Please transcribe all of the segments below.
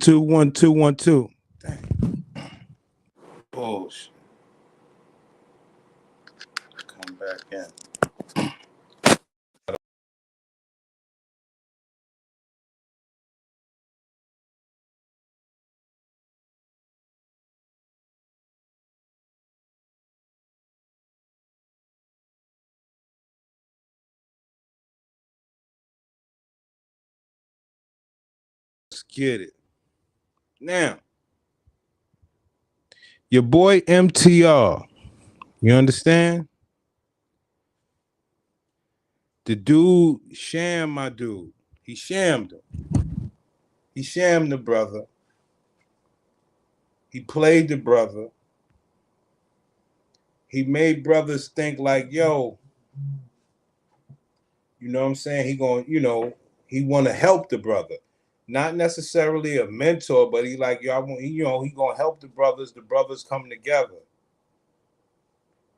two, 1 2 1 2. Dang. Bullshit. Come back in. Let's get it. Now, your boy MTR, you understand? The dude shammed my dude. He shammed him. He shammed the brother. He played the brother. He made brothers think like, yo, you know what I'm saying? He going, he want to help the brother. Not necessarily a mentor, but he like, yo, he going to help the brothers come together.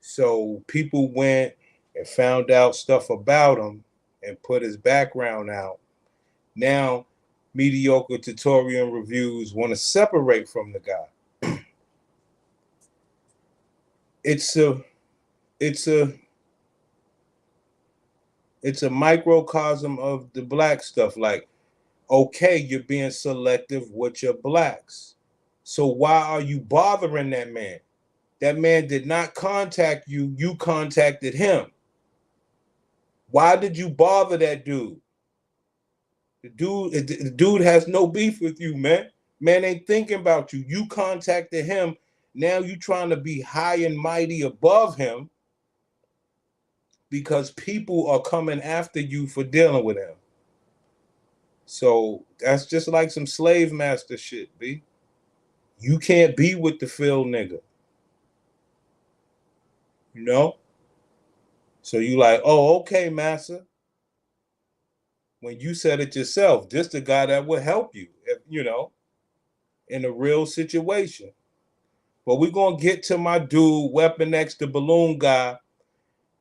So people went and found out stuff about him and put his background out. Now, Mediocre tutorial reviews want to separate from the guy. It's a microcosm of the black stuff. Like, okay, you're being selective with your blacks. So why are you bothering that man? That man did not contact you. You contacted him. Why did you bother that dude? The dude has no beef with you, man. Man ain't thinking about you. You contacted him. Now you trying to be high and mighty above him because people are coming after you for dealing with him. So that's just like some slave master shit, B. You can't be with the Phil nigga. You know? So you like, oh, okay, master. When you said it yourself, this the guy that will help you, in a real situation. But we're going to get to my dude, Weapon X, the balloon guy.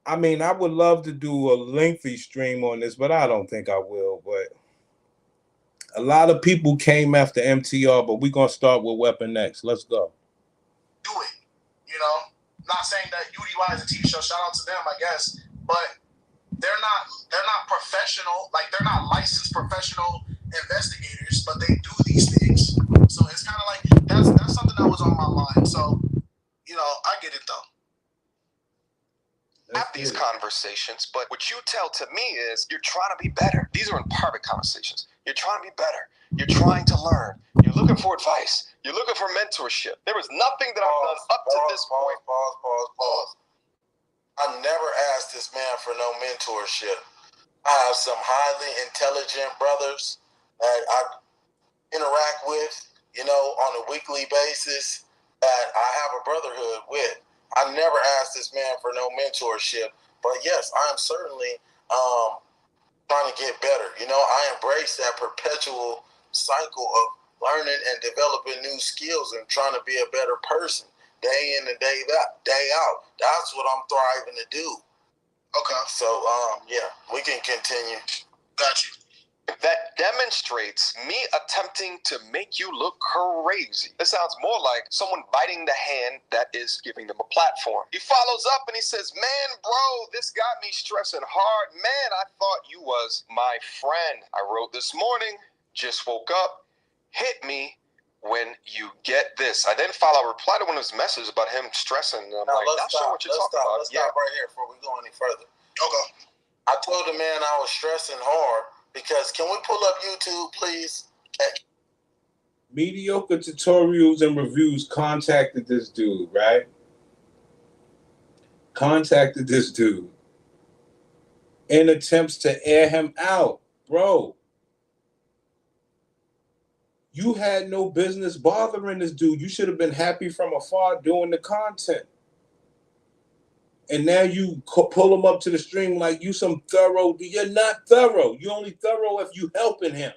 I mean, I would love to do a lengthy stream on this, but I don't think I will. But a lot of people came after MTR, but we're going to start with Weapon X. Let's go. Do it, Not saying that UDY is a TV show. Shout out to them, I guess. But they're not professional. Like, they're not licensed professional investigators, but they do these things. So it's kind of like that's something that was on my mind. So, I get it though. Have these conversations, but what you tell to me is you're trying to be better. These are in private conversations. You're trying to be better. You're trying to learn. You're looking for advice. You're looking for mentorship. There was nothing that I've done up to this point. Pause. I never asked this man for no mentorship. I have some highly intelligent brothers that I interact with, on a weekly basis that I have a brotherhood with. I never asked this man for no mentorship, but yes, I am certainly trying to get better. I embrace that perpetual cycle of learning and developing new skills and trying to be a better person day in and day out. That's what I'm thriving to do. Okay. So, we can continue. Got you. That demonstrates me attempting to make you look crazy. It sounds more like someone biting the hand that is giving them a platform. He follows up and he says, man, bro, this got me stressing hard. Man, I thought you was my friend. I wrote this morning, just woke up, hit me when you get this. I then reply to one of his messages about him stressing. I'm not sure what you're talking about. Let's stop right here before we go any further. Okay. I told the man I was stressing hard because, can we pull up YouTube, please? Mediocre tutorials and reviews contacted this dude, right? Contacted this dude in attempts to air him out. Bro, you had no business bothering this dude. You should have been happy from afar doing the content. And now you pull him up to the stream like you some thorough. You're not thorough. You only thorough if you helping him.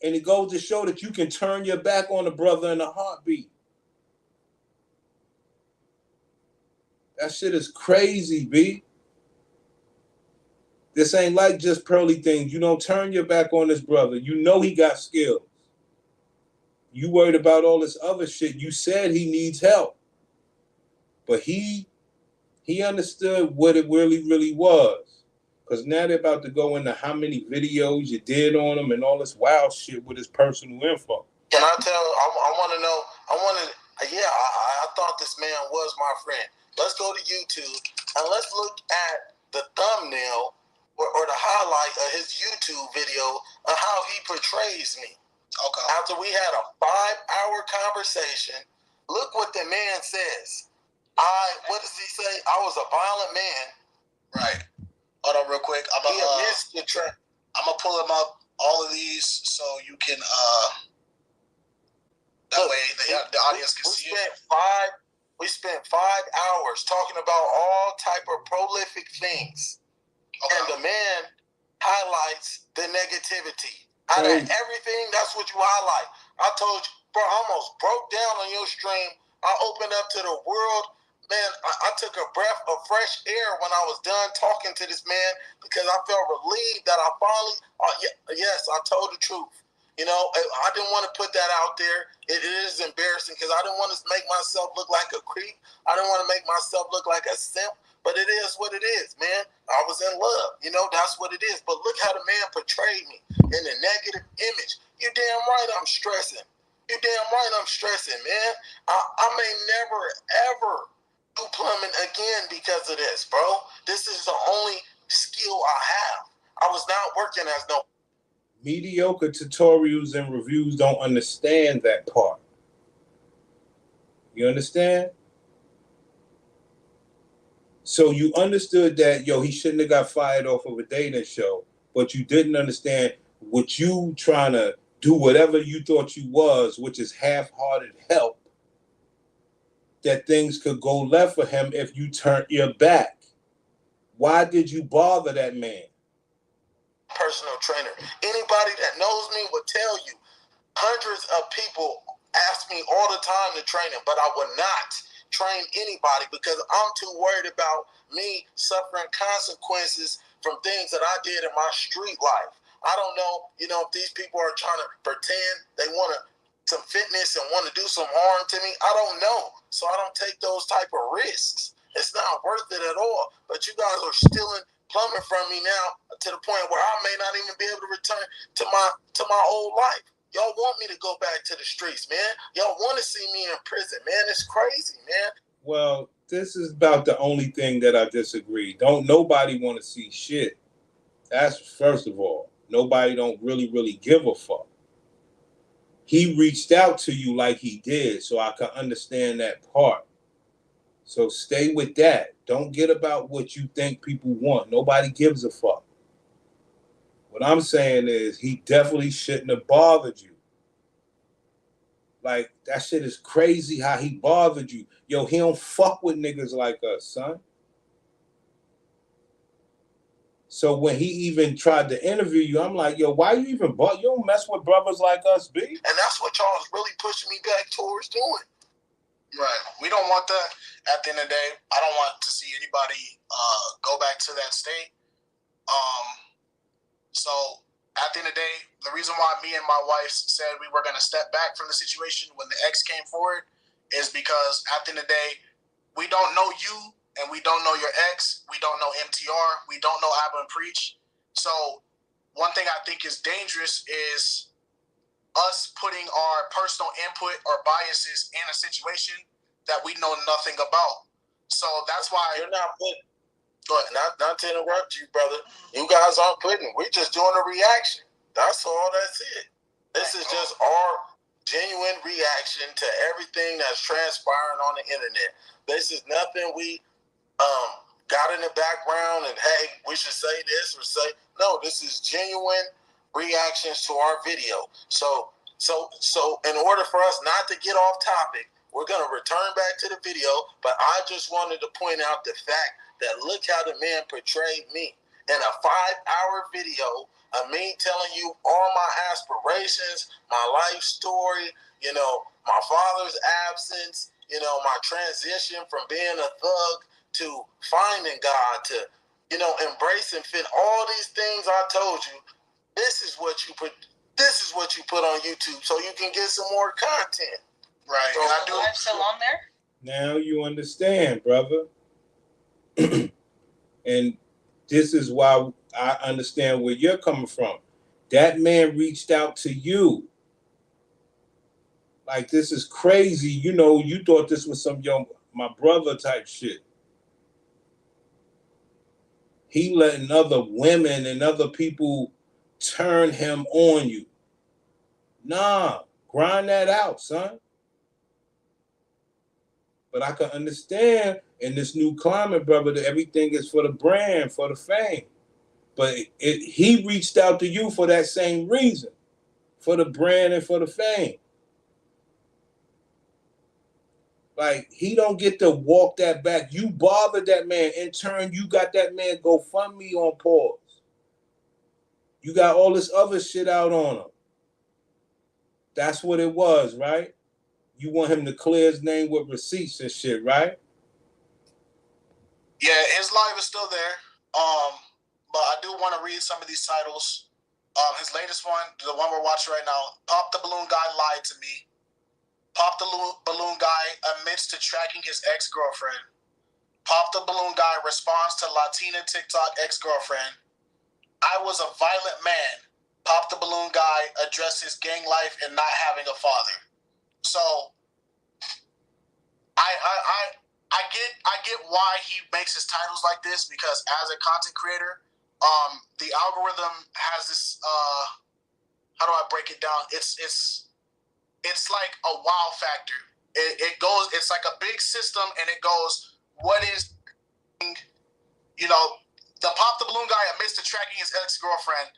And it goes to show that you can turn your back on a brother in a heartbeat. That shit is crazy, B. This ain't like just pearly things. You don't turn your back on this brother. You know he got skills. You worried about all this other shit. You said he needs help. But he understood what it really was. Because now they're about to go into how many videos you did on him and all this wild shit with his personal info. Can I tell? I want to know. I thought this man was my friend. Let's go to YouTube and let's look at the thumbnail or the highlight of his YouTube video of how he portrays me. Okay. After we had a 5-hour conversation, look what the man says. What does he say? I was a violent man. Right. Hold on real quick. I'm gonna pull them up, all of these, so you can that way the audience can see it. We spent 5 hours talking about all type of prolific things. Okay. And the man highlights the negativity. Out of everything, that's what you highlight. I told you, bro, I almost broke down on your stream. I opened up to the world. Man, I took a breath of fresh air when I was done talking to this man because I felt relieved that I finally, yes, I told the truth. You know, I didn't want to put that out there. It is embarrassing because I didn't want to make myself look like a creep. I didn't want to make myself look like a simp, but it is what it is, man. I was in love. You know, that's what it is. But look how the man portrayed me in a negative image. You damn right I'm stressing. You damn right I'm stressing, man. I may never, ever do plumbing again because of this, bro. This is the only skill I have. I was not working as no... Mediocre tutorials and reviews don't understand that part. You understand? So you understood that, he shouldn't have got fired off of a dating show, but you didn't understand what you trying to do whatever you thought you was, which is half-hearted help, that things could go left for him if you turned your back. Why did you bother that man? Personal trainer. Anybody that knows me will tell you, hundreds of people ask me all the time to train them, but I would not train anybody because I'm too worried about me suffering consequences from things that I did in my street life. I don't know, if these people are trying to pretend they want some fitness and want to do some harm to me. I don't know. So I don't take those type of risks. It's not worth it at all. But you guys are stealing plumbing from me now to the point where I may not even be able to return to my old life. Y'all want me to go back to the streets, man. Y'all want to see me in prison, man. It's crazy, man. Well, this is about the only thing that I disagree. Don't nobody want to see shit. That's first of all. Nobody don't really give a fuck. He reached out to you like he did, so I can understand that part. So stay with that. Don't get about what you think people want. Nobody gives a fuck. What I'm saying is he definitely shouldn't have bothered you. Like, that shit is crazy how he bothered you. He don't fuck with niggas like us, son. So when he even tried to interview you, I'm like, why you even bother? You don't mess with brothers like us, B. And that's what y'all is really pushing me back towards doing. Right. We don't want that. At the end of the day, I don't want to see anybody go back to that state. So at the end of the day, the reason why me and my wife said we were going to step back from the situation when the ex came forward is because at the end of the day, we don't know you and we don't know your ex. We don't know MTR. We don't know Abba and Preach. So one thing I think is dangerous is us putting our personal input or biases in a situation that we know nothing about. So that's why you're not putting. Go ahead. Not to interrupt you, brother. You guys aren't putting. We're just doing a reaction. That's all. That's it. This is just our genuine reaction to everything that's transpiring on the internet. This is nothing we got in the background and hey, we should say this or say no. This is genuine reactions to our video. So in order for us not to get off topic, we're going to return back to the video, but I just wanted to point out the fact that look how the man portrayed me in a 5-hour video of me telling you all my aspirations, my life story, my father's absence, my transition from being a thug to finding God, to, embracing fit, all these things I told you. This is what you This is what you put on YouTube so you can get some more content. Right. So, And I do. Live still on there? Now you understand, brother. And this is why I understand where you're coming from. That man reached out to you. Like, this is crazy. You know, you thought this was some my brother type shit. He letting other women and other people turn him on you. Nah, grind that out, son. But I can understand in this new climate, brother, that everything is for the brand, for the fame. But he reached out to you for that same reason, for the brand and for the fame. Like, he don't get to walk that back. You bothered that man. In turn, you got that man GoFundMe on pause. You got all this other shit out on him. That's what it was, right? You want him to clear his name with receipts and shit, right? Yeah, his live is still there. But I do want to read some of these titles. His latest one, the one we're watching right now, Pop the Balloon Guy Lied to Me. Pop the Balloon Guy admits to tracking his ex-girlfriend. Pop the Balloon Guy responds to Latina TikTok ex-girlfriend. I was a violent man. Pop the Balloon Guy addresses gang life and not having a father. So I get why he makes his titles like this, because as a content creator, the algorithm has this how do I break it down? It's like a wow factor. It goes, it's like a big system, and it goes, what is, you know, the Pop the Balloon Guy admits to tracking his ex-girlfriend.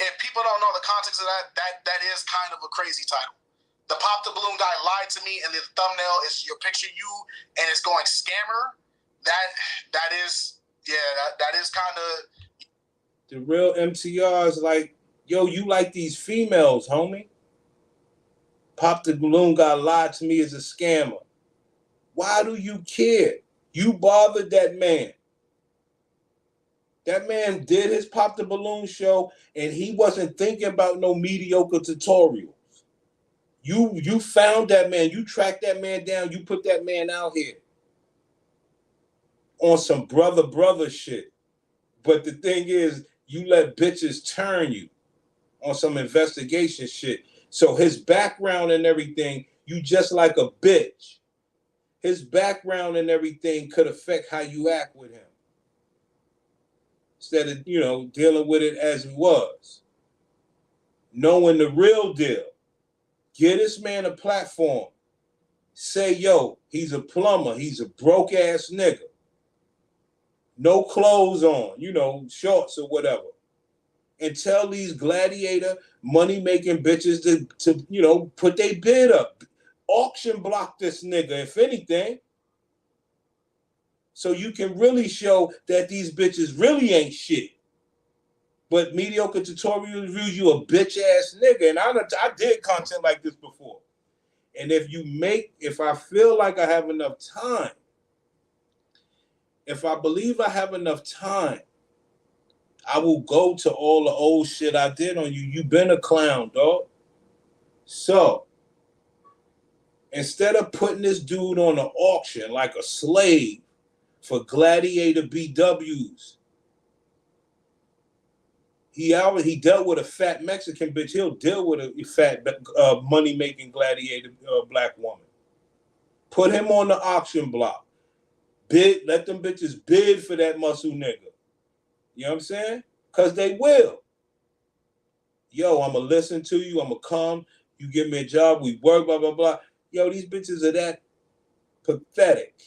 If people don't know the context of that is kind of a crazy title. The Pop the Balloon Guy Lied to Me, and the thumbnail is your picture, you, and it's going scammer. That is kind of, the real MTR is like, yo, you like these females, homie. Pop the Balloon Guy Lied to Me as a scammer. Why do you care? You bothered that man. That man did his Pop the Balloon show, and he wasn't thinking about no mediocre tutorials. You found that man. You tracked that man down. You put that man out here on some brother shit. But the thing is, you let bitches turn you on some investigation shit. So his background and everything, you just like a bitch. His background and everything could affect how you act with him. Instead of, dealing with it as it was. Knowing the real deal. Give this man a platform. Say, yo, he's a plumber. He's a broke ass nigga. No clothes on, shorts or whatever. And tell these gladiator money-making bitches to put their bid up. Auction block this nigga, if anything. So you can really show that these bitches really ain't shit. But Mediocre Tutorial Reviews, you a bitch-ass nigga. And I did content like this before. And if I feel like I have enough time, if I believe I have enough time, I will go to all the old shit I did on you. You been a clown, dog. So, instead of putting this dude on an auction like a slave for gladiator BWs, he dealt with a fat Mexican bitch. He'll deal with a fat money-making gladiator black woman. Put him on the auction block. Bid, let them bitches bid for that muscle nigga. You know what I'm saying? Because they will. Yo, I'm going to listen to you. I'm going to come. You give me a job. We work, blah, blah, blah. Yo, these bitches are that pathetic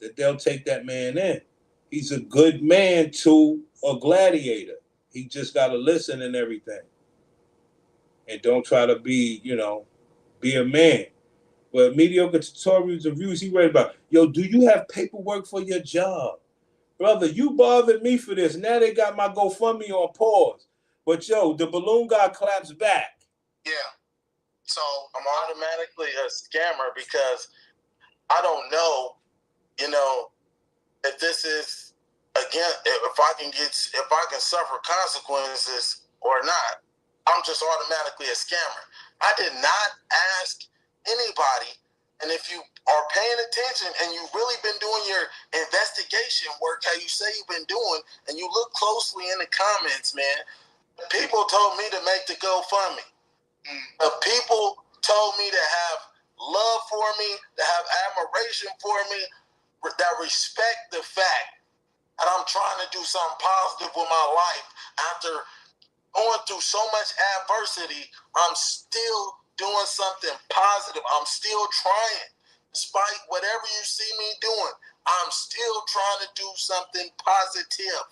that they'll take that man in. He's a good man to a gladiator. He just got to listen and everything. And don't try to be, be a man. But Mediocre Tutorials and Reviews, he read about, yo, do you have paperwork for your job? Brother, you bothered me for this. Now they got my GoFundMe on pause. But yo, the balloon guy claps back. yeah. So I'm automatically a scammer because I don't know, if this is, again, if I can suffer consequences or not. I'm just automatically a scammer. I did not ask anybody. And if you are paying attention and you've really been doing your investigation work, how you say you've been doing, and you look closely in the comments, man, people told me to make the GoFundMe. The people told me to have love for me, to have admiration for me, that respect the fact that I'm trying to do something positive with my life. After going through so much adversity, I'm still doing something positive. I'm still trying. Despite whatever you see me doing, I'm still trying to do something positive.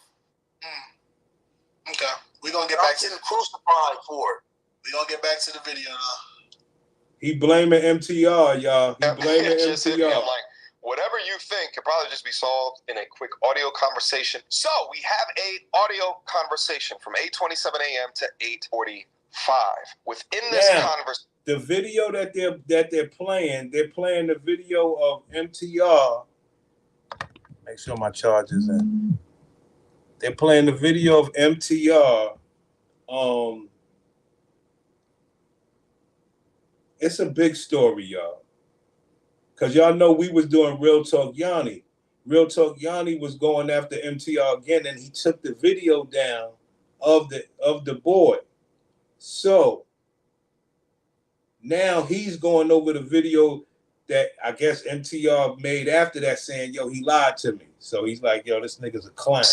Okay. We're going to get back to getting crucified for it. We're going to get back to the video now. He blaming MTR, y'all. He blaming just hit me. MTR. I'm like, whatever you think could probably just be solved in a quick audio conversation. So we have a audio conversation from 8:27 a.m. to 8:45. Within this conversation, the video that they're playing the video of MTR. Make sure my charge is in. They're playing the video of MTR. It's a big story, y'all. Because y'all know we was doing Real Talk Yanni. Real Talk Yanni was going after MTR again, and he took the video down of the boy. So now he's going over the video that I guess MTR made after that, saying, yo, he lied to me. So he's like, yo, this nigga's a clown.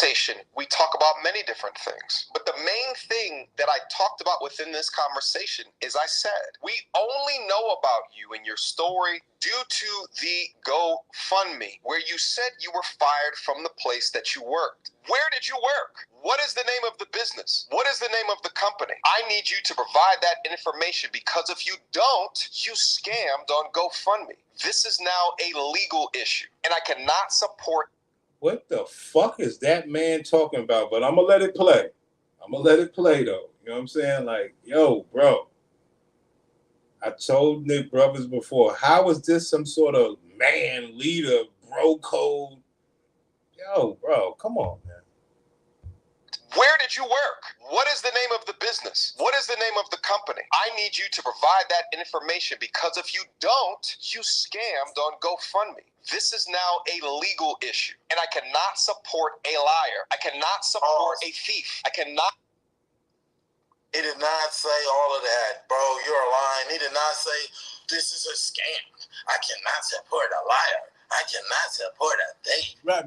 We talk about many different things. But the main thing that I talked about within this conversation is I said, we only know about you and your story due to the GoFundMe, where you said you were fired from the place that you worked. Where did you work? What is the name of the business? What is the name of the company? I need you to provide that information, because if you don't, you scammed on GoFundMe. This is now a legal issue, and I cannot support. What the fuck is that man talking about? But I'm going to let it play. I'm going to let it play, though. You know what I'm saying? Like, yo, bro. I told Nick Brothers before, how is this some sort of man, leader, bro code? Yo, bro, come on, man. Where did you work? What is the name of the business? What is the name of the company? I need you to provide that information, because if you don't, you scammed on GoFundMe. This is now a legal issue, and I cannot support a liar. I cannot support a thief. I cannot. He did not say all of that, bro. You're lying. He did not say this is a scam. I cannot support a liar. I cannot support a thief. Right,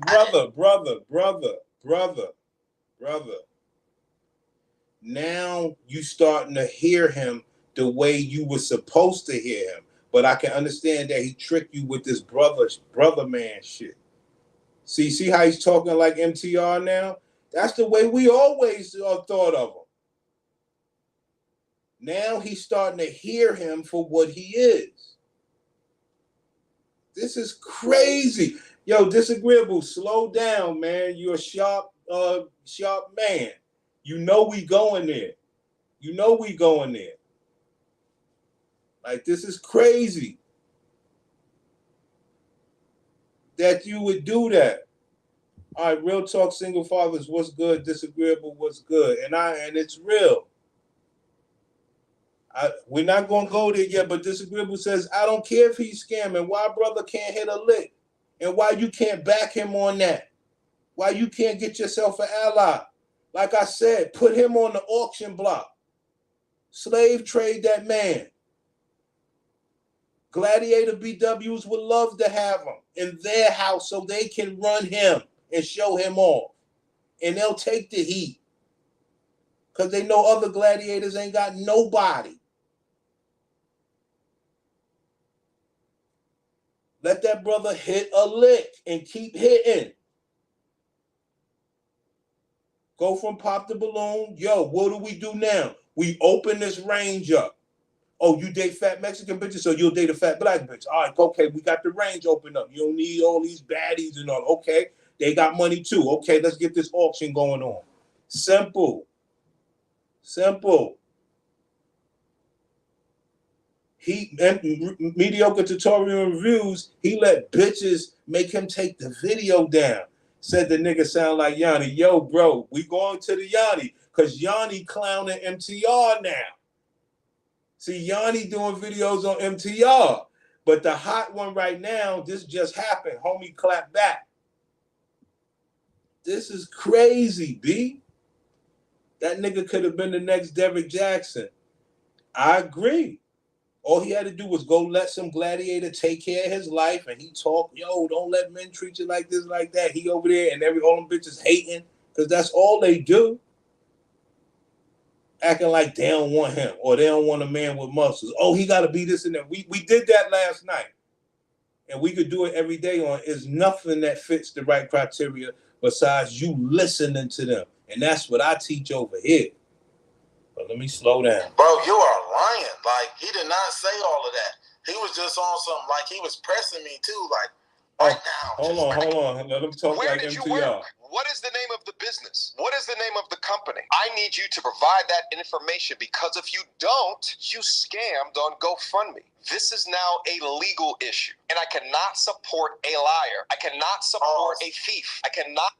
brother. Now you starting to hear him the way you were supposed to hear him. But I can understand that he tricked you with this brother man shit. See how he's talking like MTR now? That's the way we always thought of him. Now he's starting to hear him for what he is. This is crazy. Yo, Disagreeable, slow down, man. You're a sharp man. You know we going there. Like, this is crazy that you would do that. All right, Real Talk Single Fathers, what's good? Disagreeable, what's good? And it's real. We're not going to go there yet, but Disagreeable says, I don't care if he's scamming. Why brother can't hit a lick? And why you can't back him on that? Why you can't get yourself an ally? Like I said, put him on the auction block. Slave trade that man. Gladiator BWs would love to have him in their house so they can run him and show him off. And they'll take the heat. Because they know other gladiators ain't got nobody. Let that brother hit a lick and keep hitting. Go from pop to balloon. Yo, what do we do now? We open this range up. Oh, you date fat Mexican bitches, so you'll date a fat black bitch. All right, okay, we got the range open up. You don't need all these baddies and all. Okay, they got money too. Okay, let's get this auction going on. Simple. Mediocre tutorial reviews, he let bitches make him take the video down. Said the nigga sound like Yanni. Yo, bro, we going to the Yanni. because Yanni clowning MTR now. See, Yanni doing videos on MTR. But the hot one right now, this just happened. Homie, clap back. This is crazy, B. That nigga could have been the next Derrick Jackson. I agree. All he had to do was go let some gladiator take care of his life, and he talk, yo, don't let men treat you like this, like that. He over there, and all them bitches hating, because that's all they do. Acting like they don't want him, or they don't want a man with muscles. Oh, he got to be this and that. We did that last night, and we could do it every day on. Is nothing that fits the right criteria besides you listening to them, and that's what I teach over here. But let me slow down. Bro, you are lying. Like, he did not say all of that. He was just on some, like, he was pressing me too, like, right now. Hold on. Let him talk Where like did you MTR. work? What is the name of the business? What is the name of the company? I need you to provide that information, because if you don't, you scammed on GoFundMe. This is now a legal issue, and I cannot support a liar. I cannot support a thief. I cannot.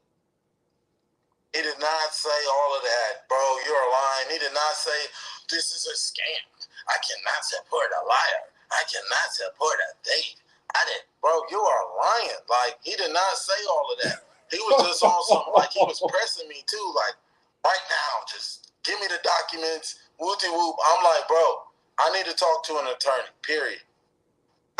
He did not say all of that, bro. You're lying. He did not say this is a scam. I cannot support a liar. I cannot support a thief. I didn't, bro. You are lying. Like, he did not say all of that. He was just on something, like, he was pressing me too, like, right now, just give me the documents, whoopty whoop. I'm like, bro, I need to talk to an attorney, period.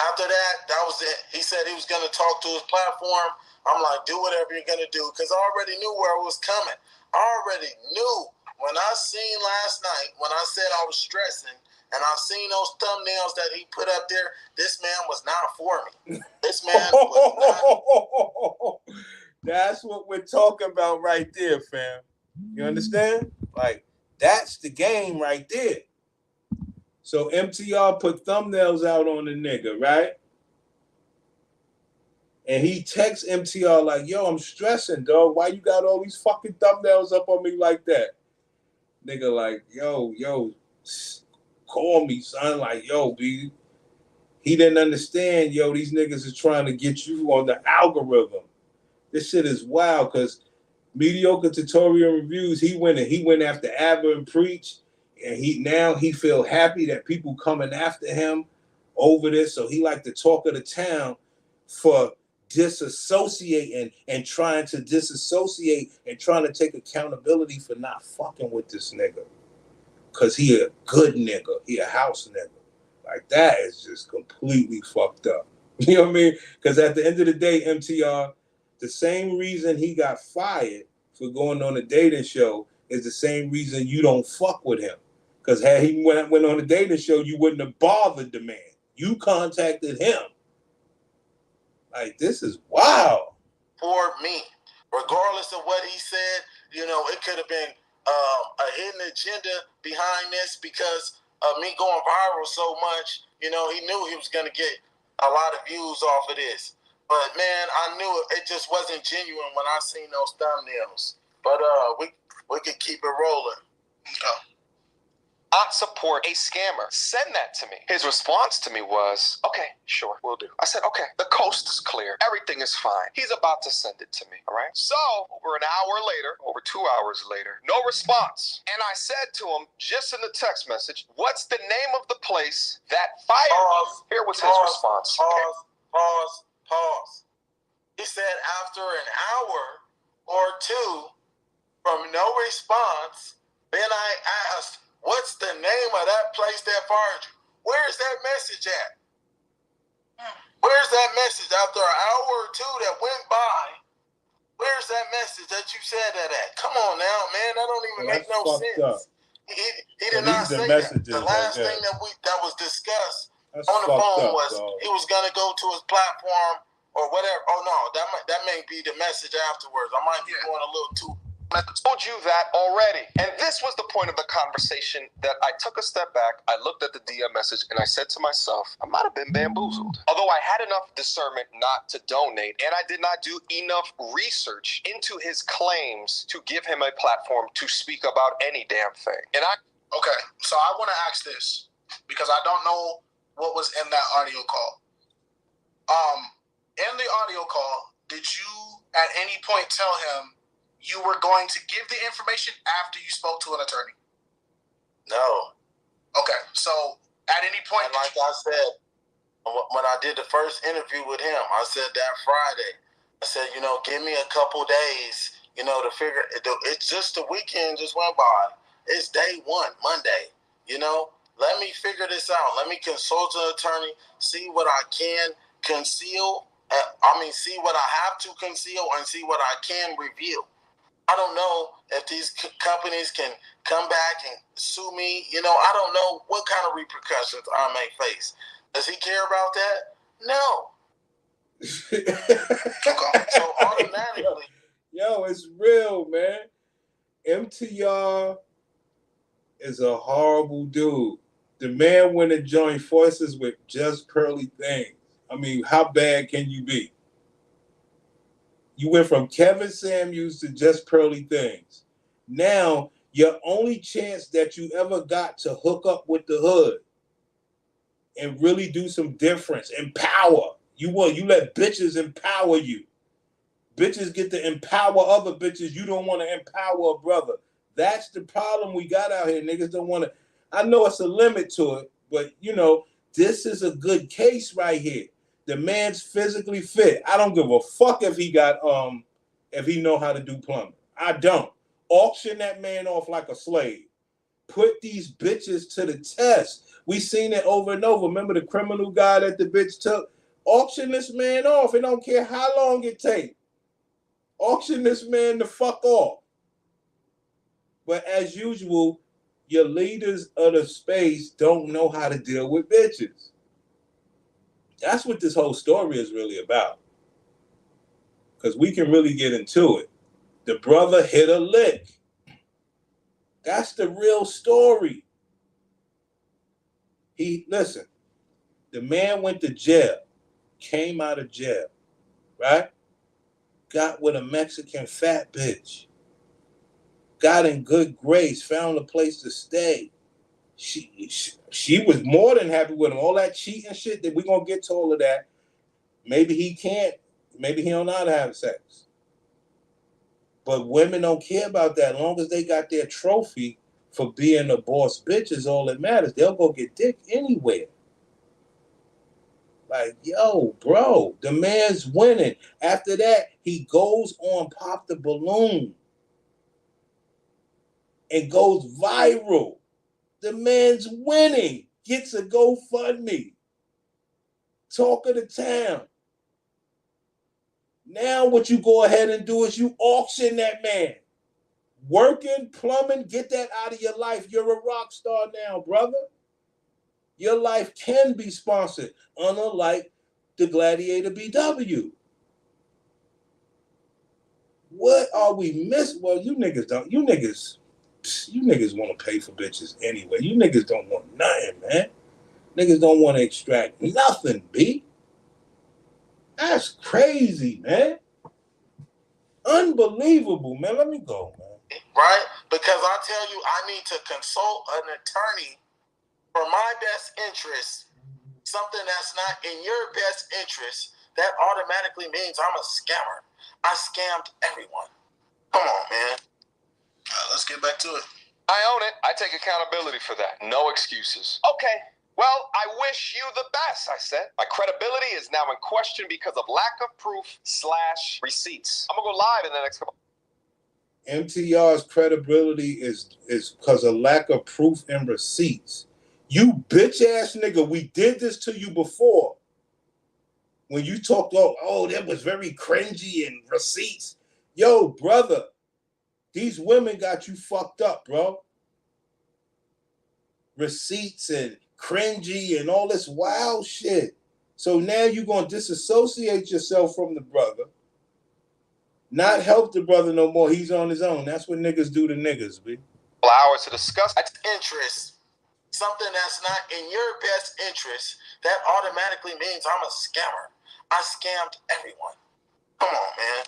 After that was it. He said he was going to talk to his platform. I'm like, do whatever you're going to do, because I already knew where it was coming. I already knew when I seen last night, when I said I was stressing, and I seen those thumbnails that he put up there, this man was not for me. This man was not. That's what we're talking about right there, fam. You understand? Like, that's the game right there. So MTR put thumbnails out on the nigga, right? And he texts MTR like, yo, I'm stressing, dog. Why you got all these fucking thumbnails up on me like that? Nigga like, yo, call me, son. Like, yo, B. He didn't understand, yo, these niggas is trying to get you on the algorithm. This shit is wild, because Mediocre Tutorial Reviews, he went after Abba and Preach, and he feel happy that people coming after him over this. So he like the talk of the town for disassociating and trying to disassociate and trying to take accountability for not fucking with this nigga. Cause he a good nigga. He a house nigga. Like, that is just completely fucked up. You know what I mean? Because at the end of the day, MTR, the same reason he got fired for going on a dating show is the same reason you don't fuck with him. Because had he went on a dating show, you wouldn't have bothered the man. You contacted him. Like, this is wild. For me, regardless of what he said, you know, it could have been a hidden agenda behind this, because of me going viral so much. You know, he knew he was going to get a lot of views off of this. But, man, I knew it just wasn't genuine when I seen those thumbnails. But we could keep it rolling. Okay. Not support a scammer. Send that to me. His response to me was, okay, sure, we'll do. I said, okay, the coast is clear. Everything is fine. He's about to send it to me, all right? So, over 2 hours later, no response. And I said to him, just in the text message, what's the name of the place that fired you? Here was his response. Pause. He said after an hour or two from no response, then I asked, what's the name of that place that fired you? Where's that message at? Where's that message after an hour or two that went by? Where's that message that you said that at? Come on now, man. That don't even make no sense. He did not say that. The last thing that was discussed on the phone was he was going to go to his platform or whatever. Oh, no, that may be the message afterwards. I might be going a little too. I told you that already. And this was the point of the conversation that I took a step back, I looked at the DM message, and I said to myself, I might have been bamboozled. Although I had enough discernment not to donate, and I did not do enough research into his claims to give him a platform to speak about any damn thing. Okay, so I want to ask this, because I don't know what was in that audio call. In the audio call, did you at any point tell him you were going to give the information after you spoke to an attorney? No. Okay, so at any point, and like I said, when I did the first interview with him, I said that Friday, I said, give me a couple days, to figure it. It's just the weekend just went by. It's day one, Monday. Let me figure this out. Let me consult an attorney, see what I can conceal. See what I have to conceal and see what I can reveal. I don't know if these companies can come back and sue me. I don't know what kind of repercussions I may face. Does he care about that? No. So automatically. Yo, it's real, man. MTR is a horrible dude. The man went and joined forces with Just Pearly Things. I mean, how bad can you be? You went from Kevin Samuels to Just Pearly Things. Now, your only chance that you ever got to hook up with the hood and really do some difference, empower. You let bitches empower you. Bitches get to empower other bitches. You don't want to empower a brother. That's the problem we got out here. Niggas don't want to. I know it's a limit to it, but this is a good case right here. The man's physically fit. I don't give a fuck if he know how to do plumbing. I don't. Auction that man off like a slave. Put these bitches to the test. We seen it over and over. Remember the criminal guy that the bitch took? Auction this man off. It don't care how long it takes. Auction this man the fuck off. But as usual, your leaders of the space don't know how to deal with bitches. That's what this whole story is really about. Because we can really get into it. The brother hit a lick. That's the real story. Listen, the man went to jail, came out of jail, right? Got with a Mexican fat bitch. Got in good grace, found a place to stay. She was more than happy with him. All that cheating shit, that we're going to get to all of that. Maybe he can't. Maybe he don't know how to have sex. But women don't care about that. As long as they got their trophy for being a boss bitch is all that matters. They'll go get dick anywhere. Like, yo, bro, the man's winning. After that, he goes on Pop the Balloon and goes viral. The man's winning. Gets a GoFundMe. Talk of the town. Now what you go ahead and do is you auction that man. Working, plumbing, get that out of your life. You're a rock star now, brother. Your life can be sponsored, unlike the Gladiator BW. What are we missing? Well, you niggas want to pay for bitches anyway. You niggas don't want nothing, man. Niggas don't want to extract nothing, B. That's crazy, man. Unbelievable, man. Let me go, man. Right? Because I tell you, I need to consult an attorney for my best interest. Something that's not in your best interest, that automatically means I'm a scammer. I scammed everyone. Come on, man. Let's get back to it. I own it. I take accountability for that. No excuses. Okay. Well, I wish you the best, I said. My credibility is now in question because of lack of proof / receipts. I'm going to go live in the next couple. MTR's credibility is because of lack of proof and receipts. You bitch ass nigga, we did this to you before. When you talked, that was very cringy and receipts. Yo, brother, these women got you fucked up, bro. Receipts and cringy and all this wild shit. So now you're going to disassociate yourself from the brother. Not help the brother no more. He's on his own. That's what niggas do to niggas, B. Hours to discuss interest. Something that's not in your best interest, that automatically means I'm a scammer. I scammed everyone. Come on, man.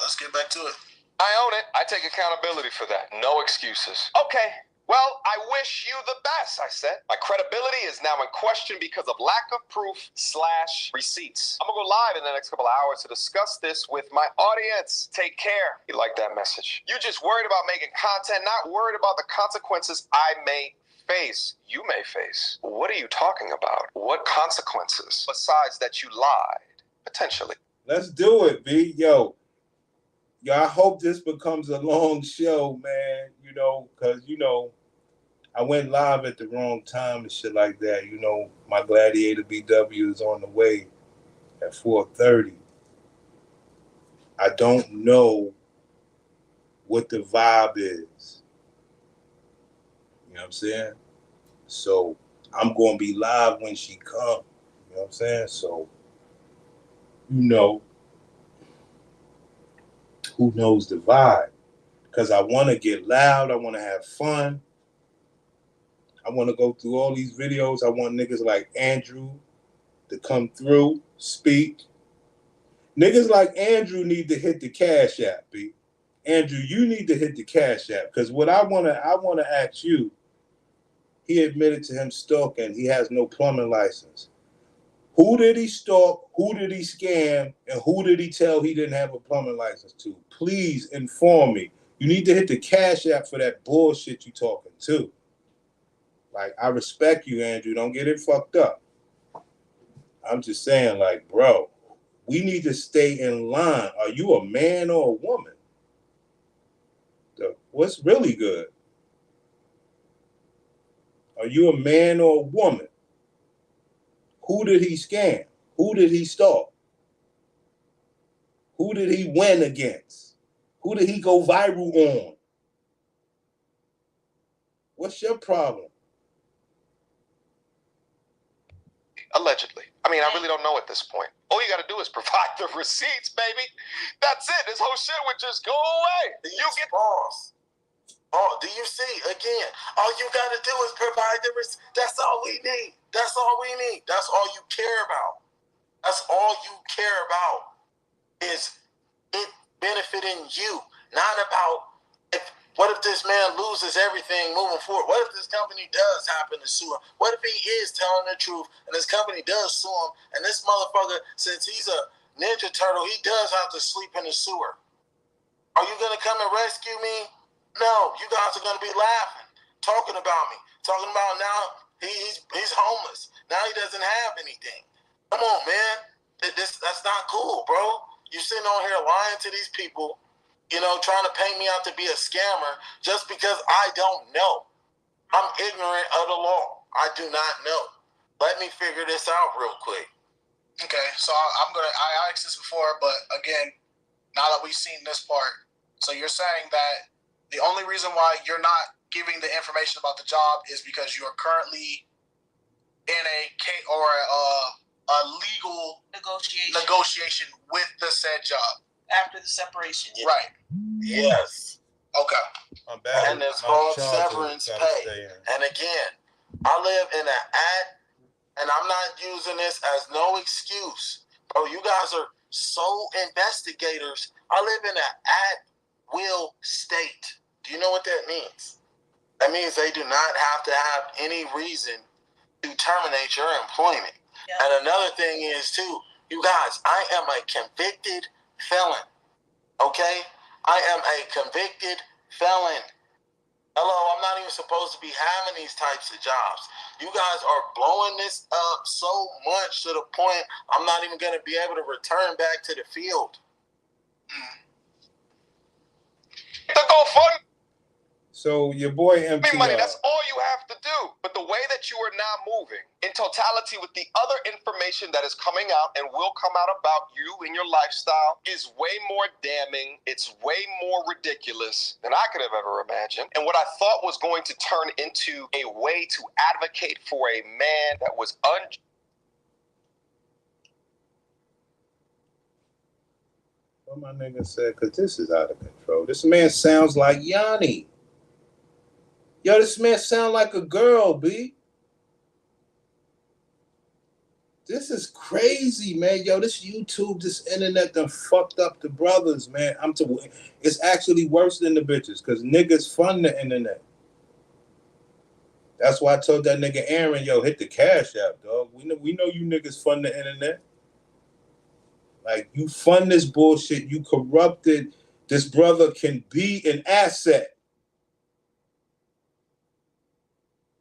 Let's get back to it. I own it. I take accountability for that. No excuses. Okay. Well, I wish you the best, I said. My credibility is now in question because of lack of proof/receipts. I'm gonna go live in the next couple of hours to discuss this with my audience. Take care. You like that message? You're just worried about making content, not worried about the consequences I may face. You may face. What are you talking about? What consequences? Besides that you lied, potentially. Let's do it, B. Yo, I hope this becomes a long show, man. You know, because, you know, I went live at the wrong time and shit like that. You know, my Gladiator BW is on the way at 4:30. I don't know what the vibe is. You know what I'm saying? So I'm going to be live when she comes. You know what I'm saying? So, you know, who knows the vibe? Because I want to get loud. I want to have fun. I want to go through all these videos. I want niggas like Andrew to come through, speak. Niggas like Andrew need to hit the Cash App, B. Andrew, you need to hit the Cash App. Because what I wanna ask you, he admitted to him stalking. He has no plumbing license. Who did he stalk? Who did he scam? And who did he tell he didn't have a plumbing license to? Please inform me. You need to hit the Cash App for that bullshit you talking to. Like, I respect you, Andrew. Don't get it fucked up. I'm just saying, like, bro, we need to stay in line. Are you a man or a woman? What's really good? Are you a man or a woman? Who did he scam? Who did he stalk? Who did he win against? Who did he go viral on? What's your problem? Allegedly. I mean, I really don't know at this point. All you got to do is provide the receipts, baby. That's it. This whole shit would just go away. You get boss. Oh, do you see? Again, all you got to do is provide the receipts. That's all we need. That's all we need. That's all you care about. That's all you care about is it benefiting you, not about what if this man loses everything moving forward? What if this company does happen to sue him? What if he is telling the truth and this company does sue him and this motherfucker, since he's a Ninja Turtle, he does have to sleep in the sewer? Are you going to come and rescue me? No, you guys are going to be laughing, talking about me, talking about now he's homeless. Now he doesn't have anything. Come on, man. That's not cool, bro. You're sitting on here lying to these people, you know, trying to paint me out to be a scammer just because I don't know. I'm ignorant of the law. I do not know. Let me figure this out real quick. Okay, so I asked this before, but again, now that we've seen this part, so you're saying that the only reason why you're not giving the information about the job is because you're currently in a legal negotiation with the said job after the separation. Yeah. Right. Yes. Okay. And it's called severance pay. And again, I live in an and I'm not using this as no excuse. Bro, you guys are sole investigators. I live in an at-will state. Do you know what that means? That means they do not have to have any reason to terminate your employment. Yeah. And another thing is, too, you guys, I am a convicted felon. Okay? I am a convicted felon. Hello, I'm not even supposed to be having these types of jobs. You guys are blowing this up so much to the point I'm not even going to be able to return back to the field. The GoFundMe. So your boy MTR. Money, that's all you have to do. But the way that you are now moving in totality with the other information that is coming out and will come out about you and your lifestyle is way more damning. It's way more ridiculous than I could have ever imagined. And what I thought was going to turn into a way to advocate for a man that was What my nigga said, because this is out of control. This man sounds like Yanni. Yo, this man sound like a girl, B. This is crazy, man. Yo, this YouTube, this internet done fucked up the brothers, man. It's actually worse than the bitches, because niggas fund the internet. That's why I told that nigga Aaron, yo, hit the Cash App, dog. We know you niggas fund the internet. Like, you fund this bullshit. You corrupted. This brother can be an asset.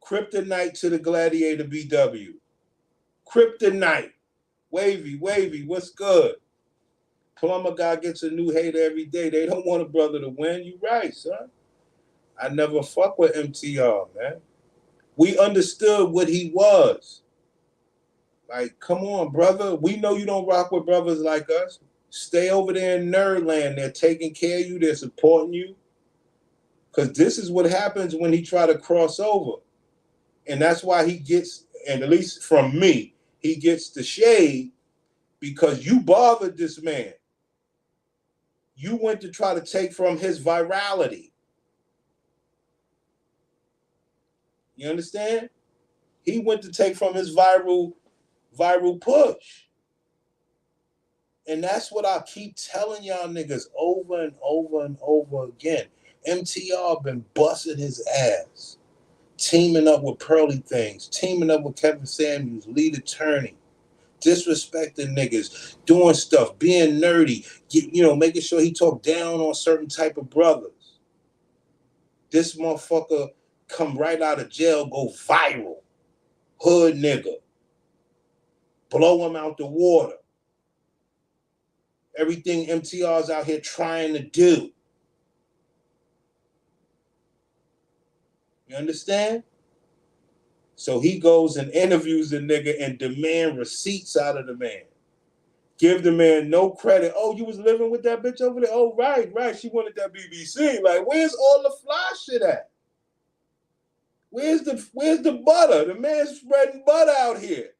Kryptonite to the Gladiator BW. Kryptonite. Wavy, what's good? Plumber guy gets a new hater every day. They don't want a brother to win. You right, son. I never fuck with MTR, man. We understood what he was. Like, come on, brother. We know you don't rock with brothers like us. Stay over there in Nerdland. They're taking care of you. They're supporting you. Because this is what happens when he try to cross over. And that's why he gets, and at least from me, he gets the shade because you bothered this man. You went to try to take from his virality. You understand? He went to take from his viral push. And that's what I keep telling y'all niggas over and over and over again. MTR been busting his ass. Teaming up with Pearly Things. Teaming up with Kevin Samuels, lead attorney. Disrespecting niggas. Doing stuff. Being nerdy. Making sure he talk down on certain type of brothers. This motherfucker come right out of jail, go viral. Hood nigga. Blow him out the water. Everything MTR's out here trying to do. You understand? So he goes and interviews the nigga and demand receipts out of the man. Give the man no credit. Oh, you was living with that bitch over there? Oh, right. She wanted that BBC. Like, where's all the fly shit at? Where's the butter? The man's spreading butter out here.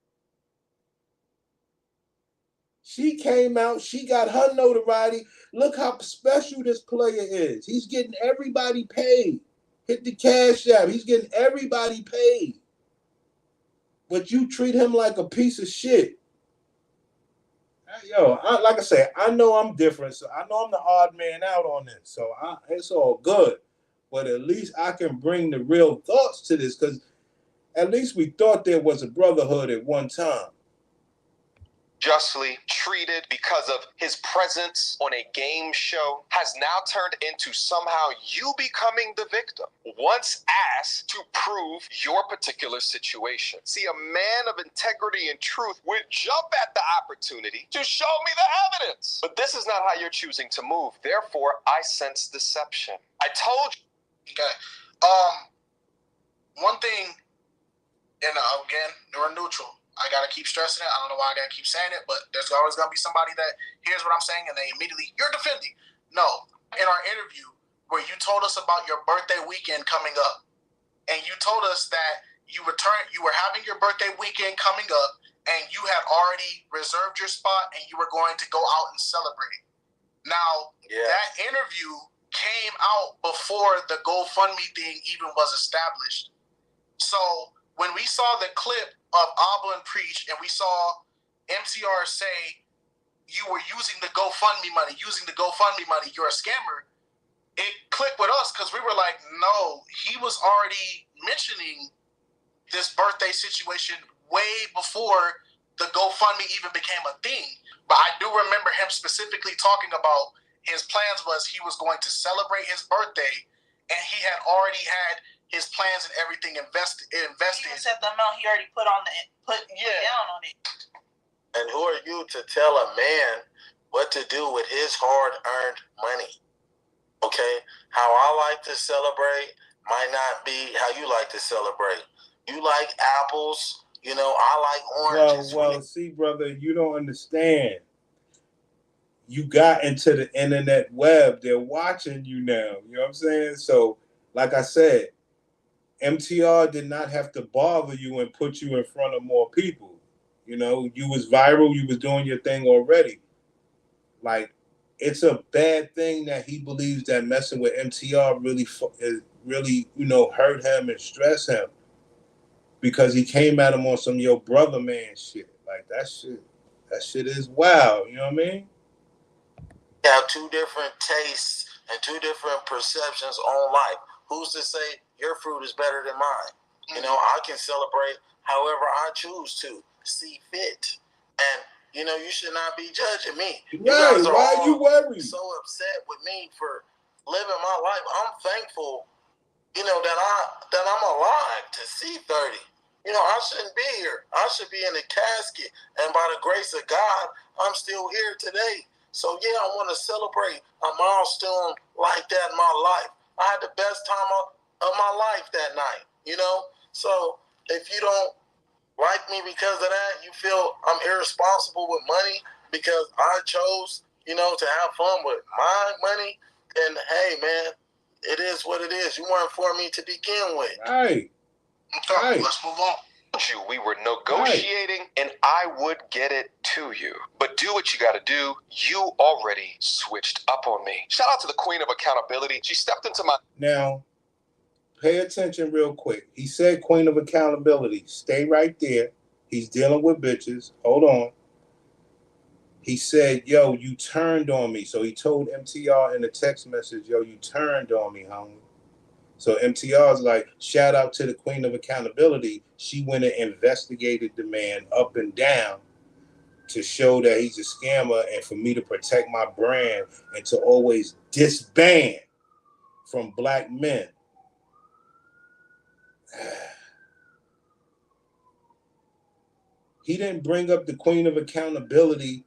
She came out. She got her notoriety. Look how special this player is. He's getting everybody paid. Hit the Cash App. He's getting everybody paid. But you treat him like a piece of shit. Yo, like I said, I know I'm different. So I know I'm the odd man out on this. So it's all good. But at least I can bring the real thoughts to this because at least we thought there was a brotherhood at one time. Justly treated because of his presence on a game show has now turned into somehow you becoming the victim once asked to prove your particular situation. See, a man of integrity and truth would jump at the opportunity to show me the evidence. But this is not how you're choosing to move. Therefore, I sense deception. I told you. Okay. One thing, and again, we're neutral. I gotta keep stressing it. I don't know why I gotta keep saying it, but there's always gonna be somebody that hears what I'm saying and they immediately, you're defending. No. In our interview where you told us about your birthday weekend coming up, and you told us that you were having your birthday weekend coming up, and you had already reserved your spot and you were going to go out and celebrate. Now, That interview came out before the GoFundMe thing even was established. So when we saw the clip of Abba and Preach, and we saw MCR say, you were using the GoFundMe money, you're a scammer, it clicked with us because we were like, no, he was already mentioning this birthday situation way before the GoFundMe even became a thing. But I do remember him specifically talking about his plans was he was going to celebrate his birthday, and he had already had his plans and everything invested. He even said the amount he already put down on it. And who are you to tell a man what to do with his hard-earned money? Okay? How I like to celebrate might not be how you like to celebrate. You like apples, I like oranges. Well, see, brother, you don't understand. You got into the internet web. They're watching you now. You know what I'm saying? So, like I said, MTR did not have to bother you and put you in front of more people. You was viral. You was doing your thing already. Like, it's a bad thing that he believes that messing with MTR really hurt him and stress him because he came at him on some yo brother man shit. Like, that shit is wild. You know what I mean? We have two different tastes and two different perceptions on life. Who's to say your fruit is better than mine? You know, I can celebrate however I choose to see fit. And, you know, you should not be judging me. You guys are why are you worried? so upset with me for living my life. I'm thankful, you know, that I'm alive to see 30. You know, I shouldn't be here. I should be in a casket. And by the grace of God, I'm still here today. So, yeah, I want to celebrate a milestone like that in my life. I had the best time of my life that night, you know? So if you don't like me because of that, you feel I'm irresponsible with money because I chose, you know, to have fun with my money, then, hey, man, it is what it is. You weren't for me to begin with. Right. Okay, Right. let's move on. We were negotiating and I would get it to you. But do what you got to do. You already switched up on me. Shout out to the queen of accountability. She stepped into my... Now, pay attention real quick. He said queen of accountability. Stay right there. He's dealing with bitches. Hold on. He said, yo, you turned on me. So he told MTR in a text message, yo, you turned on me, homie. So MTR's like, shout out to the queen of accountability. She went and investigated the man up and down to show that he's a scammer and for me to protect my brand and to always disband from black men. He didn't bring up the queen of accountability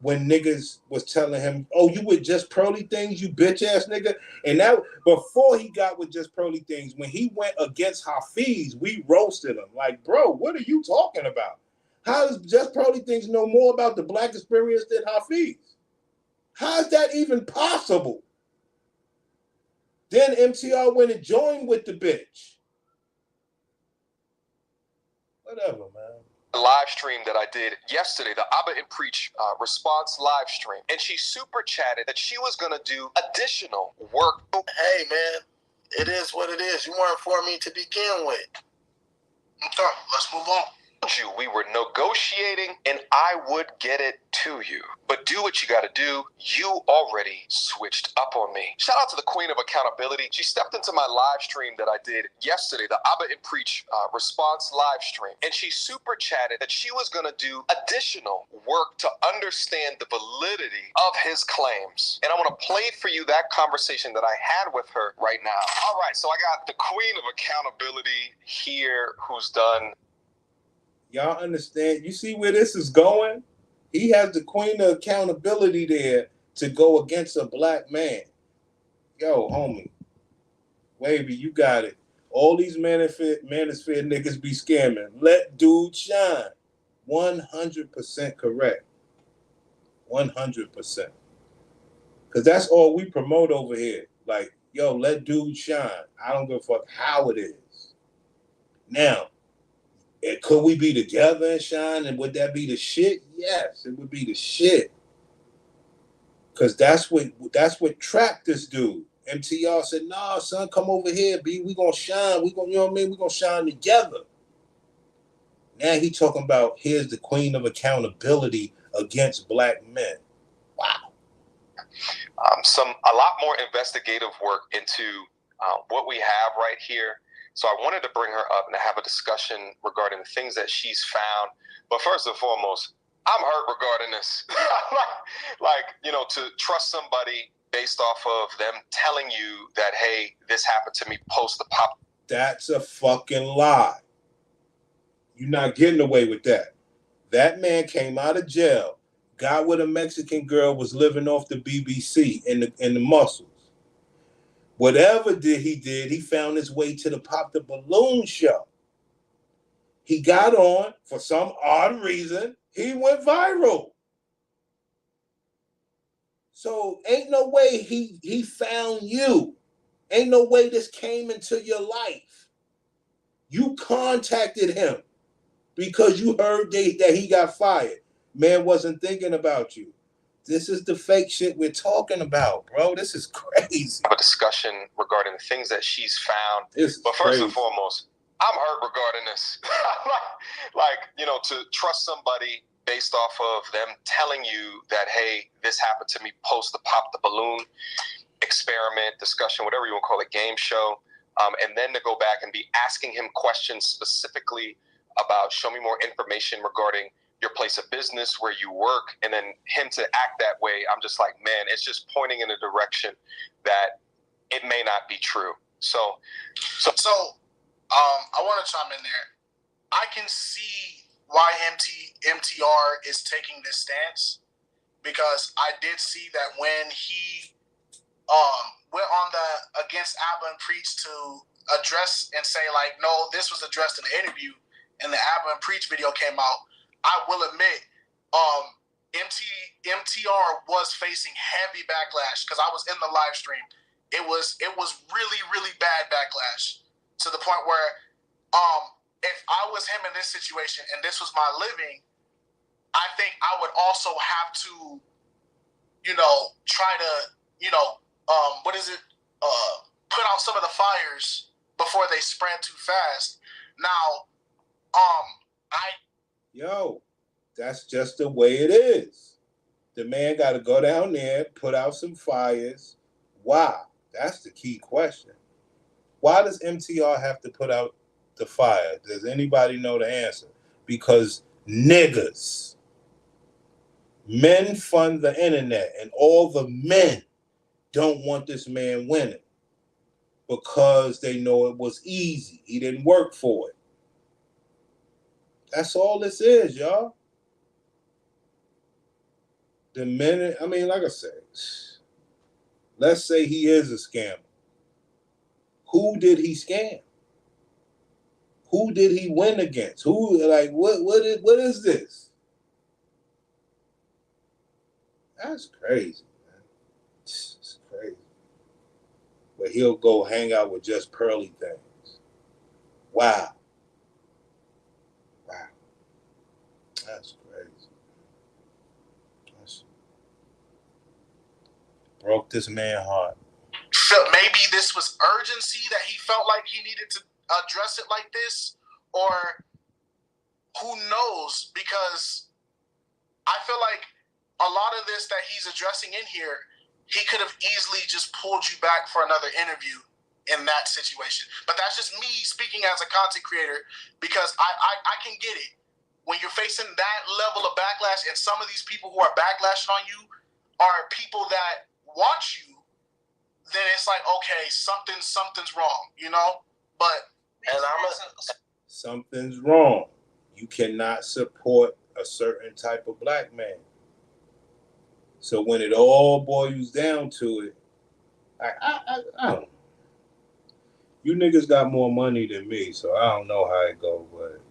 when niggas was telling him, oh, you with just pearly things, you bitch ass nigga. And that before he got with just pearly things, when he went against Hafiz, we roasted him. Like, bro, what are you talking about? How does just pearly things know more about the black experience than Hafiz? How is that even possible? Then MTR went and joined with the bitch. Whatever, man. Live stream that I did yesterday, the Abba and Preach response live stream. And she super chatted that she was going to do additional work. Hey, man, it is what it is. You weren't for me to begin with. Okay, let's move on. We were negotiating and I would get it to you. But do what you got to do. You already switched up on me. Shout out to the queen of accountability. She stepped into my live stream that I did yesterday, the Abba and Preach response live stream. And she super chatted that she was going to do additional work to understand the validity of his claims. And I want to play for you that conversation that I had with her right now. All right, so I got the queen of accountability here who's done... Y'all understand? You see where this is going? He has the queen of accountability there to go against a black man. Yo, homie. Wavy, you got it. All these manosphere niggas be scamming. Let dude shine. 100% correct. 100%. Because that's all we promote over here. Like, yo, let dude shine. I don't give a fuck how it is. Now, could we be together and shine? And would that be the shit? Yes, it would be the shit. Cause that's what trapped this dude. MTR said, nah, son, come over here, B. We gonna shine. We gonna, you know what I mean? We gonna shine together. Now he talking about here's the queen of accountability against black men. Wow. A lot more investigative work into what we have right here. So I wanted to bring her up and have a discussion regarding the things that she's found. But first and foremost, I'm hurt regarding this. Like, you know, to trust somebody based off of them telling you that, hey, this happened to me post the pop. That's a fucking lie. You're not getting away with that. That man came out of jail, got with a Mexican girl, was living off the BBC in the muscles. Whatever he did, he found his way to the Pop the Balloon show. He got on, for some odd reason, he went viral. So ain't no way he found you. Ain't no way this came into your life. You contacted him because you heard that he got fired. Man wasn't thinking about you. This is the fake shit we're talking about, bro. This is crazy. Have a discussion regarding the things that she's found. But first crazy. And foremost, I'm hurt regarding this. Like, you know, to trust somebody based off of them telling you that, hey, this happened to me post the Pop the Balloon experiment, discussion, whatever you want to call it, game show. and then to go back and be asking him questions specifically about show me more information regarding your place of business, where you work, and then him to act that way, I'm just like, man, it's just pointing in a direction that it may not be true. So I want to chime in there. I can see why MTR is taking this stance, because I did see that when he went on the Against Abba and Preach to address and say, like, no, this was addressed in the interview, and the Abba and Preach video came out, I will admit, MTR was facing heavy backlash, because I was in the live stream. It was really, really bad backlash, to the point where if I was him in this situation and this was my living, I think I would also have to, try to, put out some of the fires before they spread too fast. Now, that's just the way it is. The man got to go down there, put out some fires. Why? That's the key question. Why does MTR have to put out the fire? Does anybody know the answer? Because niggas. Men fund the internet, and all the men don't want this man winning because they know it was easy. He didn't work for it. That's all this is, y'all. The minute, like I said, let's say he is a scammer. Who did he scam? Who did he win against? What is this? That's crazy, man. It's crazy. But he'll go hang out with just pearly things. Wow. That's crazy. Broke this man's heart. Maybe this was urgency that he felt like he needed to address it like this, or who knows? Because I feel like a lot of this that he's addressing in here, he could have easily just pulled you back for another interview in that situation. But that's just me speaking as a content creator, because I can get it. When you're facing that level of backlash, and some of these people who are backlashing on you are people that watch you, then it's like, okay, something's wrong, But something's wrong. You cannot support a certain type of black man. So when it all boils down to it, I don't know. You niggas got more money than me, so I don't know how it goes, but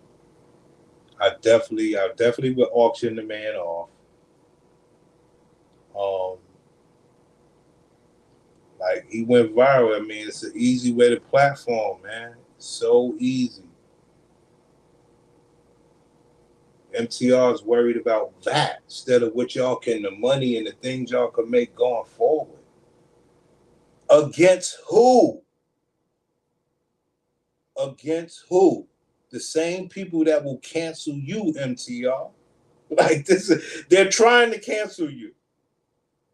I definitely would auction the man off. Like, he went viral. It's an easy way to platform, man. So easy. MTR is worried about that instead of what y'all can, the money and the things y'all can make going forward. Against who? Against who? The same people that will cancel you, MTR. Like, they're trying to cancel you,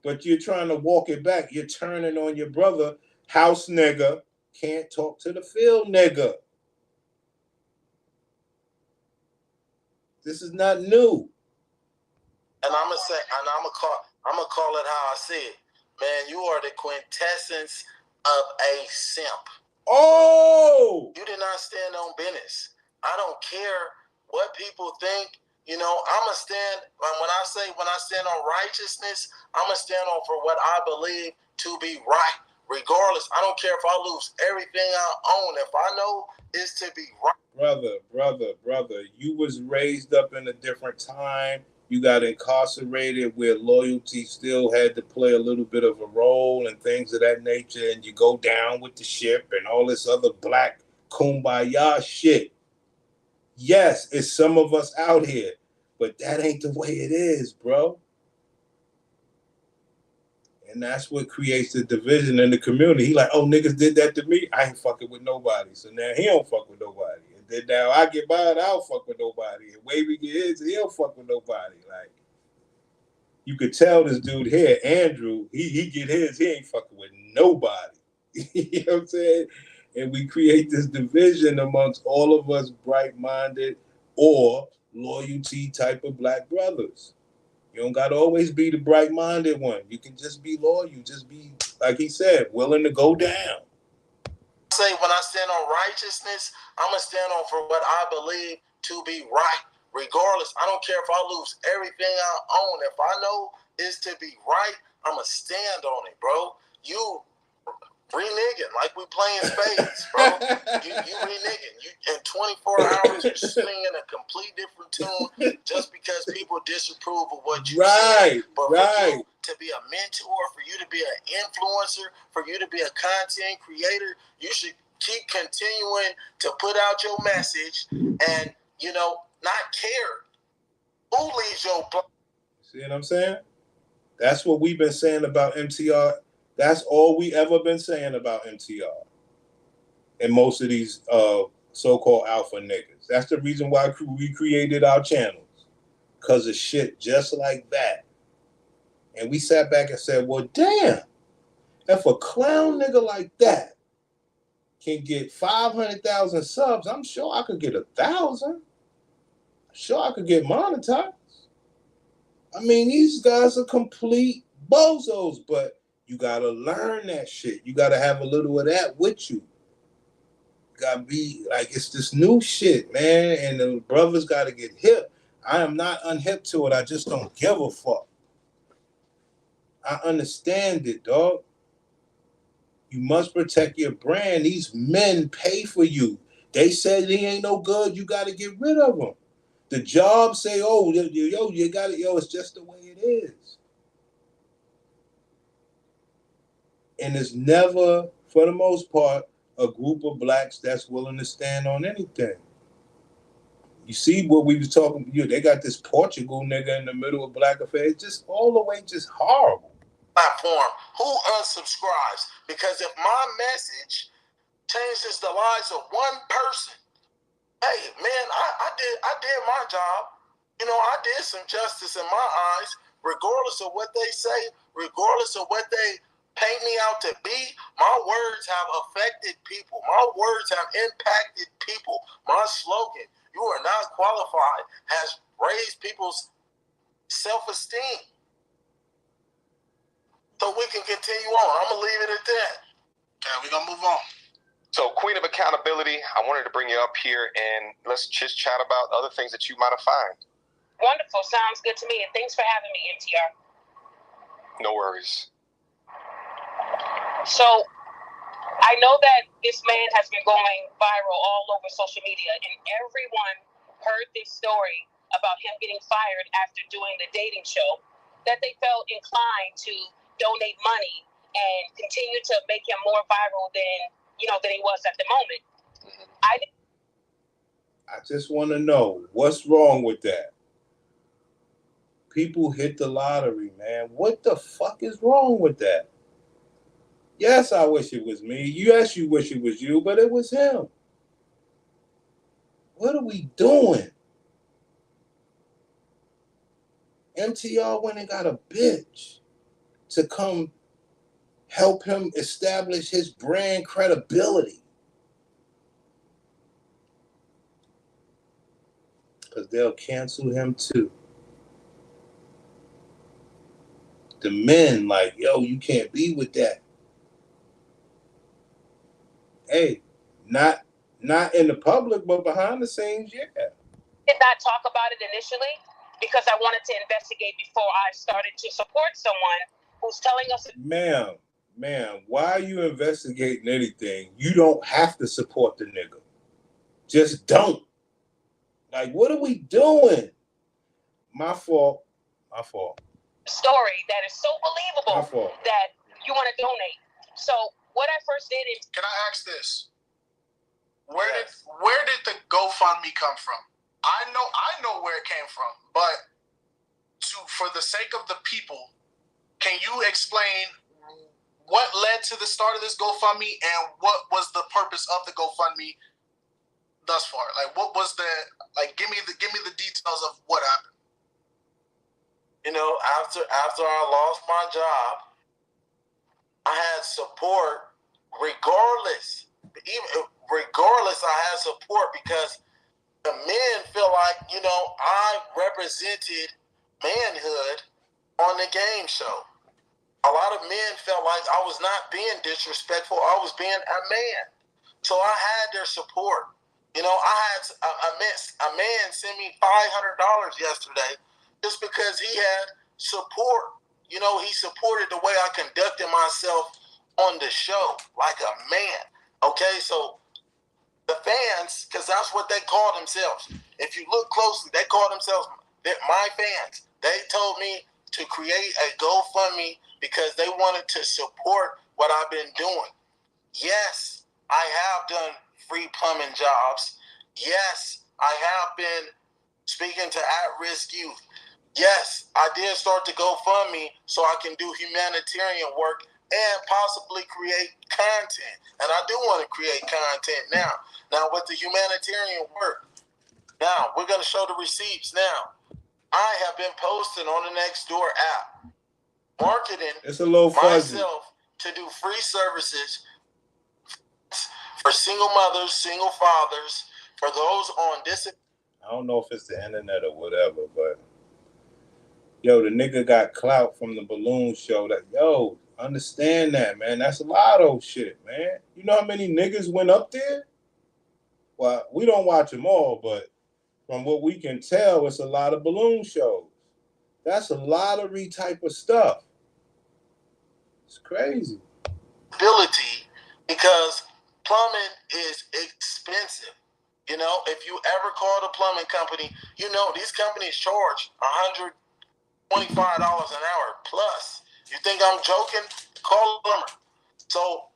but you're trying to walk it back. You're turning on your brother, house nigga, can't talk to the field nigga. This is not new. And I'm gonna call it how I see it. Man, you are the quintessence of a simp. Oh! You did not stand on business. I don't care what people think. I'ma stand, when I stand on righteousness, I'ma stand on for what I believe to be right. Regardless, I don't care if I lose everything I own. If I know it's to be right. Brother, you was raised up in a different time. You got incarcerated where loyalty still had to play a little bit of a role and things of that nature, and you go down with the ship and all this other black kumbaya shit. Yes, it's some of us out here, but that ain't the way it is, bro. And that's what creates the division in the community. He like, oh, niggas did that to me. I ain't fucking with nobody. So now he don't fuck with nobody. And then now I get mine, I don't fuck with nobody. And Wavy get his, he don't fuck with nobody. Like, you could tell this dude here, Andrew, he get his, he ain't fucking with nobody. You know what I'm saying? And we create this division amongst all of us bright-minded or loyalty type of black brothers. You don't got to always be the bright-minded one. You can just be loyal. Just be, like he said, willing to go down. Say when I stand on righteousness, I'm going to stand on for what I believe to be right. Regardless, I don't care if I lose everything I own. If I know it's to be right, I'm going to stand on it, bro. You reneging like we playing spades, bro. you reneging. You in 24 hours you're singing a complete different tune just because people disapprove of what you say. But for you to be a mentor, for you to be an influencer, for you to be a content creator, you should keep continuing to put out your message and, you know, not care who leads your block. See what I'm saying? That's what we've been saying about MTR. That's all we ever been saying about MTR and most of these so-called alpha niggas. That's the reason why we created our channels, because of shit just like that. And we sat back and said, well, damn, if a clown nigga like that can get 500,000 subs, I'm sure I could get 1,000. Sure I could get monetized. I mean, these guys are complete bozos, but you gotta learn that shit. You gotta have a little of that with you. You gotta be like, it's this new shit, man, and the brothers gotta get hip. I am not unhip to it. I just don't give a fuck. I understand it, dog. You must protect your brand. These men pay for you. They said he ain't no good. You gotta get rid of them. The job say, oh, yo, you got it. Yo, it's just the way it is. And it's never, for the most part, a group of blacks that's willing to stand on anything. You see what we was talking, they got this Portugal nigga in the middle of black affairs, just all the way just horrible. Platform, who unsubscribes? Because if my message changes the lives of one person, hey man, I did my job. You know, I did some justice in my eyes, regardless of what they say, regardless of what they paint me out to be. My words have affected people. My words have impacted people. My slogan, "You are not qualified," has raised people's self-esteem. So we can continue on. I'm gonna leave it at that. Okay, we're gonna move on. So, Queen of Accountability, I wanted to bring you up here and let's just chat about other things that you might have found. Wonderful. Sounds good to me. And thanks for having me, MTR. No worries. So, I know that this man has been going viral all over social media, and everyone heard this story about him getting fired after doing the dating show, that they felt inclined to donate money and continue to make him more viral than he was at the moment. I just want to know, what's wrong with that? People hit the lottery, man. What the fuck is wrong with that? Yes, I wish it was me. Yes, you wish it was you, but it was him. What are we doing? MTR went and got a bitch to come help him establish his brand credibility. Because they'll cancel him too. The men like, yo, you can't be with that. Hey, not in the public, but behind the scenes, yeah. Did not talk about it initially because I wanted to investigate before I started to support someone who's telling us. Ma'am, why are you investigating anything? You don't have to support the nigga. Just don't. Like, what are we doing? My fault. Story that is so believable that you want to donate. So what I first did is. Can I ask this? Where did the GoFundMe come from? I know where it came from, but for the sake of the people, can you explain what led to the start of this GoFundMe and what was the purpose of the GoFundMe thus far? Like, what was give me the details of what happened. You know, after I lost my job, I had support regardless even regardless, I had support because the men feel like, you know, I represented manhood on the game show. A lot of men felt like I was not being disrespectful. I was being a man. So I had their support. You know, I had a man send me $500 yesterday just because he had support. You know, he supported the way I conducted myself on the show like a man. Okay, so the fans, because that's what they call themselves. If you look closely, they call themselves my fans. They told me to create a GoFundMe because they wanted to support what I've been doing. Yes, I have done free plumbing jobs. Yes, I have been speaking to at-risk youth. Yes, I did start the GoFundMe so I can do humanitarian work and possibly create content. And I do want to create content now. Now, with the humanitarian work, now we're going to show the receipts now. I have been posting on the Nextdoor app, marketing it's a little fuzzy. myself to do free services for single mothers, single fathers, for those on disability. I don't know if it's the internet or whatever, but yo, the nigga got clout from the balloon show. That yo, understand that, man. That's a lotto shit, man. You know how many niggas went up there? Well, we don't watch them all, but from what we can tell, it's a lot of balloon shows. That's a lottery type of stuff. It's crazy. Ability, because plumbing is expensive. You know, if you ever call the plumbing company, you know these companies charge $125 an hour plus. You think I'm joking? Call a plumber. So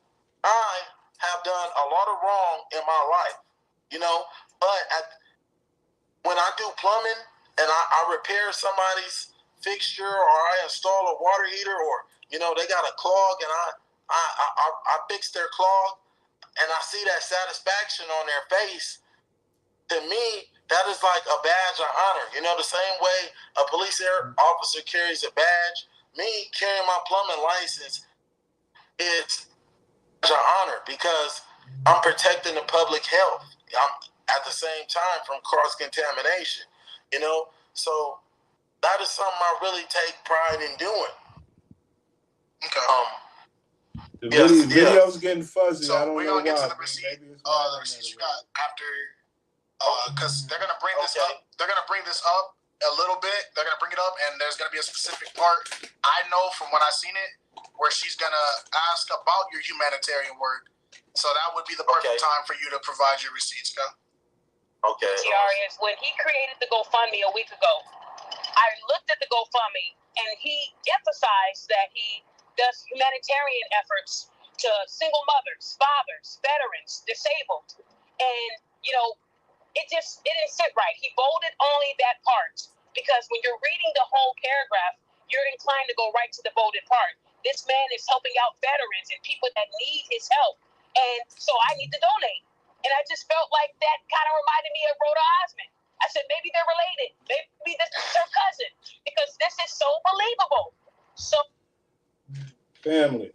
I have done a lot of wrong in my life, you know, but when I do plumbing and I repair somebody's fixture or I install a water heater or, you know, they got a clog and I fix their clog and I see that satisfaction on their face, to me, that is like a badge of honor. You know, the same way a police officer carries a badge, me carrying my plumbing license is a badge of honor because I'm protecting the public health. I'm at the same time from cross-contamination, you know? So that is something I really take pride in doing. Okay. The video's getting fuzzy. So I don't we're know gonna get why. to the receipt. The receipts you got after, because they're gonna bring this up. They're gonna bring this up a little bit. They're gonna bring it up, and there's gonna be a specific part I know from when I seen it where she's gonna ask about your humanitarian work. So that would be the perfect time for you to provide your receipts, go. Okay. Is when he created the GoFundMe a week ago, I looked at the GoFundMe and he emphasized that he does humanitarian efforts to single mothers, fathers, veterans, disabled. And, you know, it didn't sit right. He bolded only that part because when you're reading the whole paragraph, you're inclined to go right to the bolded part. This man is helping out veterans and people that need his help. And so I need to donate. And I just felt like that kind of reminded me of Rhoda Osmond. I said, maybe they're related. Maybe this is her cousin because this is so believable. So Family.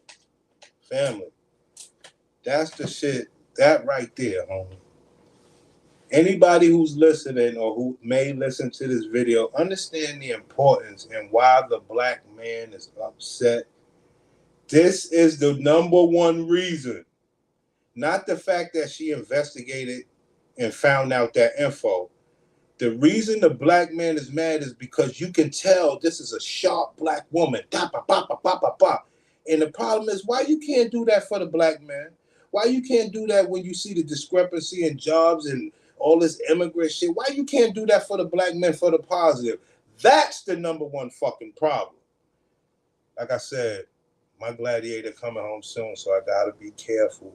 That's the shit. That right there, homie. Anybody who's listening or who may listen to this video, understand the importance and why the black man is upset. This is the number one reason. Not the fact that she investigated and found out that info. The reason the black man is mad is because you can tell this is a sharp black woman. And the problem is, why you can't do that for the black man? Why you can't do that when you see the discrepancy in jobs and all this immigrant shit? Why you can't do that for the black men for the positive? That's the number one fucking problem. Like I said, my gladiator coming home soon, so I gotta be careful.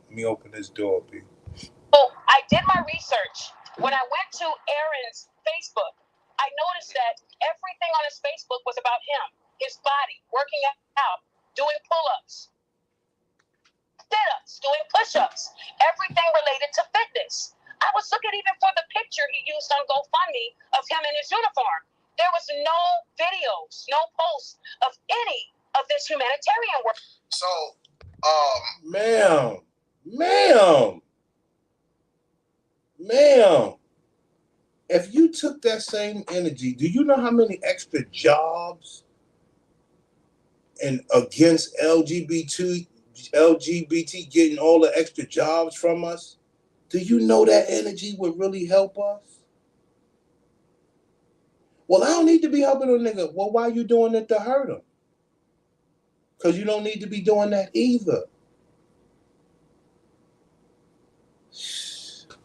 Let me open this door, B. So I did my research. When I went to Aaron's Facebook, I noticed that everything on his Facebook was about him, his body, working out, doing pull-ups, sit-ups, doing push-ups, everything related to fitness. I was looking even for the picture he used on GoFundMe of him in his uniform. There was no videos, no posts of any of this humanitarian work. So Ma'am. If you took that same energy, do you know how many extra jobs and against LGBT getting all the extra jobs from us? Do you know that energy would really help us? Well, I don't need to be helping a nigga. Well, why are you doing it to hurt him? Because you don't need to be doing that either.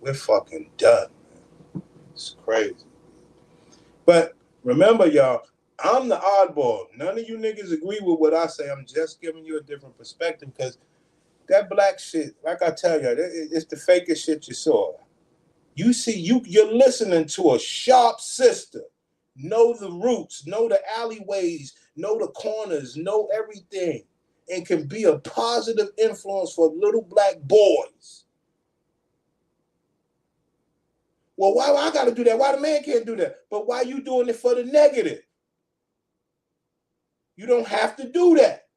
We're fucking done. It's crazy. But remember, y'all, I'm the oddball. None of you niggas agree with what I say. I'm just giving you a different perspective because that black shit, like I tell you, it's the fakest shit you saw. You see, you're listening to a sharp sister. Know the roots, know the alleyways, know the corners, know everything, and can be a positive influence for little black boys. Well, why I got to do that? Why the man can't do that? But why you doing it for the negative? You don't have to do that.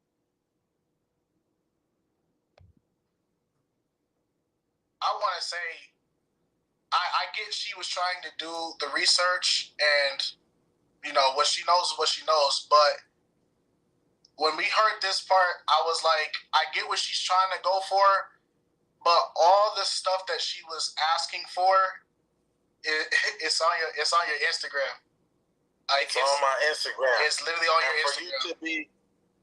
I want to say, I get she was trying to do the research and, you know, what she knows is what she knows. But when we heard this part, I was like, I get what she's trying to go for, but all the stuff that she was asking for, it's on your Instagram. Like, it's on my Instagram. It's literally on your Instagram.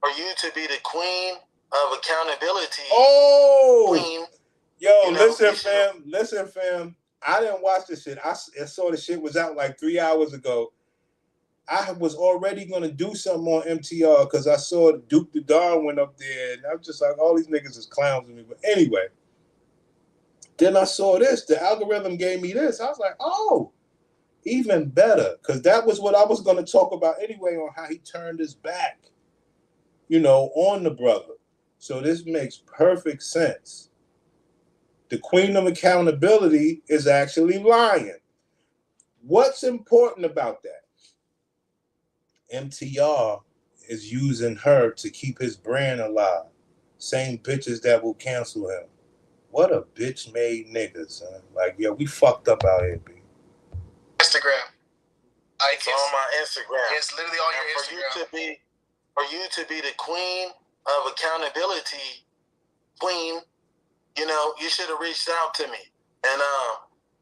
For you to be the queen of accountability. Oh, queen. Yo, listen, fam. I didn't watch this shit. I saw the shit was out like 3 hours ago. I was already gonna do something on MTR because I saw Duke the Don went up there, and I'm just like, all these niggas is clowns to me. But anyway, then I saw this. The algorithm gave me this. I was like, oh, even better, because that was what I was gonna talk about anyway on how he turned his back, you know, on the brother. So this makes perfect sense. The queen of accountability is actually lying. What's important about that? MTR is using her to keep his brand alive. Same bitches that will cancel him. What a bitch made nigga, son. Like, yo, we fucked up out here, B. Instagram. It's on my Instagram. It's literally on your Instagram. For you to be the queen of accountability, queen, you know, you should have reached out to me. And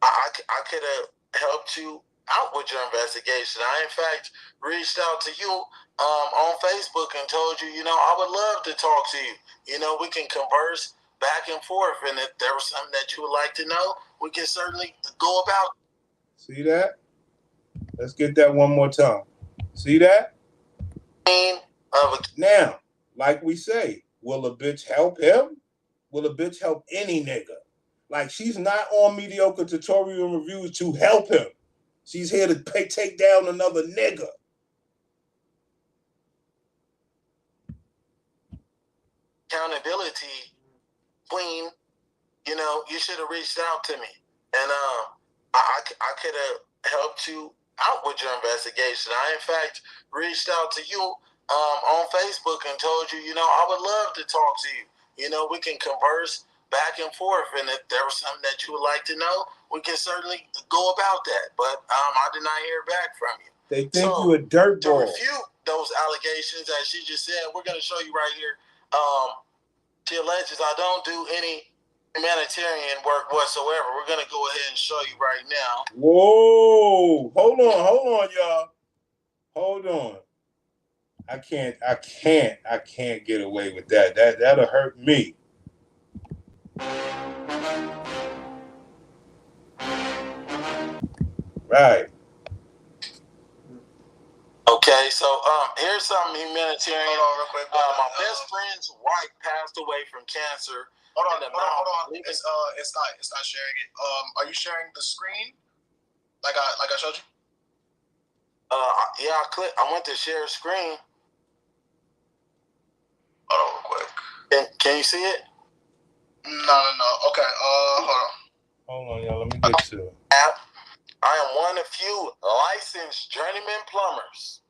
I could have helped you out with your investigation. I, in fact, reached out to you on Facebook and told you, you know, I would love to talk to you. You know, we can converse back and forth. And if there was something that you would like to know, we can certainly go about it. See that? Let's get that one more time. See that? Now, like we say, will a bitch help him? Will a bitch help any nigga? Like, she's not on Mediocre tutorial reviews to help him. She's here to take down another nigga. Accountability, queen, you know, you should have reached out to me. And I could have helped you out with your investigation. I, in fact, reached out to you on Facebook and told you, you know, I would love to talk to you. You know, we can converse back and forth. And if there was something that you would like to know, we can certainly go about that. But I did not hear back from you. They think you a dirt ball. To refute those allegations, as she just said, we're going to show you right here. She alleges I don't do any humanitarian work whatsoever. We're going to go ahead and show you right now. Whoa. Hold on, y'all. Hold on. I can't get away with that. That'll hurt me. Right. Okay, so here's something humanitarian. Hold on, real quick. My best friend's wife passed away from cancer. Hold on. It's not sharing it. Are you sharing the screen? Like I showed you? Yeah, I went to share screen. Hold on, real quick. Can you see it? No. Okay. Hold on. Hold on, y'all. Let me get to it. I am one of few licensed journeyman plumbers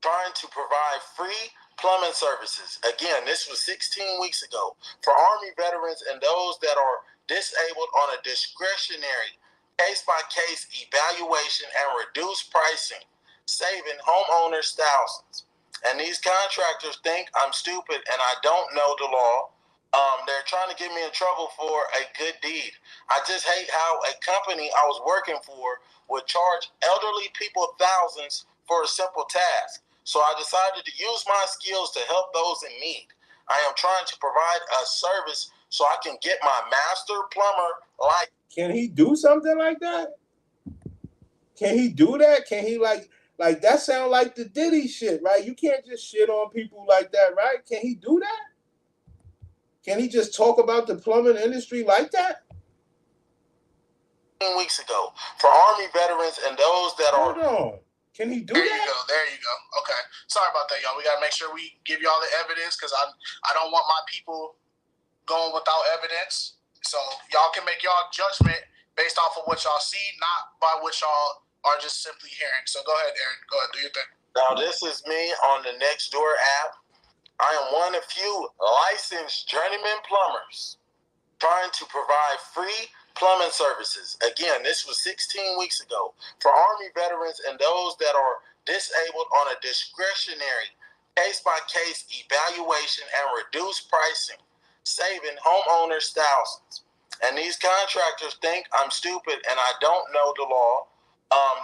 trying to provide free plumbing services. Again, this was 16 weeks ago. For Army veterans and those that are disabled on a discretionary case-by-case evaluation and reduced pricing, saving homeowners thousands. And these contractors think I'm stupid and I don't know the law. They're trying to get me in trouble for a good deed. I just hate how a company I was working for would charge elderly people thousands for a simple task. So I decided to use my skills to help those in need. I am trying to provide a service so I can get my master plumber license. Can he do something like that? Can he do that? Can he like that sound like the Diddy shit, right? You can't just shit on people like that, right? Can he do that? Can he just talk about the plumbing industry like that? Weeks ago, for Army veterans and those that Hold on. Can he do There that? you go. There you go. Okay. Sorry about that, y'all. We got to make sure we give y'all the evidence because I don't want my people going without evidence. So y'all can make y'all judgment based off of what y'all see, not by what y'all are just simply hearing. So go ahead, Aaron. Go ahead. Do your thing. Now, this is me on the Nextdoor app. I am one of few licensed journeyman plumbers trying to provide free plumbing services. Again, this was 16 weeks ago. For Army veterans and those that are disabled on a discretionary case-by-case evaluation and reduced pricing, saving homeowners thousands. And these contractors think I'm stupid and I don't know the law.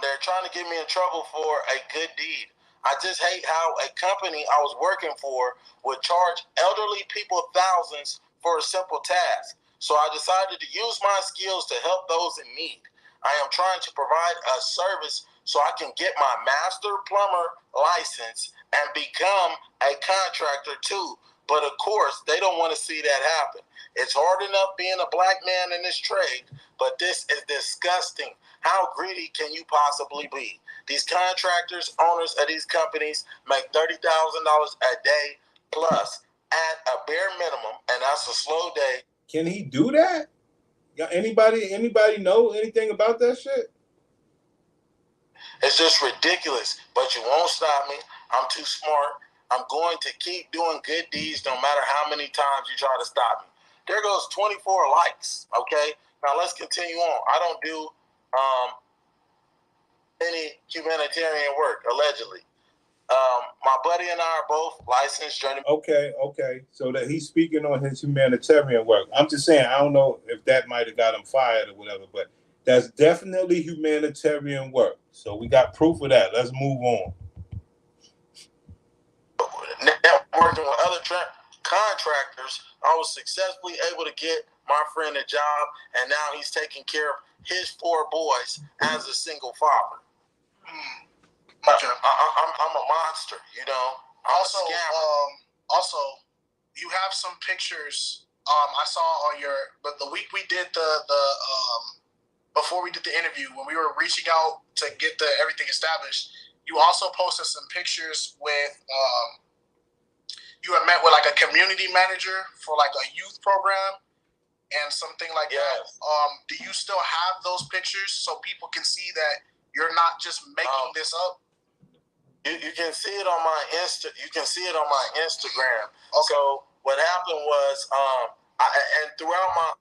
They're trying to get me in trouble for a good deed. I just hate how a company I was working for would charge elderly people thousands for a simple task. So I decided to use my skills to help those in need. I am trying to provide a service so I can get my master plumber license and become a contractor too. But of course, they don't want to see that happen. It's hard enough being a black man in this trade, but this is disgusting. How greedy can you possibly be? These contractors, owners of these companies make $30,000 a day plus at a bare minimum, and that's a slow day. Can he do that? Anybody know anything about that shit? It's just ridiculous, but you won't stop me. I'm too smart. I'm going to keep doing good deeds no matter how many times you try to stop me. There goes 24 likes, okay? Now let's continue on. I don't do any humanitarian work, allegedly. My buddy and I are both licensed journeymen. Okay. So that he's speaking on his humanitarian work. I'm just saying, I don't know if that might have got him fired or whatever, but that's definitely humanitarian work. So we got proof of that. Let's move on. Networking with other contractors, I was successfully able to get my friend a job, and now he's taking care of his 4 boys as a single father. Okay. I'm a monster, you know. Also, you have some pictures. I saw on but the week we did before we did the interview, when we were reaching out to get everything established, you also posted some pictures with you had met with like a community manager for like a youth program and something like that. Do you still have those pictures so people can see that you're not just making this up? You can see it on my You can see it on my Instagram. Okay. So what happened was, and throughout my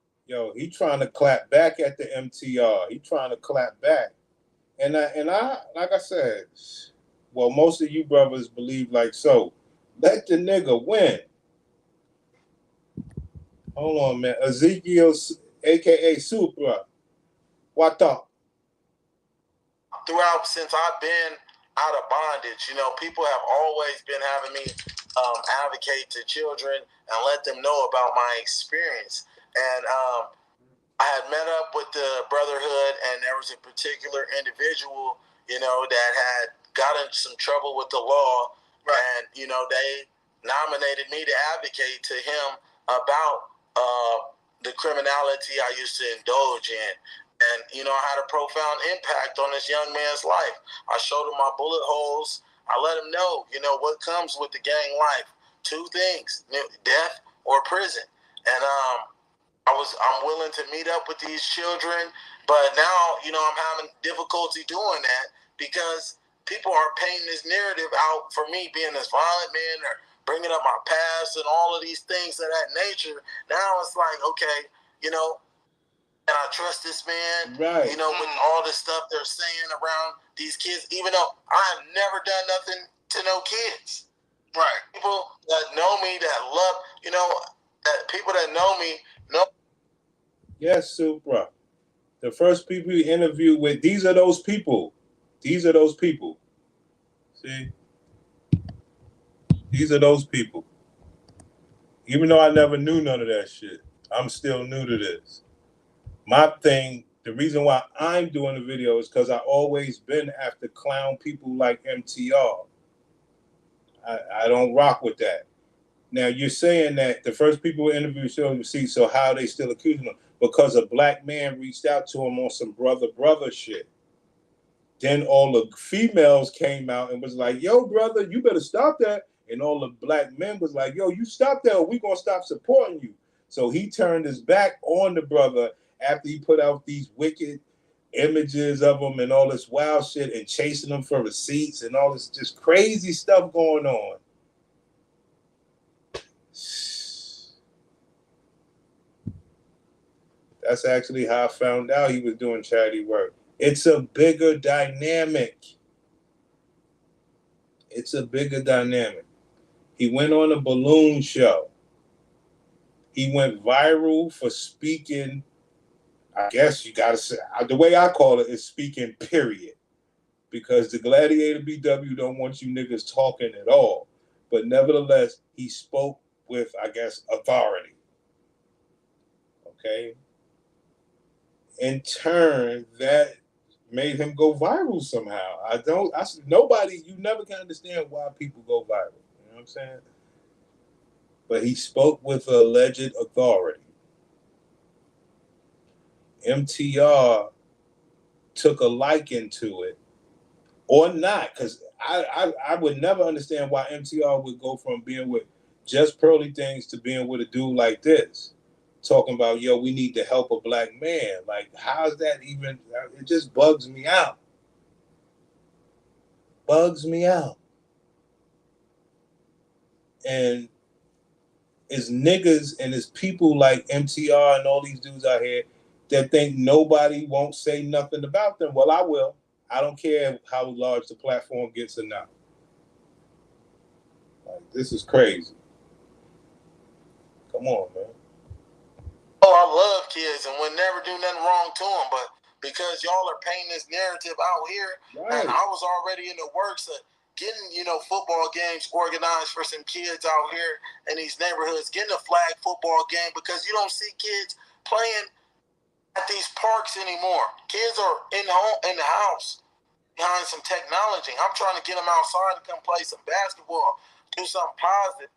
he trying to clap back at the MTR. He trying to clap back, and I like I said, well, most of you brothers believe like so. Let the nigga win. Hold on, man. Ezekiel, aka Supra. What up? Throughout, since I've been out of bondage, you know, people have always been having me advocate to children and let them know about my experience. And I had met up with the Brotherhood, and there was a particular individual, you know, that had gotten some trouble with the law. Right. And, you know, they nominated me to advocate to him about the criminality I used to indulge in. And, you know, I had a profound impact on this young man's life. I showed him my bullet holes. I let him know, you know, what comes with the gang life. 2 things, death or prison. And I'm willing to meet up with these children. But now, you know, I'm having difficulty doing that because people are painting this narrative out for me being this violent man or bringing up my past and all of these things of that nature. Now it's like, okay, you know, can I trust this man? Right. You know, with all the stuff they're saying around these kids, even though I have never done nothing to no kids. Right. People that know me, that love, you know, that people that know me know. Yes, Supra. The first people you interview with, these are those people. These are those people. See? These are those people. Even though I never knew none of that shit, I'm still new to this. My thing, the reason why I'm doing the video is because I always been after clown people like MTR. I don't rock with that. Now, you're saying that the first people who interviewed show see, so how are they still accusing them? Because a black man reached out to him on some brother shit. Then all the females came out and was like, yo, brother, you better stop that. And all the black men was like, yo, you stop that or we gonna stop supporting you. So he turned his back on the brother after he put out these wicked images of him and all this wild shit and chasing them for receipts and all this just crazy stuff going on. That's actually how I found out he was doing charity work. It's a bigger dynamic. It's a bigger dynamic. He went on a balloon show. He went viral for speaking. I guess you got to say, the way I call it is speaking, period. Because the Gladiator BW don't want you niggas talking at all. But nevertheless, he spoke with, I guess, authority. Okay? In turn, that made him go viral somehow. Nobody, you never can understand why people go viral. You know what I'm saying? But he spoke with alleged authority. MTR took a liking to it, or not, because I would never understand why MTR would go from being with just pearly things to being with a dude like this, talking about, yo, we need to help a black man. Like, how's that even? It just bugs me out. Bugs me out. And it's niggas and it's people like MTR and all these dudes out here that think nobody won't say nothing about them. Well, I will. I don't care how large the platform gets or not. Like, this is crazy. Come on, man. Oh, I love kids and would never do nothing wrong to them, but because y'all are painting this narrative out here, right. And I was already in the works of getting, you know, football games organized for some kids out here in these neighborhoods, getting a flag football game, because you don't see kids playing at these parks anymore. Kids are in the house behind some technology. I'm trying to get them outside to come play some basketball, do something positive.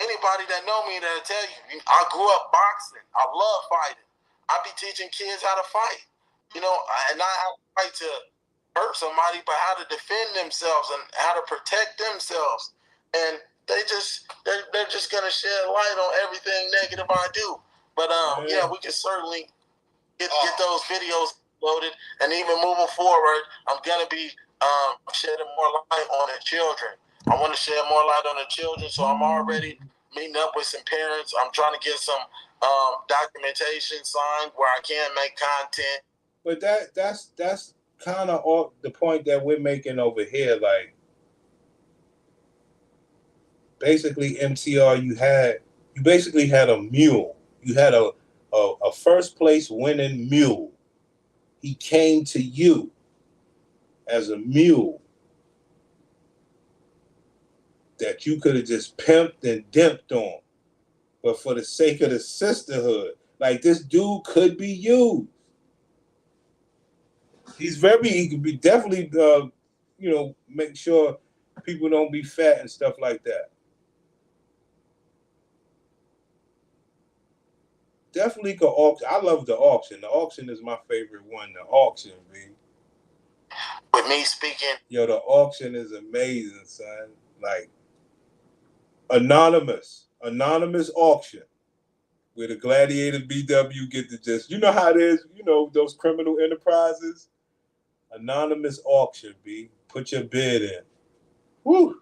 Anybody that know me that'll tell you, I grew up boxing. I love fighting. I be teaching kids how to fight. You know, and not how to fight to hurt somebody, but how to defend themselves and how to protect themselves. And they're just gonna shed light on everything negative I do. But yeah, we can certainly get those videos loaded, and even moving forward, I'm gonna be shedding more light on the children. I want to shed more light on the children, so I'm already meeting up with some parents. I'm trying to get some documentation signed where I can make content. But that's kind of the point that we're making over here. Like, basically, MTR, you basically had a mule. You had a first place winning mule. He came to you as a mule that you could have just pimped and dimped on. But for the sake of the sisterhood, like, this dude could be used. He could be definitely, you know, make sure people don't be fat and stuff like that. Definitely could auction. I love the auction. The auction is my favorite one. The auction, B. With me speaking. Yo, the auction is amazing, son. Like, anonymous auction where the Gladiator BW get to just, you know how it is, you know, those criminal enterprises. Anonymous auction, B. Put your bid in. Woo.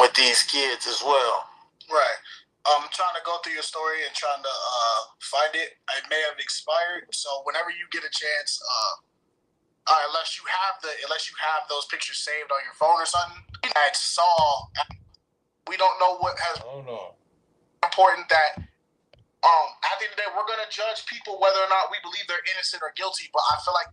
with these kids as well. Right. I'm trying to go through your story and trying to find it. It may have expired, so whenever you get a chance, unless you have those pictures saved on your phone or something, that saw. We don't know what has. Hold on. Important that at the end of the day, we're gonna judge people whether or not we believe they're innocent or guilty. But I feel like.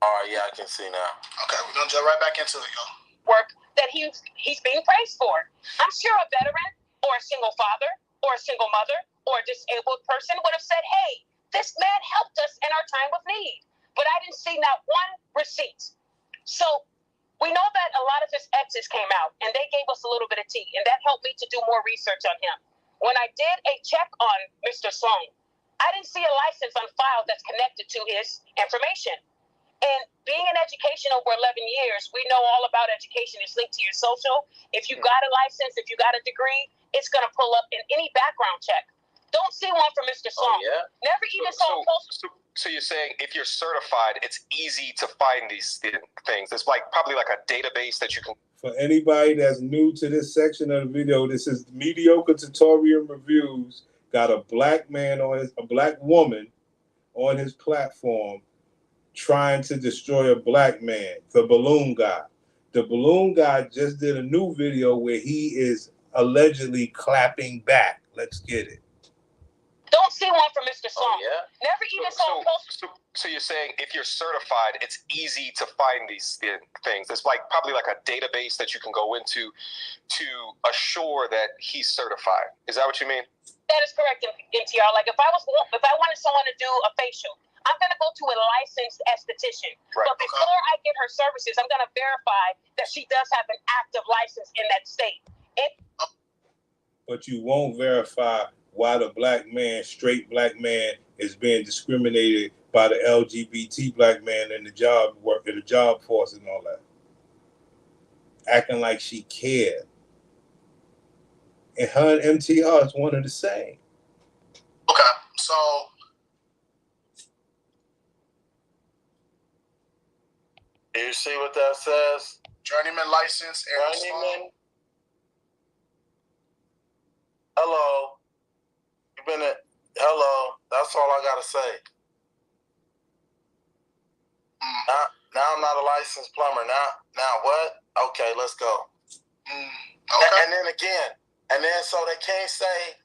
All right, yeah, I can see now. Okay, we're gonna jump right back into it, yo. Work that he's being praised for. I'm sure a veteran or a single father or a single mother or a disabled person would have said, hey, this man helped us in our time of need. But I didn't see not one receipt. So we know that a lot of his exes came out and they gave us a little bit of tea, and that helped me to do more research on him. When I did a check on Mr. Sloan, I didn't see a license on file that's connected to his information. And being in education over 11 years, we know all about education. It's linked to your social. If you got a license, if you got a degree, it's going to pull up in any background check. Don't see one for Mr. Sloan. Oh, yeah? Never even saw a post. So you're saying if you're certified, it's easy to find these things. It's like probably like a database that you can. For anybody that's new to this section of the video, this is Mediocre Tutorial Reviews. Got a black woman on his platform trying to destroy a black man, the balloon guy. The balloon guy just did a new video where he is allegedly clapping back. Let's get it. Don't see one for Mr. Sloan. Oh, yeah? Never even saw a post. So you're saying if you're certified, it's easy to find these things. It's like probably like a database that you can go into to assure that he's certified. Is that what you mean? That is correct, NTR. Like if I wanted someone to do a facial, I'm going to go to a licensed esthetician. Right. But before I get her services, I'm going to verify that she does have an active license in that state. But you won't verify why the straight black man, is being discriminated by the LGBT black man in the job force and all that. Acting like she cared. And her and MTR is one of the same. Okay, so You see what that says? journeyman license, Journeyman. Hello. Hello. That's all I gotta say. Now I'm not a licensed plumber. Now what? Okay, let's go. Okay. And then so they can't say,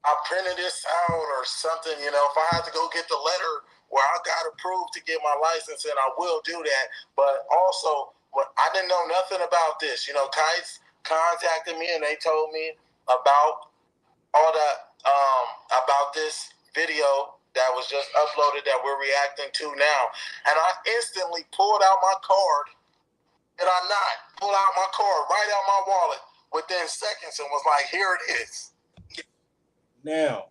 I printed this out or something. If I have to go get the letter where I got approved to get my license, and I will do that. But also, I didn't know nothing about this. Kites contacted me and they told me about all that, about this video that was just uploaded that we're reacting to now. And I instantly pulled out my card. Did I not pull out my card right out my wallet within seconds and was like, here it is. Now,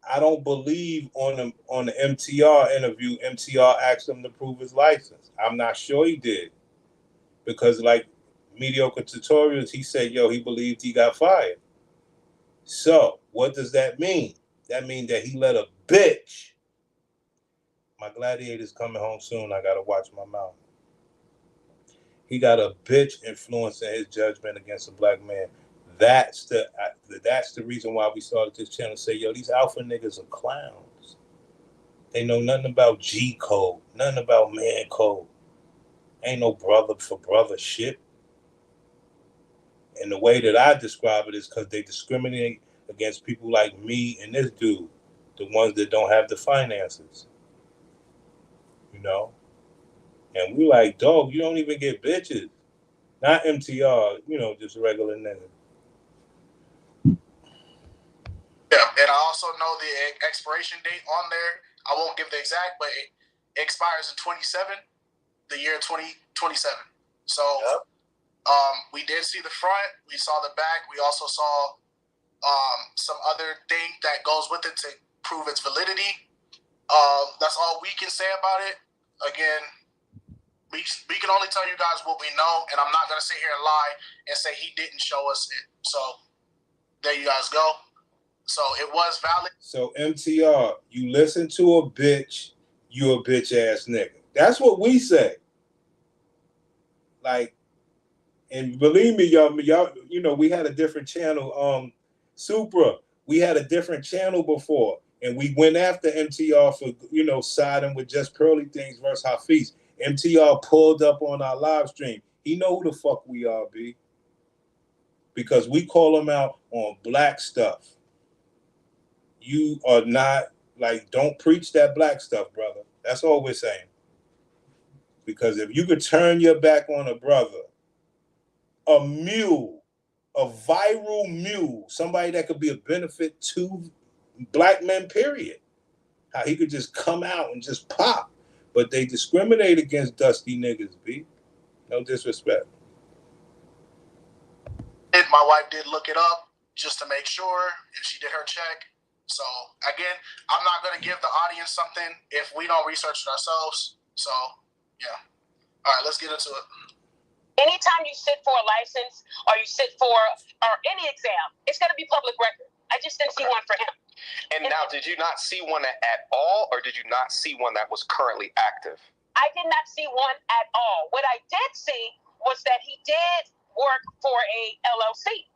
I don't believe on the MTR interview, MTR asked him to prove his license. I'm not sure he did. Because like Mediocre Tutorials, he said, he believed he got fired. So what does that mean? That means that he let a bitch. My gladiator's coming home soon. I got to watch my mouth. He got a bitch influencing his judgment against a black man. That's the reason why we started this channel. Say, these alpha niggas are clowns. They know nothing about G code, nothing about man code. Ain't no brother for brother shit. And the way that I describe it is because they discriminate against people like me and this dude, the ones that don't have the finances. And we like, dog, you don't even get bitches. Not MTR, just regular nigga. Yeah, and I also know the expiration date on there. I won't give the exact, but it expires in 27, the year 2027. So we did see the front, we saw the back, we also saw some other thing that goes with it to prove its validity. That's all we can say about it. Again, we can only tell you guys what we know, and I'm not going to sit here and lie and say he didn't show us it. So there you guys go. So it was valid. So MTR, you listen to a bitch, you a bitch ass nigga. That's what we say. like, and believe me, y'all, you know, we had a different channel, Supra. We had a different channel before, and we went after MTR for, you know, siding with Just Pearly Things versus Hafiz. MTR pulled up on our live stream. He know who the fuck we are, B. Because we call him out on black stuff. You are not, like, don't preach that black stuff, brother. That's all we're saying. Because if you could turn your back on a brother, a mule, a viral mule, somebody that could be a benefit to black men, period. How he could just come out and just pop. But they discriminate against dusty niggas, B. No disrespect. My wife did look it up just to make sure if she did her check. So, again, I'm not going to give the audience something if we don't research it ourselves. So, yeah. All right, let's get into it. Anytime you sit for a license or you sit for any exam, it's going to be public record. I just didn't see one for him. And now, did you not see one at all, or did you not see one that was currently active? I did not see one at all. What I did see was that he did work for a LLC.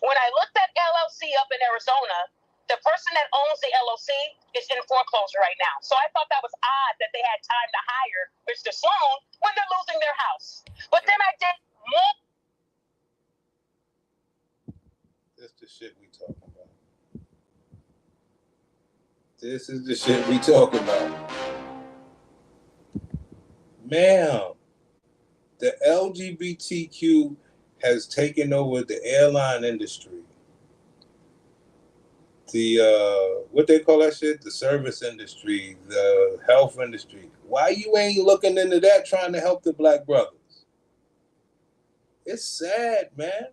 When I looked at LLC up in Arizona, the person that owns the LLC is in foreclosure right now. So I thought that was odd that they had time to hire Mr. Sloan when they're losing their house. But then I did more. That's the shit we talking about. This is the shit we talking about. Ma'am, the LGBTQ has taken over the airline industry. The what they call that shit? The service industry, the health industry. Why you ain't looking into that, trying to help the black brothers? It's sad, man.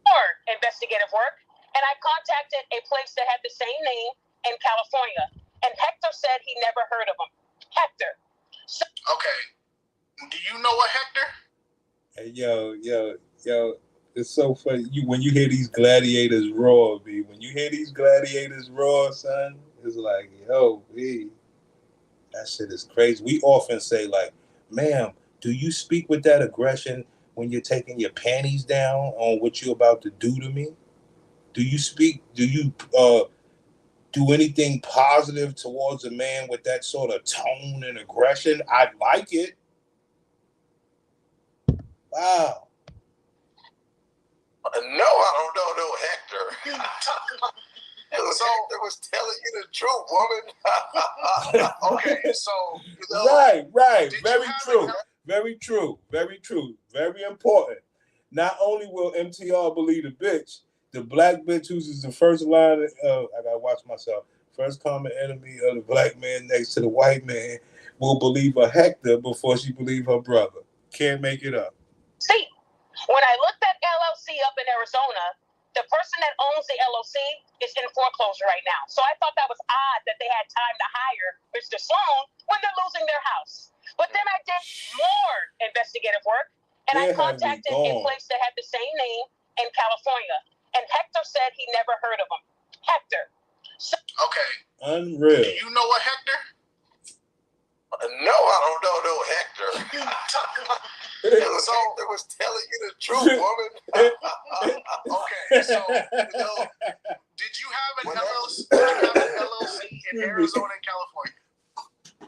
More investigative work, and I contacted a place that had the same name in California, and Hector said he never heard of him. Hector. So, okay. Do you know a Hector? Hey, yo. It's so funny. When you hear these gladiators roar, B. When you hear these gladiators roar, son, it's like, yo, B. That shit is crazy. We often say, like, ma'am, do you speak with that aggression when you're taking your panties down on what you're about to do to me? Do you do anything positive towards a man with that sort of tone and aggression? I'd like it. Wow. No, I don't know no Hector. Hector was telling you the truth, woman. Okay, so right. Very true. Very important. Not only will MTR believe the bitch, the black bitch who's the first line of, I gotta watch myself, first common enemy of the black man next to the white man will believe a Hector before she believe her brother. Can't make it up. see, when I looked at LLC up in Arizona, the person that owns the LLC is in foreclosure right now. So I thought that was odd that they had time to hire Mr. Sloan when they're losing their house. But then I did more investigative work, and I contacted a place that had the same name in California. And Hector said he never heard of him. Hector. So, okay. Unreal. Do you know a Hector? No, I don't know no Hector. Hector was telling you the truth, woman. Okay, so did you have an LLC in Arizona and California?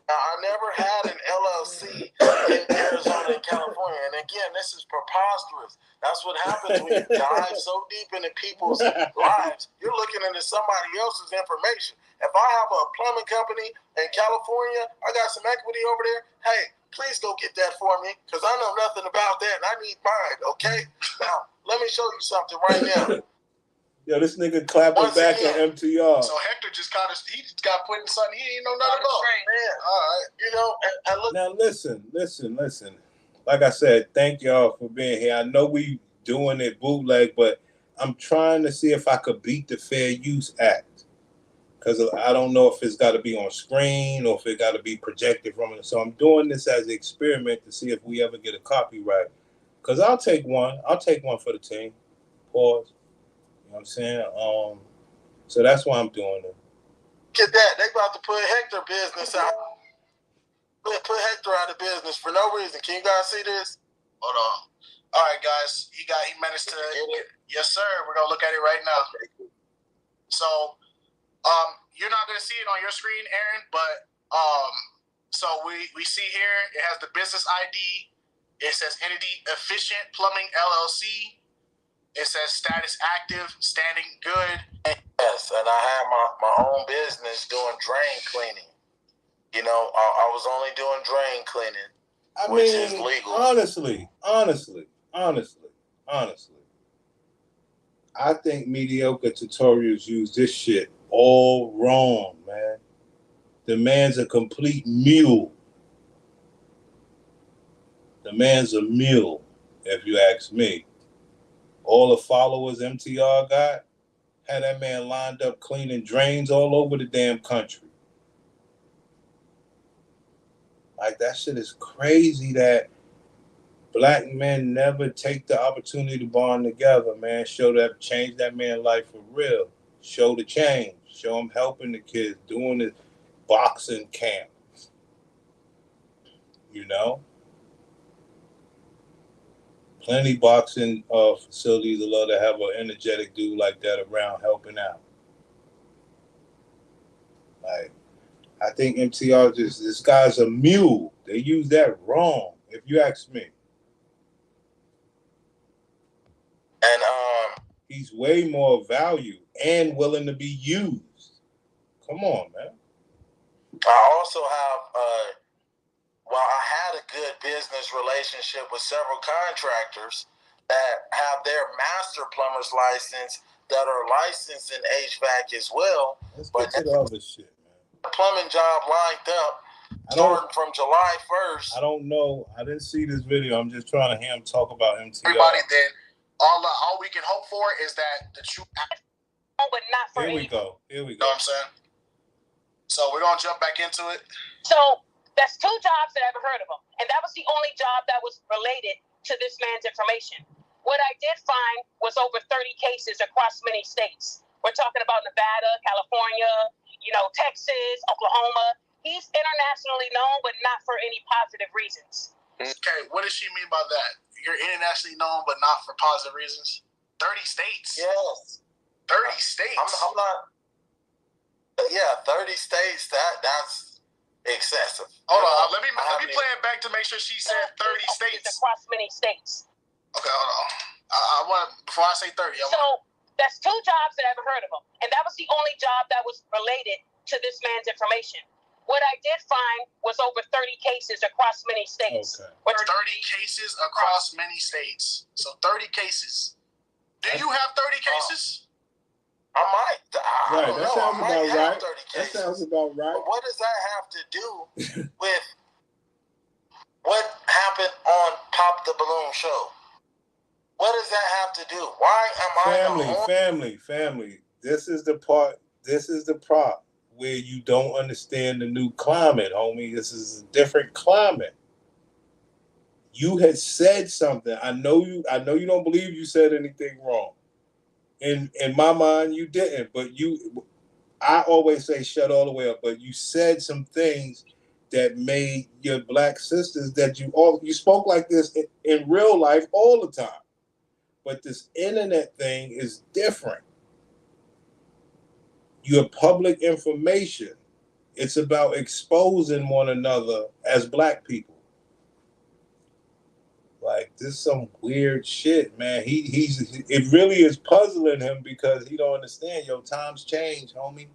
I never had an LLC in Arizona and California. And again, this is preposterous. That's what happens when you dive so deep into people's lives. You're looking into somebody else's information. If I have a plumbing company in California, I got some equity over there. Hey, please go get that for me, because I know nothing about that and I need mine, okay? Now, let me show you something right now. Yo, this nigga clapping back at MTR. So Hector just got put in something he didn't know nothing about. Man, all right, you know, and look. Now listen. Like I said, thank y'all for being here. I know we doing it bootleg, but I'm trying to see if I could beat the Fair Use Act. Because I don't know if it's got to be on screen or if it got to be projected from it. So I'm doing this as an experiment to see if we ever get a copyright. Because I'll take one. I'll take one for the team. Pause. You know what I'm saying? So that's why I'm doing it. Get that. They about to put Hector business out. Put Hector out of business for no reason. Can you guys see this? Hold on. All right, guys. He managed to. Yes, sir. We're gonna look at it right now. So, you're not gonna see it on your screen, Aaron, but so we see here it has the business ID. It says entity Efficient Plumbing LLC. It says status active, standing good. Yes, and I have my own business doing drain cleaning. You know, I was only doing drain cleaning, which is legal. Honestly, I think Mediocre tutorials use this shit all wrong, man. The man's a complete mule. The man's a mule, if you ask me. All the followers MTR got had that man lined up cleaning drains all over the damn country. Like, that shit is crazy that black men never take the opportunity to bond together, man. Change that man's life for real. Show the change. Show him helping the kids, doing the boxing camp. You know? Plenty boxing facilities would love to have an energetic dude like that around helping out. Like, I think MTR this guy's a mule. They use that wrong, if you ask me. And he's way more value and willing to be used. Come on, man. I also have well, I had a good business relationship with several contractors that have their master plumber's license that are licensed in HVAC as well. Let's get to the other shit, man. The plumbing job lined up starting from July 1st. I don't know. I didn't see this video. I'm just trying to hear him talk about MTR. Everybody, then all we can hope for is that the true. But not for Here we go. You know what I'm saying? So we're gonna jump back into it. So that's two jobs that I ever heard of him. And that was the only job that was related to this man's information. What I did find was over 30 cases across many states. We're talking about Nevada, California, Texas, Oklahoma. He's internationally known, but not for any positive reasons. Okay, what does she mean by that? You're internationally known, but not for positive reasons? 30 states? Yes. 30 states? I'm not... Yeah, 30 states, that's excessive. Hold on, let me play it back to make sure she said 30 states. Across many states. Okay, hold on. I want, before I say 30, that's two jobs that I ever heard of him. And that was the only job that was related to this man's information. What I did find was over 30 cases across many states. Okay. 30 cases across many states. So 30 cases. Do you have 30 cases? I might. I don't know. Sounds about right. That sounds about right. But what does that have to do with what happened on Pop the Balloon Show? What does that have to do? Why am I Family. This is the part where you don't understand the new climate, homie. This is a different climate. You had said something. I know you don't believe you said anything wrong. In my mind, you didn't, but I always say shut all the way up, but you said some things that made your black sisters that you spoke like this in real life all the time. But this internet thing is different. You're public information. It's about exposing one another as black people. Like, this is some weird shit, man. It really is puzzling him because he don't understand. Yo, times change, homie.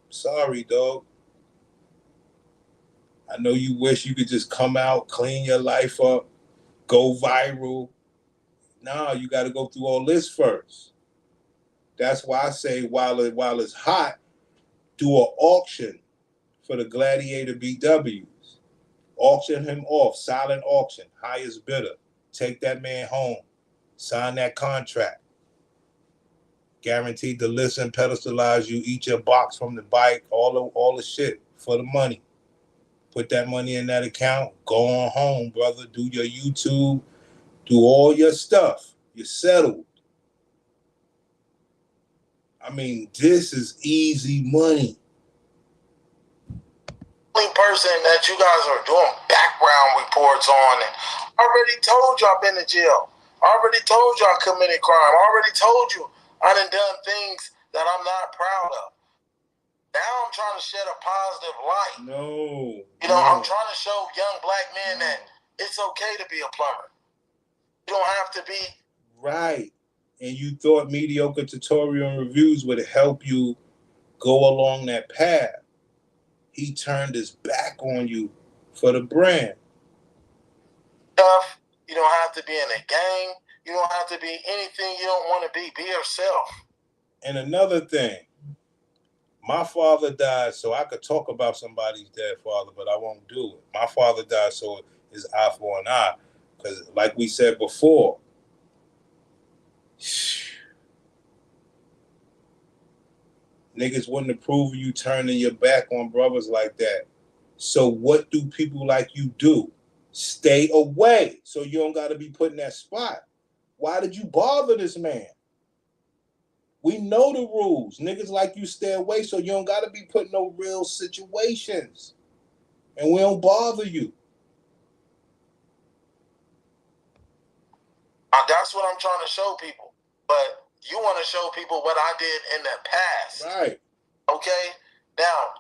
Sorry, dog. I know you wish you could just come out, clean your life up, go viral. Nah, you got to go through all this first. That's why I say while it's hot, do an auction for the Gladiator BWs. Auction him off, silent auction, highest bidder. Take that man home, sign that contract. Guaranteed to listen, pedestalize you, eat your box from the bike, all the shit for the money. Put that money in that account, go on home, brother. Do your YouTube, do all your stuff. You're settled. I mean, this is easy money. only person that you guys are doing background reports on, and I already told you I've been to jail. I already told you I committed crime. I already told you I done things that I'm not proud of. Now I'm trying to shed a positive light. No. I'm trying to show young black men that it's okay to be a plumber. You don't have to be. Right. And you thought mediocre tutorial and reviews would help you go along that path. He turned his back on you for the brand. You don't have to be in a gang. You don't have to be anything you don't want to be. Be yourself. And another thing, my father died so I could talk about somebody's dead father, but I won't do it. My father died so it's eye for an eye. Because like we said before, niggas wouldn't approve of you turning your back on brothers like that. So what do people like you do? Stay away so you don't got to be put in that spot. Why did you bother this man? We know the rules. Niggas like you stay away so you don't got to be put in no real situations. And we don't bother you. That's what I'm trying to show people. But you want to show people what I did in the past. Right. Okay? Now,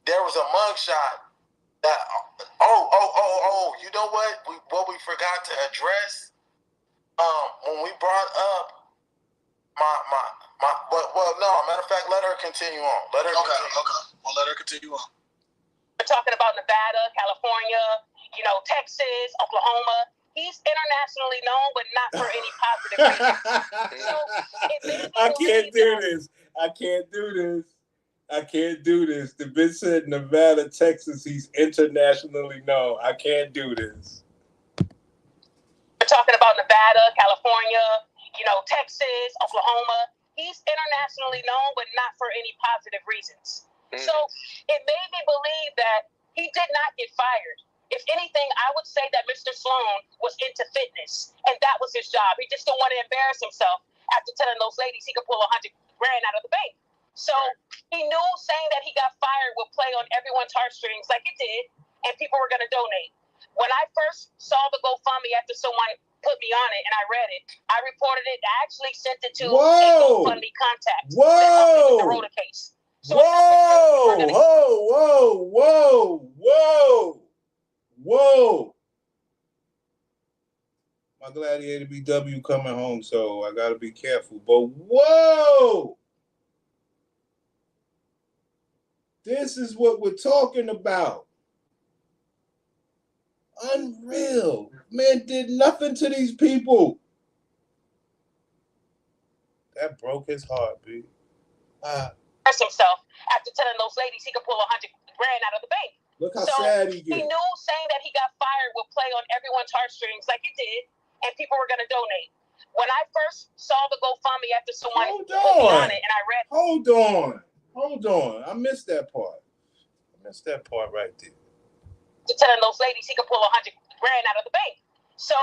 there was a mugshot that, you know what? What we forgot to address? When we brought up matter of fact, let her continue on. Okay. Well, let her continue on. We're talking about Nevada, California, Texas, Oklahoma. He's internationally known, but not for any positive reasons. So I can't do this. I can't do this. The bitch said Nevada, Texas, he's internationally known. I can't do this. We're talking about Nevada, California, Texas, Oklahoma. He's internationally known, but not for any positive reasons. So it made me believe that he did not get fired. If anything, I would say that Mr. Sloan was into fitness, and that was his job. He just didn't want to embarrass himself after telling those ladies he could pull $100,000 out of the bank. So he knew saying that he got fired would play on everyone's heartstrings like it did, and people were going to donate. When I first saw the GoFundMe after someone put me on it and I read it, I reported it. I actually sent it to a GoFundMe contact that helped me with the Rhoda case. So Whoa. My Gladiator BW coming home, so I got to be careful. But whoa! This is what we're talking about. Unreal. Man did nothing to these people. That broke his heart, B. Himself after telling those ladies he could pull $100,000 out of the bank. Look how sad he gets. He knew saying that he got fired would play on everyone's heartstrings like it did, and people were going to donate. When I first saw the GoFundMe after someone put me on it and I read it. Hold on. I missed that part. Right there. Telling those ladies he could pull $100,000 out of the bank. So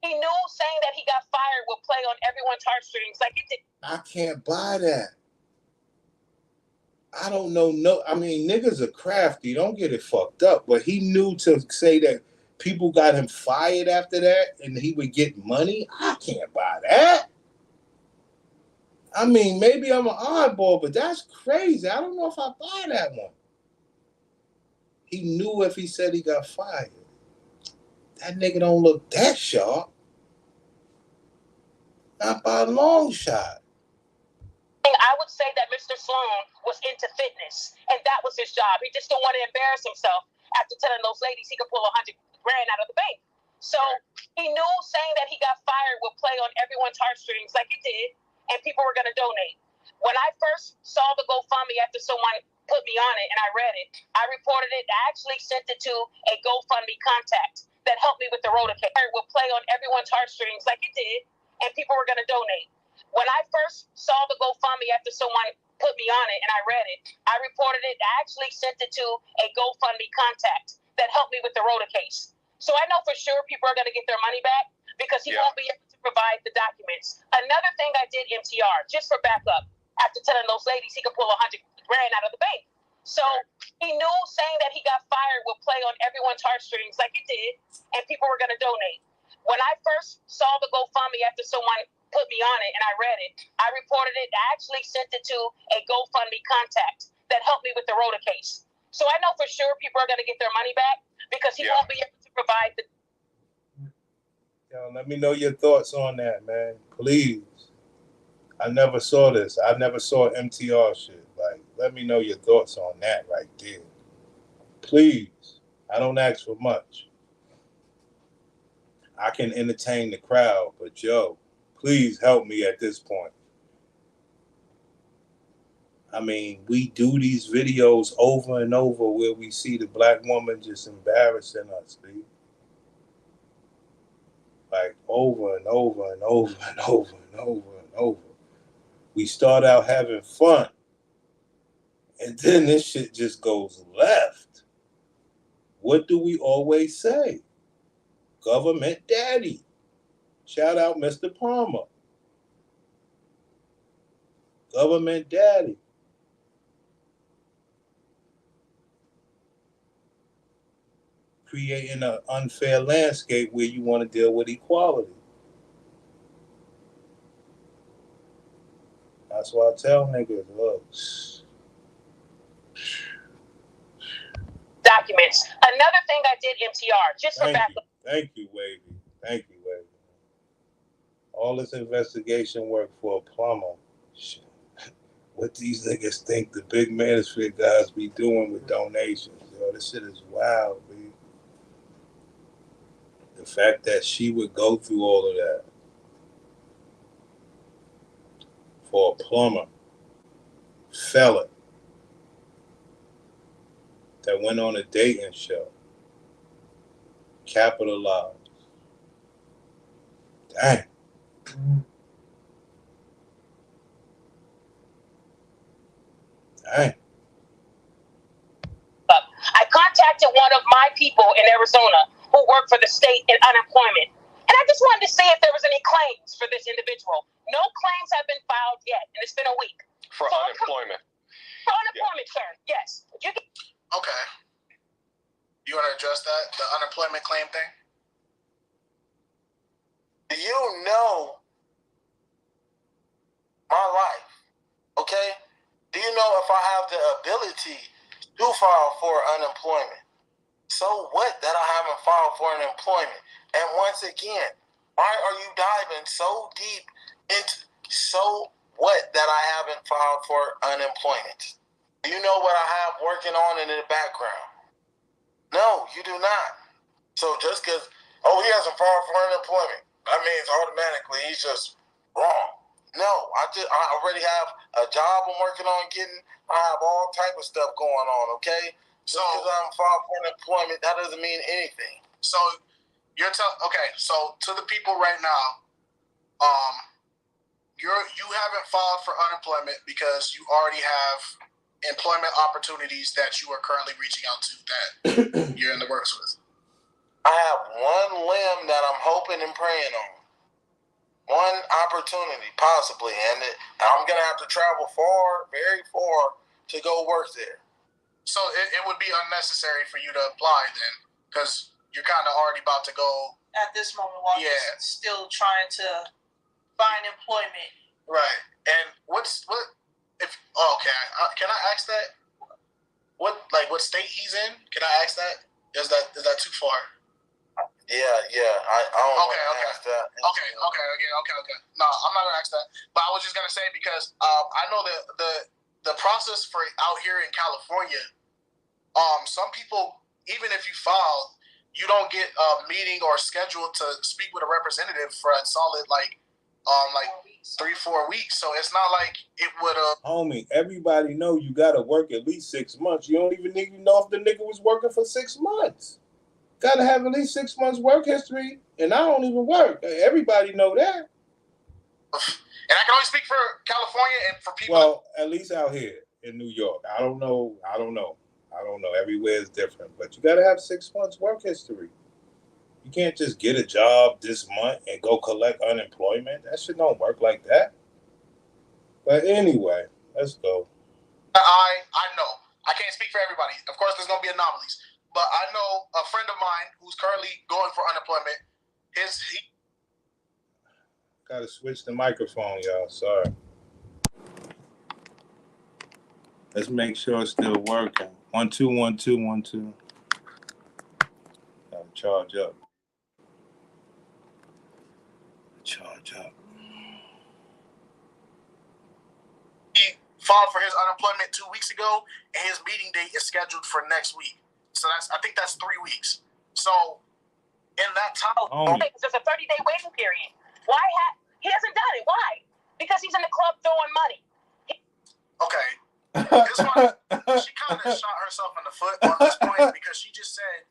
he knew saying that he got fired would play on everyone's heartstrings like it did. I can't buy that. I don't know. Niggas are crafty. Don't get it fucked up. But he knew to say that people got him fired after that and he would get money. I can't buy that. Maybe I'm an oddball, but that's crazy. I don't know if I buy that one. He knew if he said he got fired. That nigga don't look that sharp. Not by a long shot. I would say that Mr. Sloan was into fitness, and that was his job. He just didn't want to embarrass himself after telling those ladies he could pull $100,000 out of the bank. So he knew saying that he got fired would play on everyone's heartstrings like it did, and people were going to donate. When I first saw the GoFundMe after someone put me on it and I read it, I reported it. I actually sent it to a GoFundMe contact that helped me with the Rhoda case. It would play on everyone's heartstrings like it did, and people were going to donate. When I first saw the GoFundMe after someone put me on it and I read it, I reported it. I actually sent it to a GoFundMe contact that helped me with the Rhoda case. So I know for sure people are going to get their money back because he won't be able to provide the documents. Another thing I did, MTR, just for backup, after telling those ladies he could pull $100,000 out of the bank. So he knew saying that he got fired would play on everyone's heartstrings like it did, and people were going to donate. When I first saw the GoFundMe after someone put me on it and I read it, I reported it. I actually sent it to a GoFundMe contact that helped me with the Rhoda case. So I know for sure people are going to get their money back because he won't be able to provide the... Yo, let me know your thoughts on that, man. Please. I never saw this. I never saw MTR shit. Like, let me know your thoughts on that right there. Please. I don't ask for much. I can entertain the crowd, but yo, please help me at this point. I mean, we do these videos over and over where we see the black woman just embarrassing us, dude. Like, over and over and over and over and over and over. We start out having fun, and then this shit just goes left. What do we always say? Government daddy. Shout out Mr. Palmer. Government daddy. Creating an unfair landscape where you want to deal with equality. That's why I tell niggas, look. Documents. Another thing I did, MTR, just for backup. Thank you, Wavy. Thank you, Wavy. All this investigation work for a plumber. Shit. What these niggas think the big manosphere guys be doing with donations. Yo, this shit is wild, man. The fact that she would go through all of that for a plumber, fella, that went on a dating show, capitalized. Dang. Dang. I contacted one of my people in Arizona who work for the state in unemployment. And I just wanted to see if there was any claims for this individual. No claims have been filed yet, and it's been a week. For unemployment. For unemployment, sir, yes. Okay. You want to address that? The unemployment claim thing? Do you know my life? Okay? Do you know if I have the ability to file for unemployment? So what that I haven't filed for unemployment? And once again, why are you diving so deep into so what that I haven't filed for unemployment? Do you know what I have working on in the background? No, you do not. So just because, he hasn't filed for unemployment, that means automatically he's just wrong. No, I already have a job I'm working on getting. I have all type of stuff going on, okay? So because I'm filed for unemployment, that doesn't mean anything. So you're so to the people right now, you haven't filed for unemployment because you already have employment opportunities that you are currently reaching out to that you're in the works with. I have one limb that I'm hoping and praying on. One opportunity, possibly, and I'm going to have to travel far, very far, to go work there. So it would be unnecessary for you to apply then, because you're kind of already about to go. At this moment, while you're still trying to find employment. Right. And can I ask that? What state he's in? Can I ask that? Is that too far? Yeah. I don't want to ask that. Okay. No, I'm not gonna ask that. But I was just gonna say because I know that the process for out here in California, some people, even if you file, you don't get a meeting or scheduled to speak with a representative for a solid 3-4 weeks. So it's not like it would have. Homie, everybody know you gotta work at least 6 months. You don't even need to know if the nigga was working for 6 months. Gotta have at least 6 months work history, and I don't even work. Everybody know that. And I can only speak for California and for people. Well, at least out here in New York. I don't know. Everywhere is different, but you gotta have 6 months work history. You can't just get a job this month and go collect unemployment. That shit don't work like that. But anyway, let's go. I know. I can't speak for everybody. Of course, there's gonna be anomalies, but I know a friend of mine who's currently going for unemployment. Gotta switch the microphone, y'all. Sorry. Let's make sure it's still working. 1 2 1 2 1 2. Gotta charge up. Charge up. He filed for his unemployment 2 weeks ago, and his meeting date is scheduled for next week. So I think that's 3 weeks. So in that time, there's a 30-day waiting period. He hasn't done it? Why? Because he's in the club throwing money. Okay. This one, she kind of shot herself in the foot on this point because she just said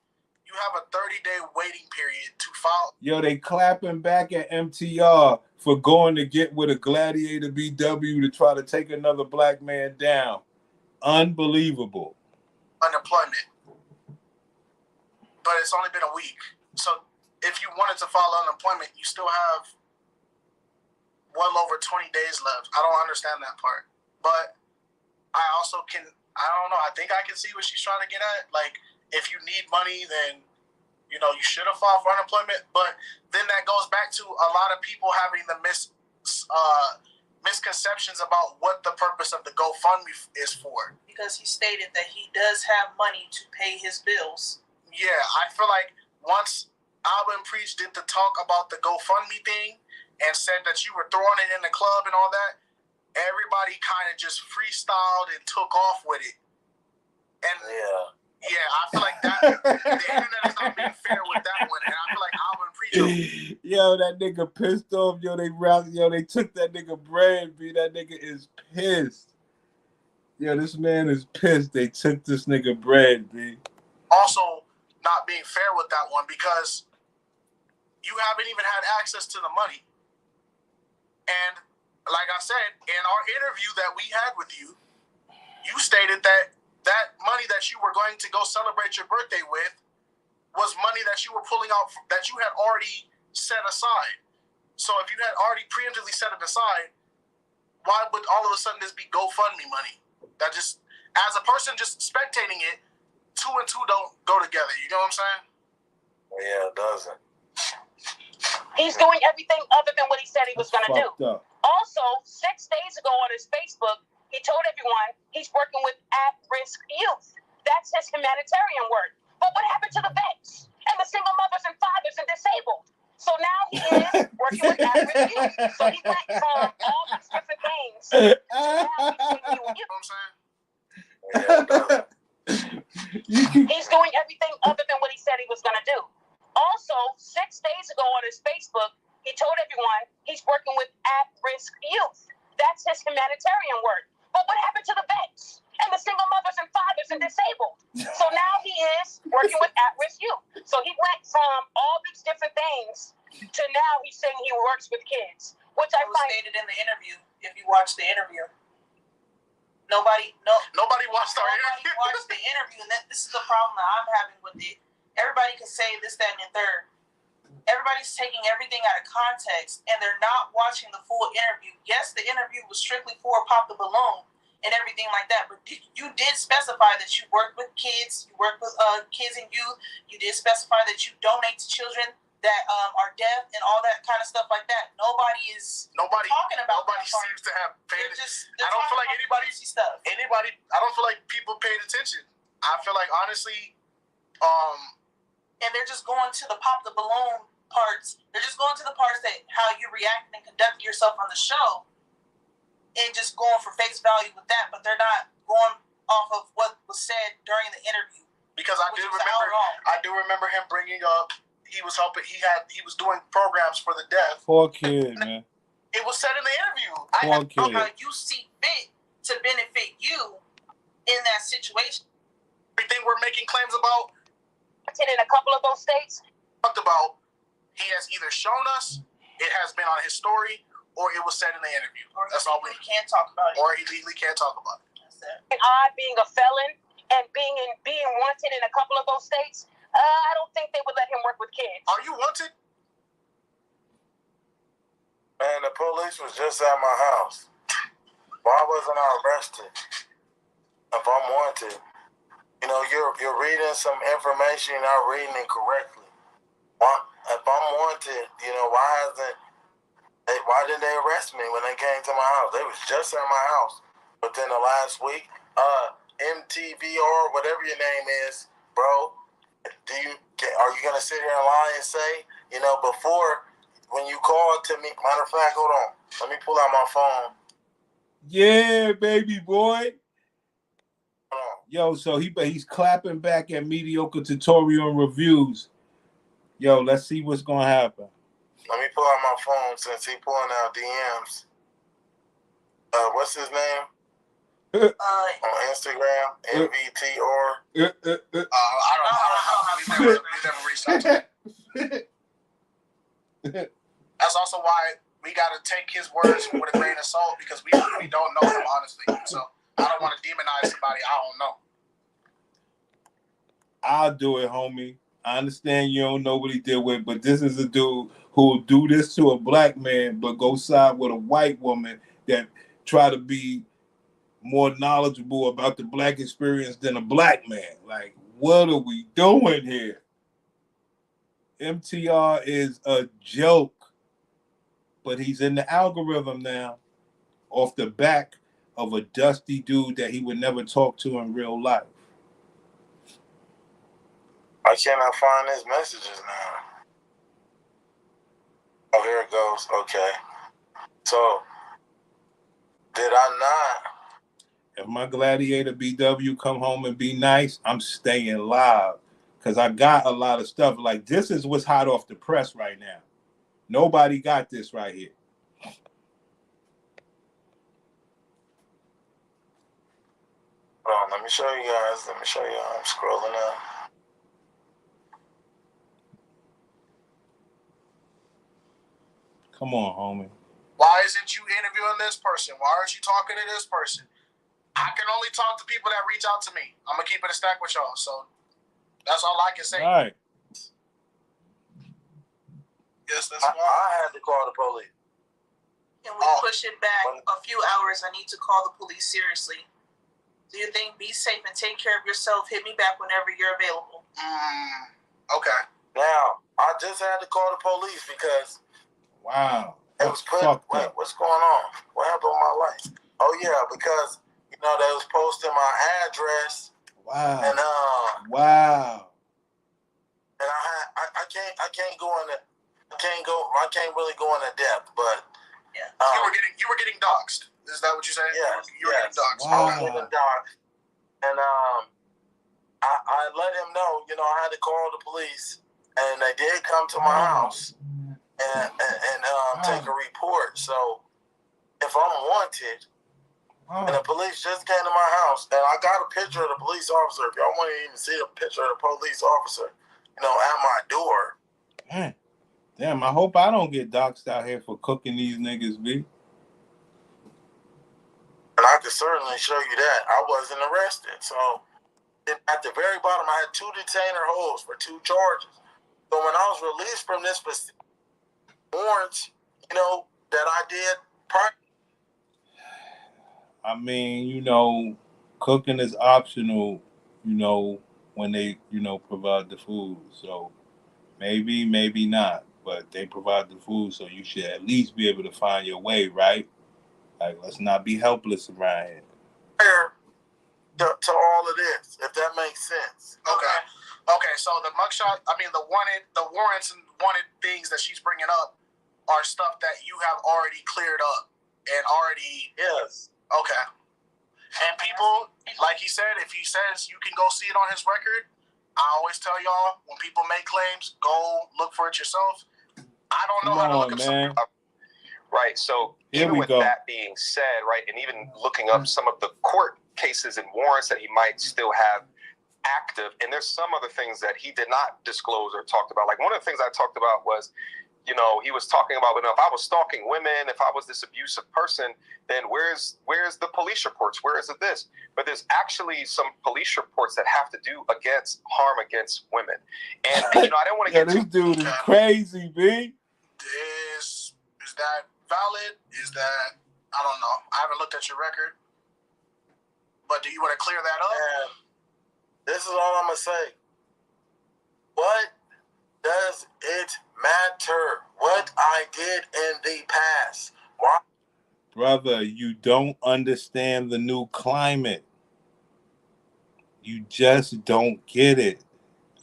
you have a 30-day waiting period to file. Yo, they clapping back at MTR for going to get with a Gladiator BW to try to take another black man down. Unbelievable. Unemployment. But it's only been a week. So if you wanted to file unemployment, you still have well over 20 days left. I don't understand that part. But I also I don't know, I think I can see what she's trying to get at. Like, if you need money, then, you know, you should have filed for unemployment. But then that goes back to a lot of people having the misconceptions about what the purpose of the GoFundMe is for. Because he stated that he does have money to pay his bills. Yeah, I feel like once Alvin Preach did the talk about the GoFundMe thing and said that you were throwing it in the club and all that, everybody kind of just freestyled and took off with it. And yeah, I feel like that the internet is not being fair with that one. And I feel like Alvin Preach. Yo, that nigga pissed off. Yo, they took that nigga bread, B. That nigga is pissed. Yo, this man is pissed. They took this nigga bread, B. Also, not being fair with that one because you haven't even had access to the money. And like I said, in our interview that we had with you, you stated that that money that you were going to go celebrate your birthday with was money that you were pulling out that you had already set aside. So if you had already preemptively set it aside, why would all of a sudden this be GoFundMe money? That just, as a person just spectating it, 2 and 2 don't go together. You know what I'm saying? Yeah, it doesn't. He's doing everything other than what he said he was going to do. Up. Also, 6 days ago on his Facebook, he told everyone he's working with at-risk youth. That's his humanitarian work. But what happened to the vets and the single mothers and fathers and disabled? So now he is working with at-risk youth. So he went from all these different things. Now he's doing you know what I'm saying? He's doing everything other than what he said he was going to do. Also, 6 days ago on his Facebook, he told everyone he's working with at-risk youth. That's his humanitarian work. But what happened to the vets and the single mothers and fathers and disabled? So now he is working with at-risk youth. So he went from all these different things to now he's saying he works with kids, which I find stated in the interview. If you watch the interview, nobody watched our interview. Watched the interview, and this is the problem that I'm having with it. Everybody can say this, that, and the third. Everybody's taking everything out of context, and they're not watching the full interview. Yes, the interview was strictly for Pop the Balloon and everything like that, but you did specify that you work with kids, you work with kids and youth. You did specify that you donate to children that are deaf and all that kind of stuff like that. Nobody talking about nobody that seems to have paid attention. I don't feel like I don't feel like people paid attention. I feel like honestly, and they're just going to the Pop the Balloon parts. They're just going to the parts that how you react and conduct yourself on the show, and just going for face value with that. But they're not going off of what was said during the interview. Because I do remember him bringing up he was doing programs for the deaf. Poor kid, man. It was said in the interview. How you see fit to benefit you in that situation. Everything we're making claims about. in a couple of those states. Talked about, he has either shown us, it has been on his story, or it was said in the interview. That's all we can't talk about it. Or he legally can't talk about it. Odd being a felon and being wanted in a couple of those states, I don't think they would let him work with kids. Are you wanted? Man, the police was just at my house. Why wasn't I arrested? if I'm wanted, you know, you're reading some information, you're not reading it correctly. If I'm wanted, you know, why didn't they arrest me when they came to my house? They was just at my house within the last week. MTVR, whatever your name is, bro. Are you gonna sit here and lie and say, you know, before when you called to me? Matter of fact, hold on. Let me pull out my phone. Yeah, baby boy. Yo, so he's clapping back at Mediocre Tutorial and Reviews. Yo, let's see what's gonna happen. Let me pull out my phone since he pulling out DMs. What's his name? On Instagram, MVTR. I don't know. We've never reached out to him. That's also why we got to take his words with a grain of salt because we don't know him, honestly. So I don't want to demonize somebody I don't know. I'll do it, homie. I understand you don't know what he did with, but this is a dude who will do this to a black man, but go side with a white woman that try to be more knowledgeable about the black experience than a black man. Like, what are we doing here? MTR is a joke, but he's in the algorithm now off the back of a dusty dude that he would never talk to in real life. I cannot find his messages now. Oh, here it goes. Okay. So, did I not? If my gladiator BW come home and be nice, I'm staying live because I got a lot of stuff. Like, this is what's hot off the press right now. Nobody got this right here. Hold on, let me show you guys. I'm scrolling up. Come on, homie. Why isn't you interviewing this person? Why aren't you talking to this person? I can only talk to people that reach out to me. I'm going to keep it a stack with y'all. So that's all I can say. All right. Yes, that's why. I had to call the police. Can we push it back a few hours? I need to call the police seriously. Do you think be safe and take care of yourself? Hit me back whenever you're available. Okay. Now, I just had to call the police because wow, it was put. What's going on? What happened with my life? Oh yeah, because you know they was posting my address. Wow. And wow. And I can't go into. I can't really go into depth, but yeah. You were getting doxxed. Is that what you're saying? Yeah. You were getting doxxed. Wow. I was getting doxxed, and I let him know. You know, I had to call the police, and they did come to my house and take a report. So if I'm wanted, and the police just came to my house, and I got a picture of the police officer. If y'all want to even see a picture of the police officer, you know, at my door. Damn, I hope I don't get doxxed out here for cooking these niggas, B. And I could certainly show you that. I wasn't arrested. So at the very bottom, I had 2 detainer holds for 2 charges. So when I was released from this warrants, you know, that I did prior. I mean, you know, cooking is optional, you know, when they, you know, provide the food. So maybe, maybe not, but they provide the food, so you should at least be able to find your way, right? Like, let's not be helpless around here. To all of this, if that makes sense. Okay, so the mugshot, I mean, the warrants and wanted things that she's bringing up are stuff that you have already cleared up and already. Yes. Okay. And people, like he said, if he says you can go see it on his record, I always tell y'all, when people make claims, go look for it yourself. I don't know how to look up something. Right, so even with that being said, right, and even looking up some of the court cases and warrants that he might still have active, and there's some other things that he did not disclose or talked about. Like, one of the things I talked about was, you know, he was talking about, you know, if I was stalking women, if I was this abusive person, then where's the police reports? Where is this? But there's actually some police reports that have to do against harm against women. And you know, I didn't want to get this dude is crazy, B. Is that valid? Is that, I don't know. I haven't looked at your record. But do you want to clear that up? And this is all I'm gonna say. What does it matter what I did in the past? Why? Brother, you don't understand the new climate. You just don't get it.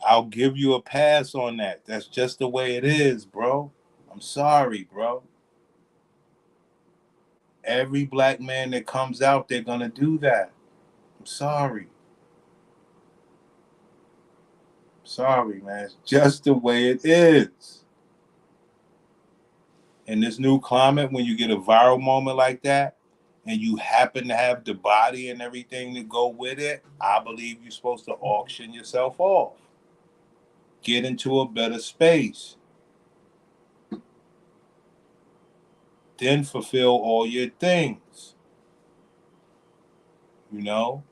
I'll give you a pass on that. That's just the way it is, bro. I'm sorry, bro. Every black man that comes out, they're gonna do that. I'm sorry. Sorry, man. It's just the way it is. In this new climate, when you get a viral moment like that, and you happen to have the body and everything to go with it, I believe you're supposed to auction yourself off. Get into a better space. Then fulfill all your things. You know?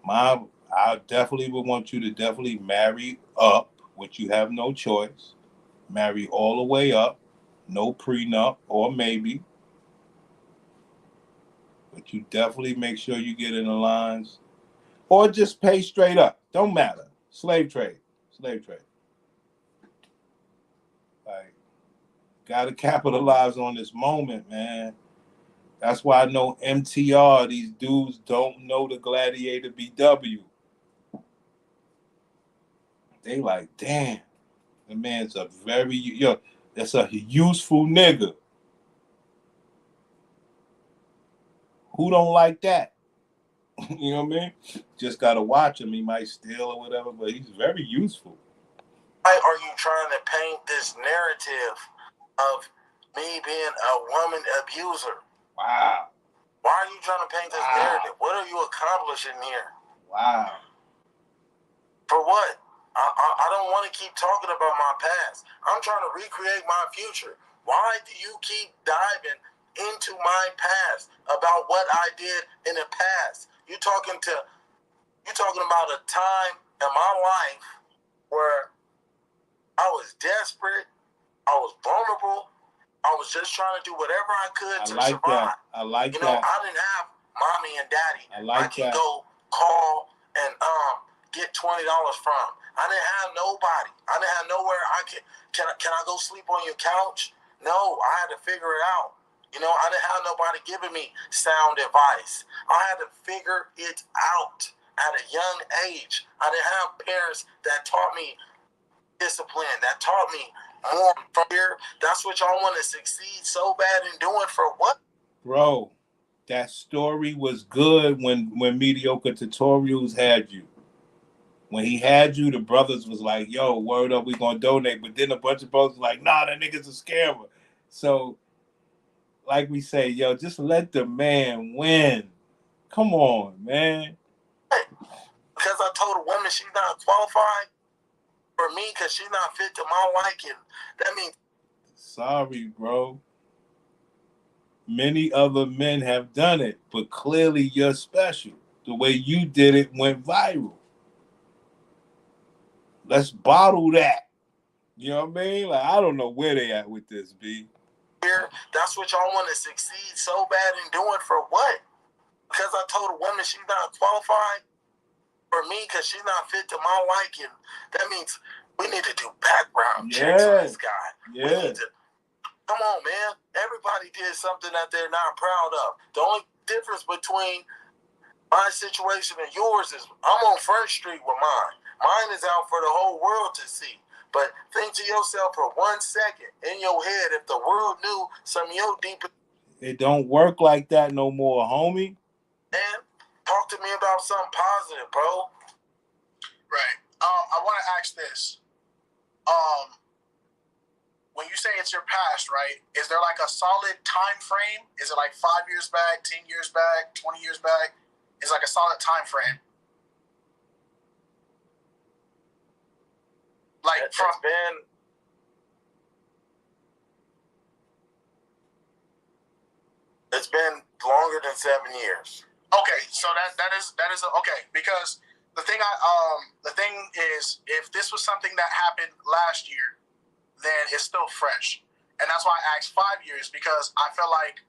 I definitely would want you to definitely marry up, which you have no choice. Marry all the way up. No prenup or maybe. But you definitely make sure you get in the lines. Or just pay straight up. Don't matter. Slave trade. Slave trade. Like, gotta capitalize on this moment, man. That's why I know MTR, these dudes don't know the Gladiator BW. They like, damn, the man's a very, that's a useful nigga. Who don't like that? You know what I mean? Just gotta watch him. He might steal or whatever, but he's very useful. Why are you trying to paint this narrative of me being a woman abuser? Wow. Why are you trying to paint this narrative? What are you accomplishing here? Wow. For what? I don't want to keep talking about my past. I'm trying to recreate my future. Why do you keep diving into my past about what I did in the past? You're talking about a time in my life where I was desperate, I was vulnerable, I was just trying to do whatever I could to survive. I like that. I didn't have mommy and daddy. I can go call and get $20 from. I didn't have nobody. I didn't have nowhere can I go sleep on your couch? No, I had to figure it out. I didn't have nobody giving me sound advice. I had to figure it out at a young age. I didn't have parents that taught me discipline, that taught me more from here. That's what y'all want to succeed so bad in doing for what? Bro, that story was good when Mediocre Tutorials had you. When he had you, the brothers was like, yo, word up, we gonna donate. But then a bunch of brothers was like, nah, that nigga's a scammer. So, like we say, yo, just let the man win. Come on, man. Because I told a woman she's not qualified for me because she's not fit to my liking. That means... Sorry, bro. Many other men have done it, but clearly you're special. The way you did it went viral. Let's bottle that. You know what I mean? Like, I don't know where they at with this, B. That's what y'all want to succeed so bad in doing for what? Because I told a woman she's not qualified for me because she's not fit to my liking. That means we need to do background checks on this guy. Yeah. We need to... Come on, man. Everybody did something that they're not proud of. The only difference between my situation and yours is I'm on First Street with mine. Mine is out for the whole world to see. But think to yourself for 1 second in your head, if the world knew some of your deepest... It don't work like that no more, homie. Man, talk to me about something positive, bro. Right. I want to ask this. When you say it's your past, right, is there like a solid time frame? Is it like 5 years back, 10 years back, 20 years back? Is like a solid time frame? Like it's been longer than 7 years. Okay, so that is okay, because the thing is, if this was something that happened last year, then it's still fresh, and that's why I asked 5 years, because I feel like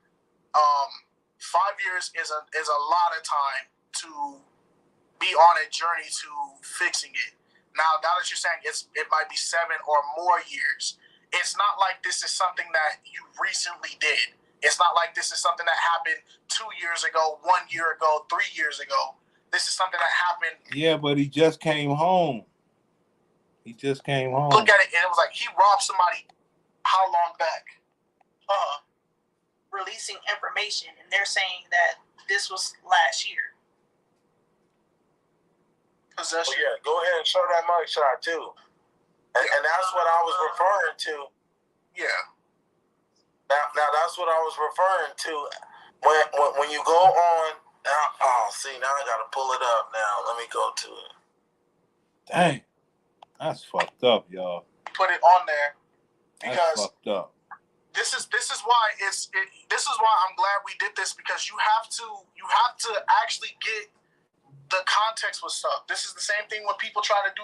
5 years is a lot of time to be on a journey to fixing it. Now that you're saying it might be 7 or more years, it's not like this is something that you recently did. It's not like this is something that happened 2 years ago, 1 year ago, 3 years ago. This is something that happened. Yeah, but he just came home. He just came home. Look at it, and it was like he robbed somebody. How long back? Releasing information, and they're saying that this was last year. Possession. Well, yeah, go ahead and show that mugshot too. And that's what I was referring to. Yeah. Now that's what I was referring to. When you go on, now I gotta pull it up. Now let me go to it. Dang, that's fucked up, y'all. Put it on there That's because fucked up. this is why this is why I'm glad we did this, because you have to actually get the context with stuff. This is the same thing when people try to do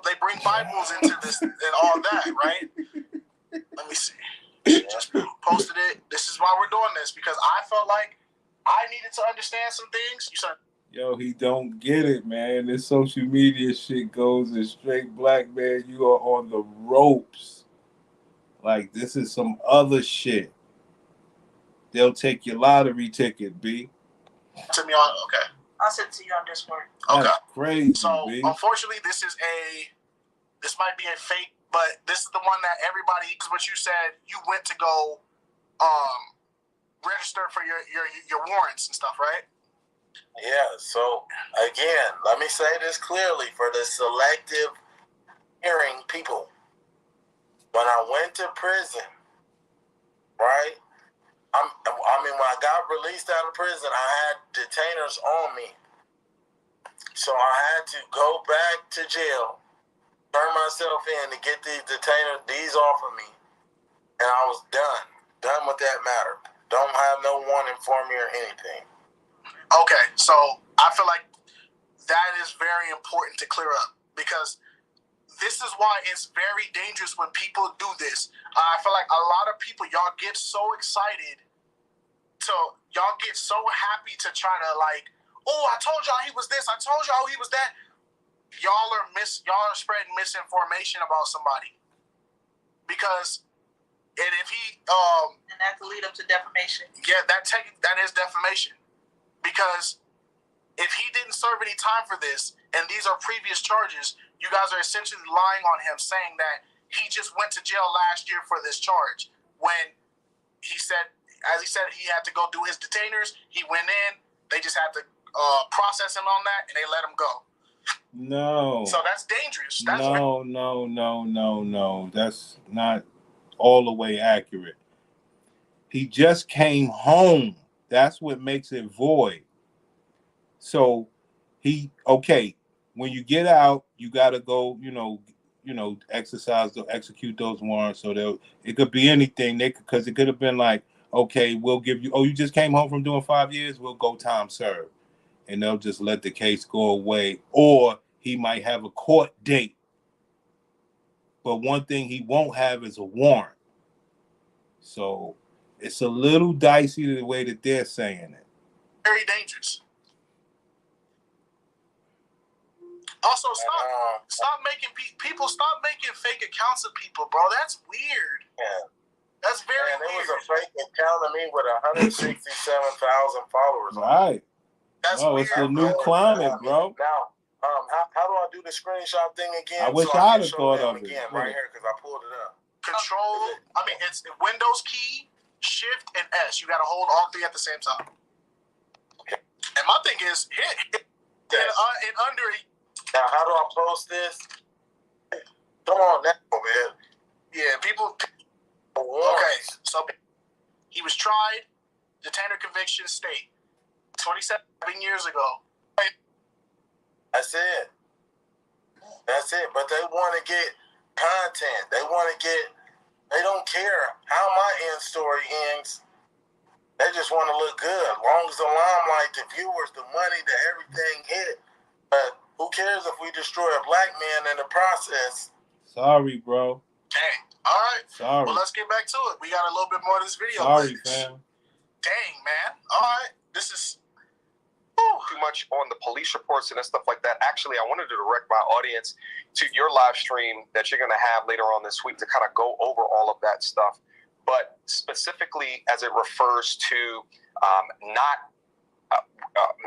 they bring Bibles into this and all that, right? Let me see. Just posted it. This is why we're doing this, because I felt like I needed to understand some things. You said, Yo, he don't get it, man. This social media shit goes in straight black, man. You are on the ropes. Like, this is some other shit. They'll take your lottery ticket, B. to me on, okay. I'll send it to you on Discord. Okay. That's crazy, So B. unfortunately, this might be a fake, but this is the one that everybody. This is what you said. You went to go register for your warrants and stuff, right? Yeah. So again, let me say this clearly for the selective hearing people. When I went to prison, right? When I got released out of prison, I had detainers on me. So I had to go back to jail, turn myself in to get these off of me. And I was done with that matter. Don't have no warning for me or anything. Okay, so I feel like that is very important to clear up, because this is why it's very dangerous when people do this. I feel like a lot of people, y'all get so excited, y'all get so happy to try to like, oh, I told y'all he was this, I told y'all he was that. Y'all are spreading misinformation about somebody, because if he and that could lead up to defamation. Yeah, that is defamation, because if he didn't serve any time for this and these are previous charges, you guys are essentially lying on him, saying that he just went to jail last year for this charge, when he said he had to go do his detainers. He went in, they just had to process him on that, and they let him go. No. So that's dangerous. No. That's not all the way accurate. He just came home. That's what makes it void. So when you get out, you got to go, execute those warrants. So it could be anything. Because it could have been like, okay, we'll give you, you just came home from doing 5 years, we'll go time served. And they'll just let the case go away. Or he might have a court date. But one thing he won't have is a warrant. So it's a little dicey the way that they're saying it. Very dangerous. Also, stop making people stop making fake accounts of people, bro. That's weird. Yeah. That's very weird. It was a fake account of me with 167,000 followers. Right. That's weird. It's the new climate, bro. Now, how do I do the screenshot thing again? I wish I'd have thought of it. Again, right here, because I pulled it up. It's Windows key, Shift, and S. You got to hold all three at the same time. Okay. And my thing is, hit and under. Now, how do I post this? Come on now, man. Yeah, people. Okay, so he was tried, detainer conviction, state, 27 years ago. That's it. But they want to get content. They don't care how my end story ends. They just want to look good. As long as the limelight, the viewers, the money, the everything hit. But who cares if we destroy a black man in the process? Sorry, bro. Dang. All right. Sorry. Well, let's get back to it. We got a little bit more of this video. Sorry, fam. Dang, man. All right. This is too much on the police reports and stuff like that. Actually, I wanted to direct my audience to your live stream that you're going to have later on this week to kind of go over all of that stuff. But specifically as it refers to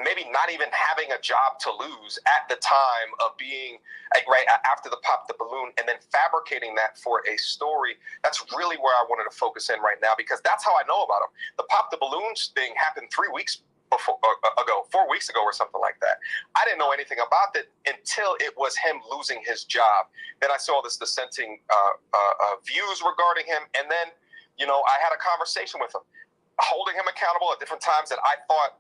maybe not even having a job to lose at the time of being right after the pop the balloon and then fabricating that for a story. That's really where I wanted to focus in right now, because that's how I know about him. The pop the balloons thing happened 4 weeks ago or something like that. I didn't know anything about it until it was him losing his job. Then I saw this dissenting views regarding him, and then I had a conversation with him, holding him accountable at different times that I thought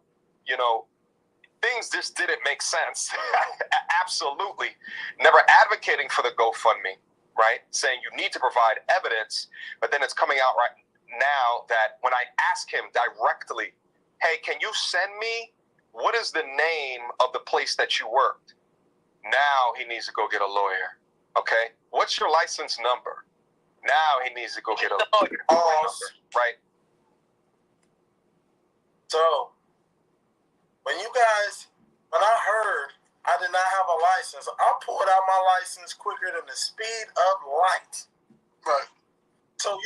things just didn't make sense. Absolutely. Never advocating for the GoFundMe, right? Saying you need to provide evidence, but then it's coming out right now that when I ask him directly, hey, can you send me what is the name of the place that you worked? Now he needs to go get a lawyer. Okay? What's your license number? Now he needs to go get a lawyer. Right? So, when I heard I did not have a license, I pulled out my license quicker than the speed of light. right. So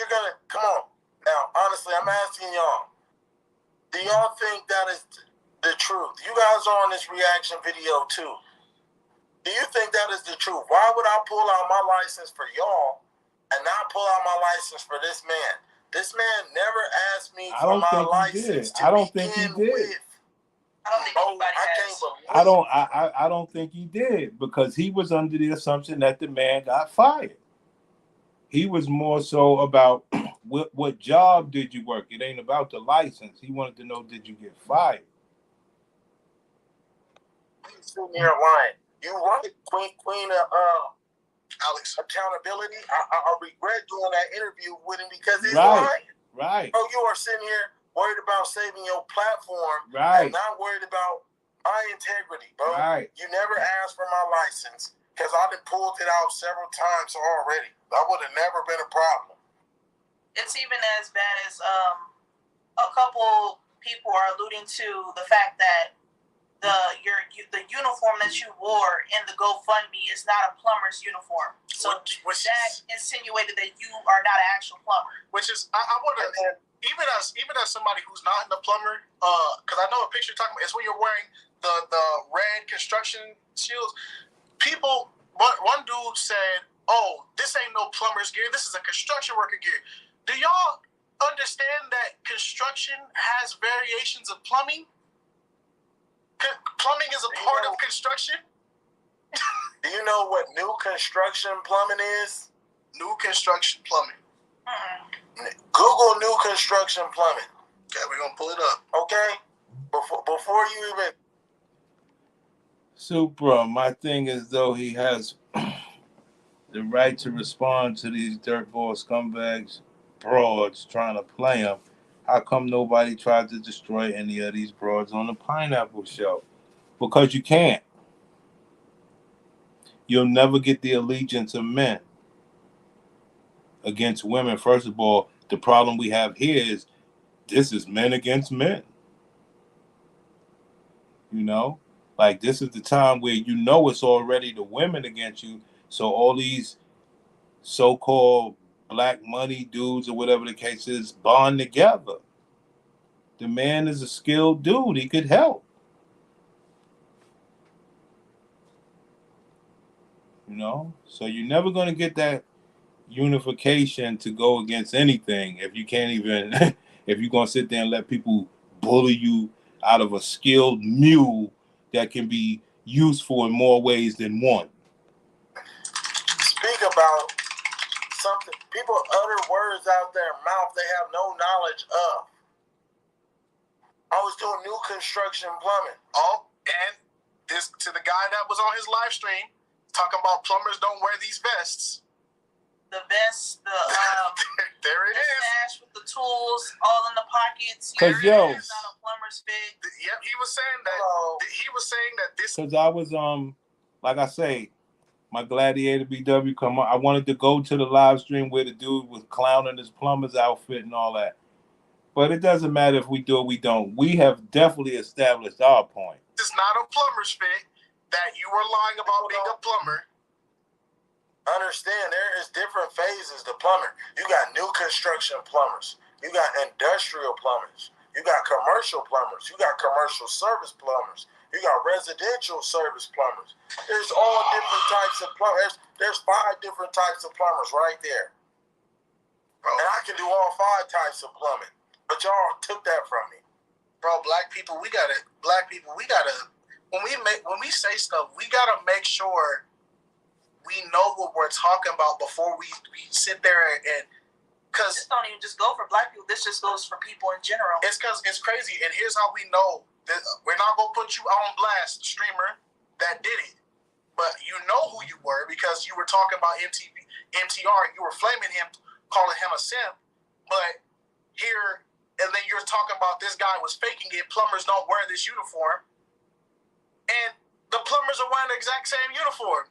come on. Now, honestly, I'm asking y'all, do y'all think that is the truth? You guys are on this reaction video too. Do you think that is the truth? Why would I pull out my license for y'all and not pull out my license for this man? This man never asked me for my license to begin with. I don't think he did. I don't think anybody has. I don't think he did, because he was under the assumption that the man got fired. He was more so about what job did you work? It ain't about the license. He wanted to know, did you get fired? He's sitting here lying. You right, Queen Alex. accountability. I regret doing that interview with him because he's Right. lying. Right. Oh, you are sitting here worried about saving your platform Right. and not worried about my integrity, bro. Right. You never asked for my license because I done pulled it out several times already. That would have never been a problem. It's even as bad as a couple people are alluding to the fact that the uniform that you wore in the GoFundMe is not a plumber's uniform. So Which that insinuated that you are not an actual plumber. Which is, I want to, even as somebody who's not in the plumber, because I know a picture you're talking about is when you're wearing the red construction shields. People, one dude said, "Oh, this ain't no plumber's gear. This is a construction worker gear." Do y'all understand that construction has variations of plumbing? Plumbing is a part of construction. Do you know what new construction plumbing is? New construction plumbing. Google new construction plumbing. Okay, we're gonna pull it up. Okay, before you even. Supra, my thing is, though, he has the right to respond to these dirtball scumbags, broads trying to play him. How come nobody tried to destroy any of these broads on the Pineapple Show? Because you can't. You'll never get the allegiance of men against women. First of all, the problem we have here is this is men against men. Like, this is the time where it's already the women against you. So all these so-called black money dudes or whatever the case is bond together. The man is a skilled dude. He could help. So you're never going to get that unification to go against anything if you can't even, if you're going to sit there and let people bully you out of a skilled mule that can be useful in more ways than one. Speak about something. People utter words out their mouth they have no knowledge of. I was doing new construction plumbing. Oh, and this to the guy that was on his live stream talking about plumbers don't wear these vests. The vest, there it is. Stash with the tools all in the pockets. Cause It's yo, not a plumber's fit. Yep, he was saying that. Hello. He was saying that this. because I was like I say, my Gladiator BW come on. I wanted to go to the live stream where the dude was clowning his plumber's outfit and all that. But it doesn't matter if we do or we don't. We have definitely established our point. It's not a plumber's fit that you were lying about being a plumber. Understand, there is different phases to plumbing. You got new construction plumbers. You got industrial plumbers. You got commercial plumbers. You got commercial service plumbers. You got residential service plumbers. There's all different types of plumbers. There's 5 different types of plumbers right there. Bro. And I can do all 5 types of plumbing. But y'all took that from me. Bro, black people, we gotta when we say stuff, we gotta make sure we know what we're talking about before we sit there and because this don't even just go for black people. This just goes for people in general. It's because it's crazy. And here's how we know that we're not gonna put you on blast, streamer that did it. But you know who you were because you were talking about MTR. You were flaming him, calling him a simp. But here, and then you're talking about this guy was faking it. Plumbers don't wear this uniform, and the plumbers are wearing the exact same uniform.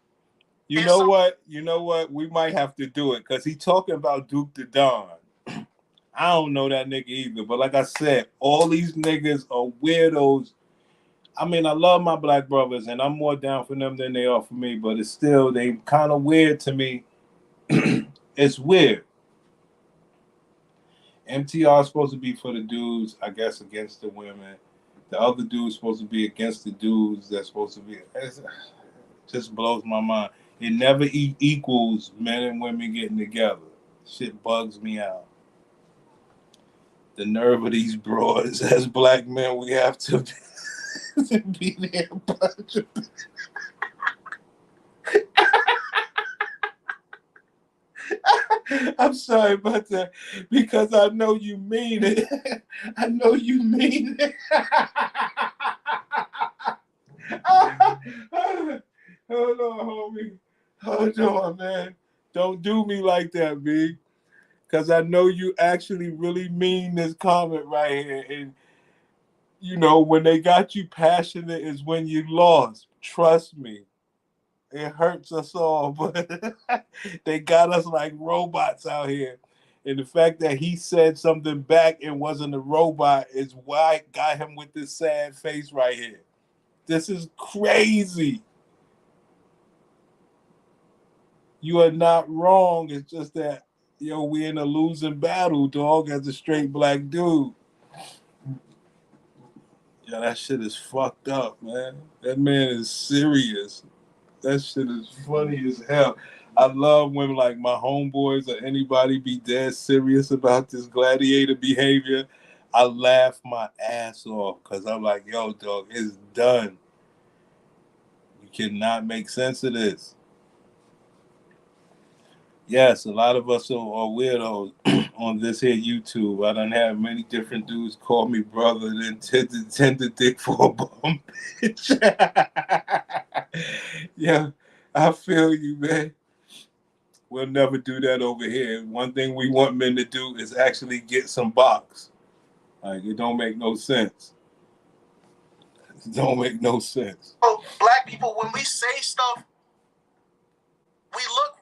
You know what? You know what? We might have to do it because he's talking about Duke the Don. I don't know that nigga either. But like I said, all these niggas are weirdos. I mean, I love my black brothers, and I'm more down for them than they are for me. But it's still, they kind of weird to me. It's weird. MTR is supposed to be for the dudes, I guess, against the women. The other dude's supposed to be against the dudes that's supposed to be. It just blows my mind. It never equals men and women getting together. Shit bugs me out. The nerve of these broads, as black men, we have to be there. I'm sorry about that because I know you mean it. I know you mean it. Hold on, homie. Hold on, man. Don't do me like that, big. Because I know you actually really mean this comment right here. And, you know, when they got you passionate is when you lost. Trust me. It hurts us all, but they got us like robots out here. And the fact that he said something back and wasn't a robot is why I got him with this sad face right here. This is crazy. You are not wrong. It's just that, yo, we in a losing battle, dog, as a straight black dude. Yeah, that shit is fucked up, man. That man is serious. That shit is funny as hell. I love when like my homeboys or anybody be dead serious about this gladiator behavior. I laugh my ass off because I'm like, yo, dog, it's done. You cannot make sense of this. Yes, a lot of us are weirdos on this here YouTube. I done have many different dudes call me brother and tend to dick for a bum bitch. Yeah, I feel you, man. We'll never do that over here. One thing we want men to do is actually get some box. Like, it don't make no sense. It don't make no sense. So, black people, when we say stuff,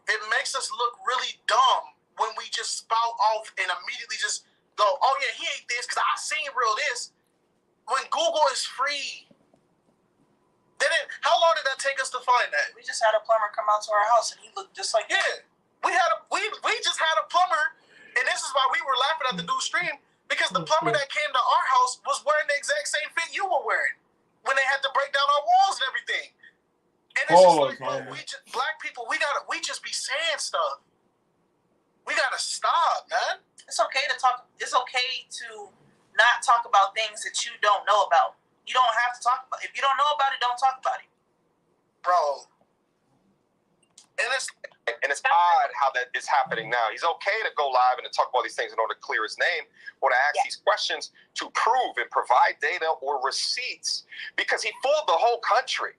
it makes us look really dumb when we just spout off and immediately just go, oh yeah, he ate this because I seen real this. When Google is free. How long did that take us to find that? We just had a plumber come out to our house and he looked just like that. We just had a plumber, and this is why we were laughing at the dude's stream, because the plumber that came to our house was wearing the exact same fit you were wearing when they had to break down our walls and everything. And it's just like, bro, black people, we just be saying stuff. We gotta stop, man. It's okay to talk. It's okay to not talk about things that you don't know about. You don't have to talk about it. If you don't know about it, don't talk about it. Bro. And it's odd how that is happening now. He's okay to go live and to talk about these things in order to clear his name, or to ask these questions to prove and provide data or receipts, because he fooled the whole country.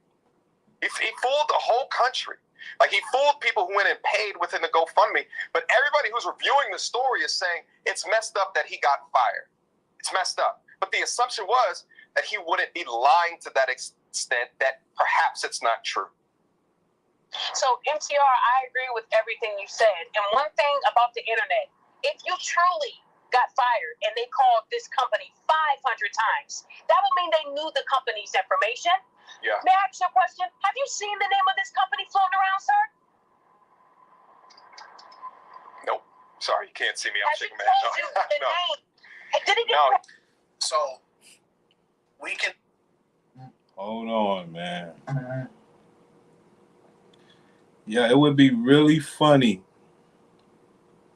He fooled the whole country. Like, he fooled people who went and paid within the GoFundMe. But everybody who's reviewing the story is saying it's messed up that he got fired. It's messed up. But the assumption was that he wouldn't be lying to that extent, that perhaps it's not true. So, MTR, I agree with everything you said. And one thing about the internet, if you truly got fired and they called this company 500 times, that would mean they knew the company's information. Yeah. May I ask you a question? Have you seen the name of this company floating around, sir? Nope. Sorry, you can't see me. I'm Has he shaking my told you head. the No. name? Did he get No. So we can. Hold on, man. Yeah, it would be really funny.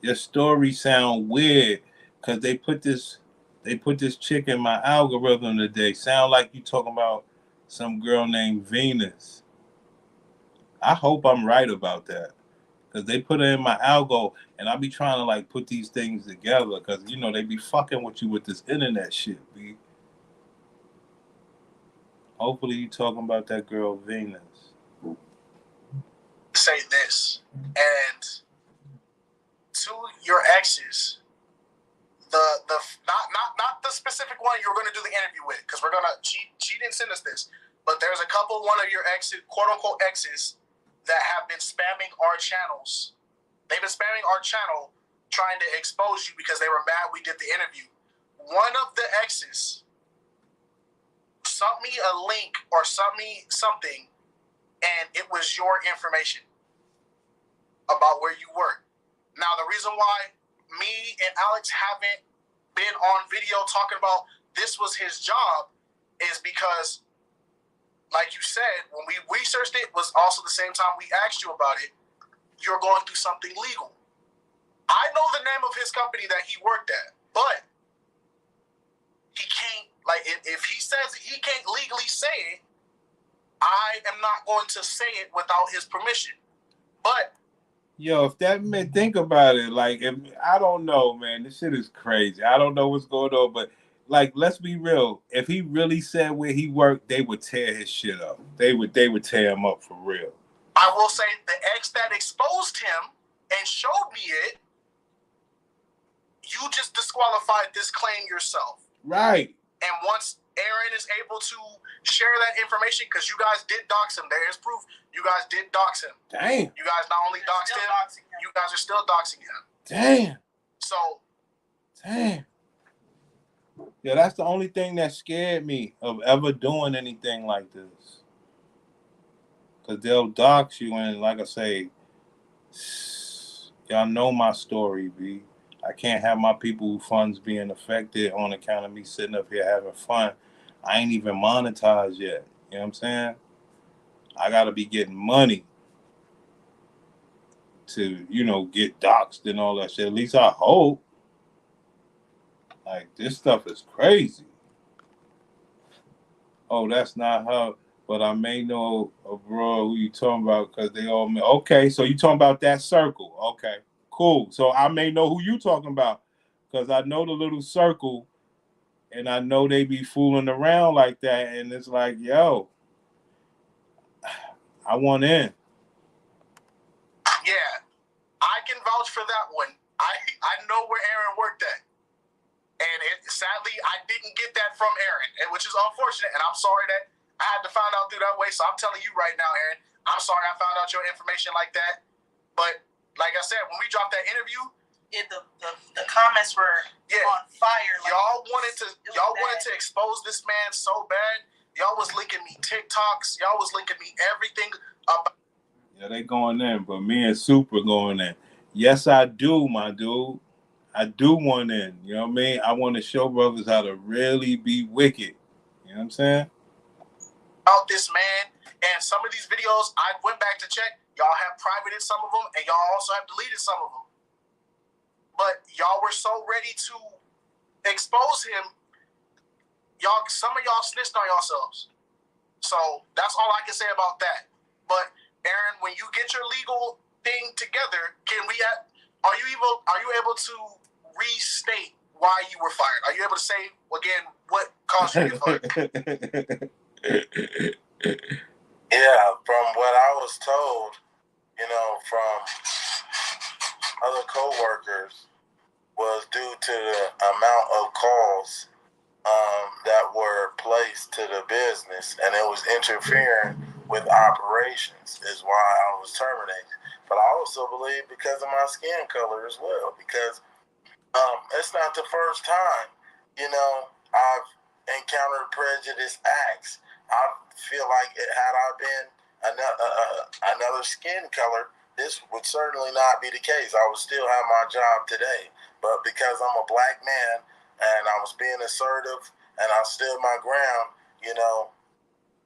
Your story sound weird because they put this chick in my algorithm today. Sound like you talking about some girl named Venus. I hope I'm right about that because they put her in my algo, and I be trying to like put these things together because you know they be fucking with you with this internet shit, B. Hopefully you talking about that girl Venus. Say this, and to your exes, the not the specific one you're going to do the interview with, because we're gonna she didn't send us this, but there's a couple one of your exes, quote unquote exes, that have been spamming our channels. They've been spamming our channel trying to expose you because they were mad we did the interview. One of the exes sent me a link or sent me something, and it was your information about where you work. Now, the reason why me and Alex haven't been on video talking about this was his job is because, like you said, when we researched it was also the same time we asked you about it, you're going through something legal. I know the name of his company that he worked at, but he can't, like, if he says he can't legally say it, I am not going to say it without his permission. But yo, if that man, think about it. Like, if I don't know, man, this shit is crazy. I don't know what's going on, but like, let's be real. If he really said where he worked, they would tear his shit up. They would tear him up for real. I will say the ex that exposed him and showed me it, you just disqualified this claim yourself. Right. And once Aaron is able to share that information, because you guys did dox him, there is proof you guys did dox him. Damn. You guys not only doxed him, you guys are still doxing him. Damn. So, damn. Yeah, that's the only thing that scared me of ever doing anything like this. Because they'll dox you, and like I say, y'all know my story, B. I can't have my people funds being affected on account of me sitting up here having fun. I ain't even monetized yet. You know what I'm saying? I got to be getting money to, you know, get doxxed and all that shit. At least I hope. Like, this stuff is crazy. Oh, that's not her. But I may know abroad who you talking about because they all... Okay, so you talking about that circle. Okay, cool. So I may know who you talking about because I know the little circle and I know they be fooling around like that. And it's like, yo, I want in. yeah, I can vouch for that one. I know where Aaron worked at. And sadly, I didn't get that from Aaron, which is unfortunate. And I'm sorry that I had to find out through that way. So I'm telling you right now, Aaron, I'm sorry I found out your information like that. But like I said, when we dropped that interview, the comments were on fire. Like, y'all wanted to expose this man so bad. Y'all was linking me TikToks. Y'all was linking me everything about. Yeah, they going in, but me and Super going in. Yes, I do, my dude. I do want in. You know what I mean? I want to show brothers how to really be wicked. You know what I'm saying? About this man, and some of these videos, I went back to check. Y'all have privated some of them, and y'all also have deleted some of them. But y'all were so ready to expose him. Some of y'all snitched on yourselves. So that's all I can say about that. But Aaron, when you get your legal thing together, are you able to restate why you were fired? Are you able to say again what caused you to get fired? Yeah, from what I was told, from other co-workers, was due to the amount of calls that were placed to the business, and it was interfering with operations is why I was terminated. But I also believe because of my skin color as well, because It's not the first time, I've encountered prejudice acts. I feel like had I been another skin color, this would certainly not be the case. I would still have my job today. But because I'm a black man and I was being assertive and I stood my ground,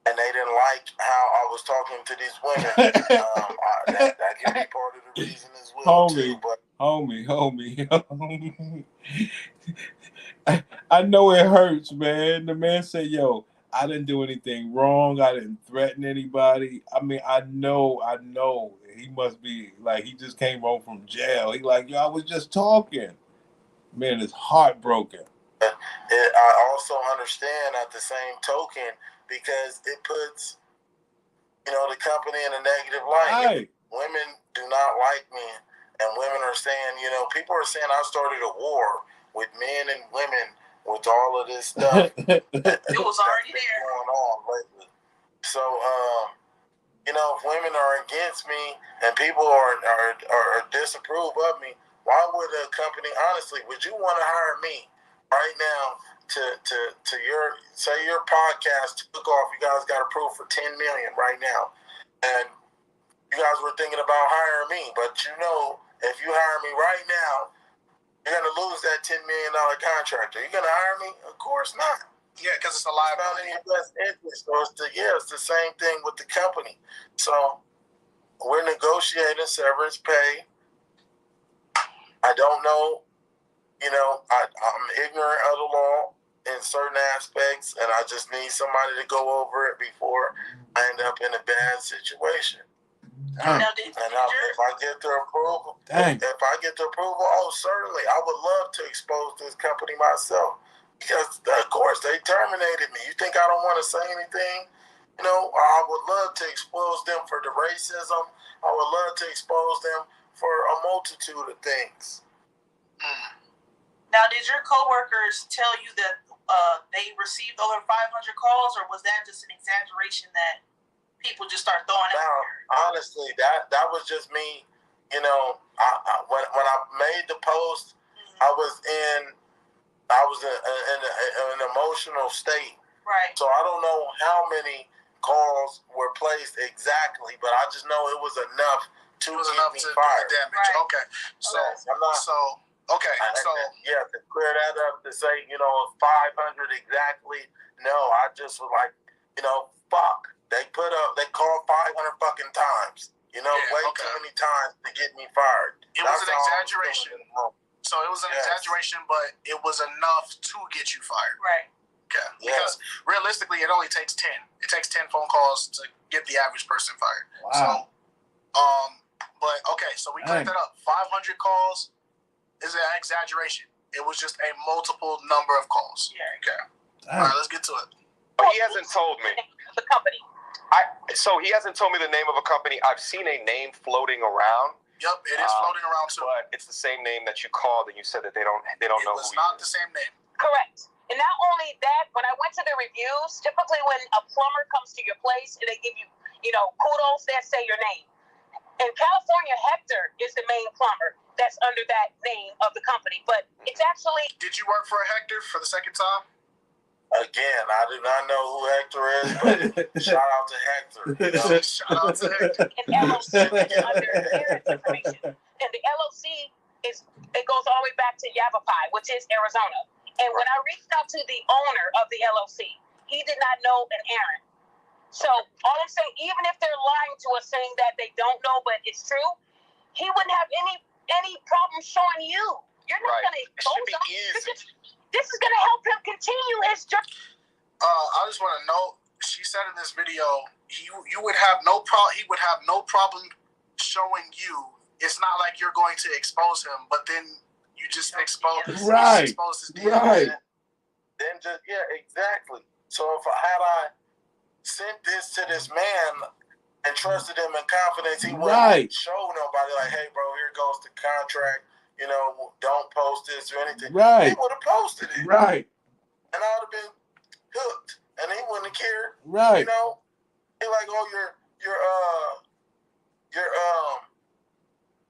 and they didn't like how I was talking to these women, that can be part of the reason as well, too. But Homie. I know it hurts, man. The man said, yo, I didn't do anything wrong. I didn't threaten anybody. I mean, I know. He must be like, he just came home from jail. He like, yo, I was just talking. Man, it's heartbroken. I also understand at the same token because it puts, the company in a negative light. Right. Women do not like me, and women are saying, people are saying I started a war with men and women with all of this stuff. It was already there going on lately. So, if women are against me and people are disapprove of me, why would a company, honestly, would you want to hire me right now to your podcast took off, you guys got approved for $10 million right now, and you guys were thinking about hiring me, but if you hire me right now, you're gonna lose that $10 million contract. Are you gonna hire me? Of course not. Yeah, because it's a liability. It's not in your best interest. So it's the same thing with the company. So we're negotiating severance pay. I don't know. I'm ignorant of the law in certain aspects, and I just need somebody to go over it before I end up in a bad situation. If I get the approval, certainly I would love to expose this company myself, because of course they terminated me. You think I don't want to say anything? I would love to expose them for the racism. I would love to expose them for a multitude of things. Now, did your coworkers tell you that they received over 500 calls, or was that just an exaggeration that people just start throwing out? Honestly, that was just me. When I made the post, I was in an emotional state. Right. So I don't know how many calls were placed exactly, but I just know it was enough to get me fired. Damage. Right. Okay. So to clear that up, to say 500 exactly. No, I just was like, fuck. They called 500 fucking times. Too many times to get me fired. It was an exaggeration. So it was an exaggeration, but it was enough to get you fired. Right. Okay. Because realistically, it only takes 10. It takes 10 phone calls to get the average person fired. Wow. So we cleared that up. 500 calls is an exaggeration. It was just a multiple number of calls. Yeah. Okay. All right, let's get to it. He hasn't told me. The company. So he hasn't told me the name of a company. I've seen a name floating around. Yep, it is floating around too. But it's the same name that you called, and you said that they don't know who. It was not the same name. Correct. And not only that, when I went to the reviews, typically when a plumber comes to your place and they give you, kudos, they say your name. In California, Hector is the main plumber that's under that name of the company. But it's actually... Did you work for a Hector for the second time? Again, I do not know who Hector is, but shout out to Hector. Shout out to Hector. An LOC under clearance information. And the LOC it goes all the way back to Yavapai, which is Arizona. And when I reached out to the owner of the LOC, he did not know an Aaron. So all I'm saying, even if they're lying to us saying that they don't know, but it's true, he wouldn't have any problem showing you. You're not going to expose him. This is going to help him continue his journey. I just want to note, she said in this video, you would have no problem. He would have no problem showing you. It's not like you're going to expose him, but then you just expose his deal. Right. Then exactly. So if I sent this to this man and trusted him in confidence, he wouldn't show nobody like, hey, bro, here goes the contract. Don't post this or anything. Right. He would have posted it. Right. And I would have been hooked, and he wouldn't have cared. Right. He like, oh, your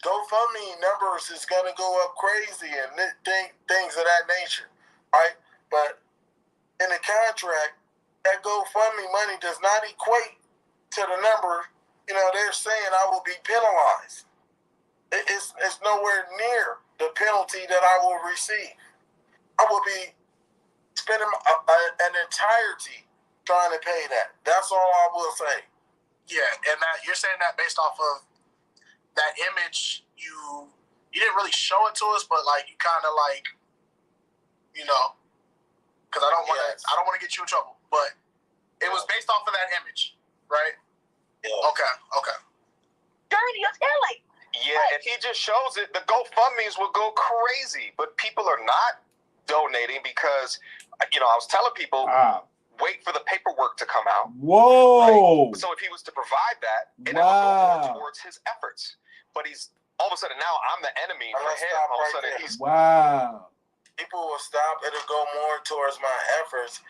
GoFundMe numbers is going to go up crazy and things of that nature, right? But in the contract, that GoFundMe money does not equate to the number, they're saying I will be penalized. It's nowhere near the penalty that I will receive. I will be spending an entirety trying to pay that. That's all I will say. Yeah, and that you're saying that based off of that image, you didn't really show it to us, but like you kind of like, because I don't want to get you in trouble, but it was based off of that image, right? Yeah. Okay. Dirty as hell. Yeah, if he just shows it, the GoFundMes will go crazy, but people are not donating because, I was telling people, wait for the paperwork to come out. Whoa! Right? So if he was to provide that, and it would go more towards his efforts. But he's all of a sudden now I'm the enemy for him. All of a sudden he's People will stop. It'll go more towards my efforts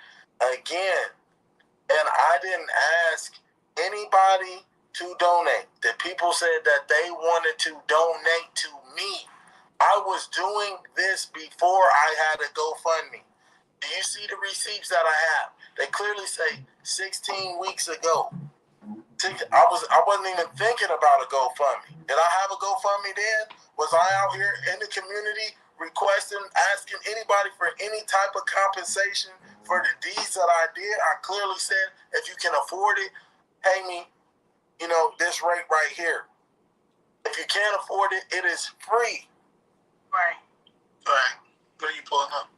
again. And I didn't ask anybody to donate. The people said that they wanted to donate to me. I was doing this before I had a GoFundMe. Do you see the receipts that I have? They clearly say 16 weeks ago. I wasn't even thinking about a GoFundMe. Did I have a GoFundMe then? Was I out here in the community requesting, asking anybody for any type of compensation for the deeds that I did? I clearly said, if you can afford it, pay me, this rate right here. If you can't afford it, it is free. Right. What are you pulling up?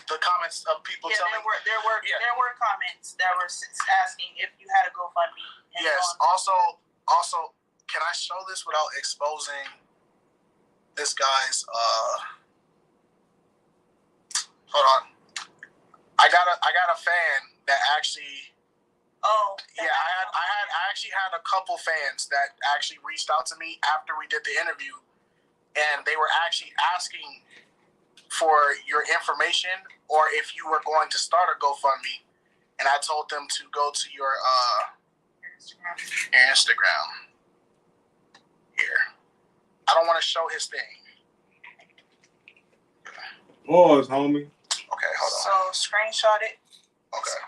The comments of people telling me. There were comments that were asking if you had a GoFundMe. Yes. Also, can I show this without exposing this guy's? Hold on. I got a fan that actually. Oh. Yeah, I actually had a couple fans that actually reached out to me after we did the interview, and they were actually asking for your information or if you were going to start a GoFundMe, and I told them to go to your Instagram. Here. I don't want to show his thing. Pause, homie. Okay, hold on. So screenshot it. Okay.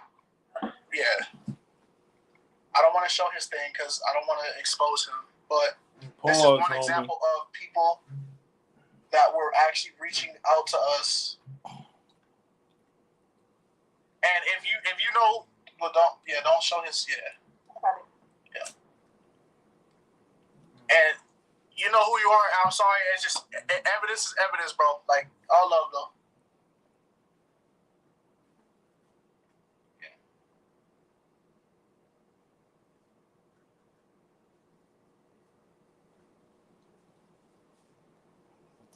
Yeah. I don't want to show his thing because I don't want to expose him, but this is one example of people that were actually reaching out to us. And if you know, well, don't show his, yeah. And you know who you are. I'm sorry, it's just evidence is evidence, bro. Like, all love though.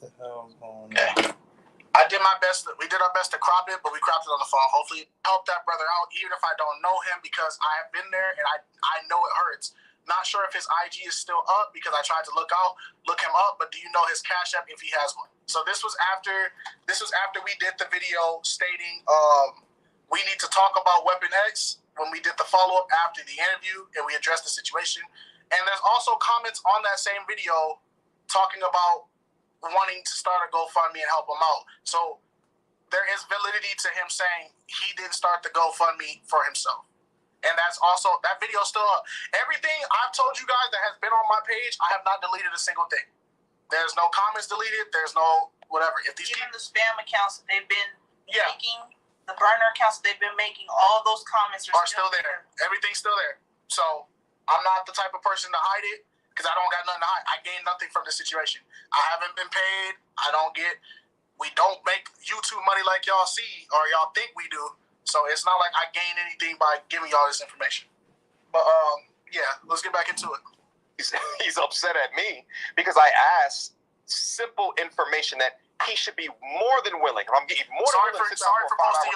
What the hell's going on? I did my best. We did our best to crop it, but we cropped it on the phone. Hopefully, help that brother out, even if I don't know him, because I have been there and I know it hurts. Not sure if his IG is still up because I tried to look him up. But do you know his CashApp if he has one? So this was after we did the video stating we need to talk about Weapon X when we did the follow up after the interview and we addressed the situation. And there's also comments on that same video talking about wanting to start a GoFundMe and help him out. So there is validity to him saying he didn't start the GoFundMe for himself. And that's also, that video still up. Everything I've told you guys that has been on my page, I have not deleted a single thing. There's no comments deleted. There's no whatever. If these even the spam accounts that they've been making, the burner accounts that they've been making, all those comments are still there. Everything's still there. So I'm not the type of person to hide it because I don't got nothing to hide. I gained nothing from this situation. I haven't been paid. We don't make YouTube money like y'all see or y'all think we do. So it's not like I gain anything by giving y'all this information. But let's get back into it. He's upset at me because I asked simple information that he should be more than willing. I'm getting more than willing. Sorry for posting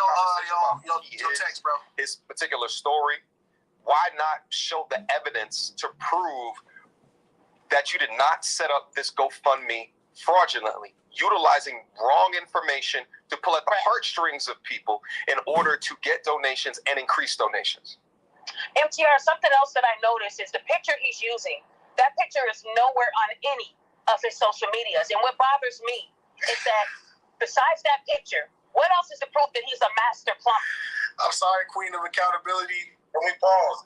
your text, bro. His particular story. Why not show the evidence to prove that you did not set up this GoFundMe fraudulently, utilizing wrong information to pull at the heartstrings of people in order to get donations and increase donations? MTR, something else that I noticed is the picture he's using. That picture is nowhere on any of his social medias. And what bothers me is that besides that picture, what else is the proof that he's a master plumber? I'm sorry, Queen of Accountability. Can we pause?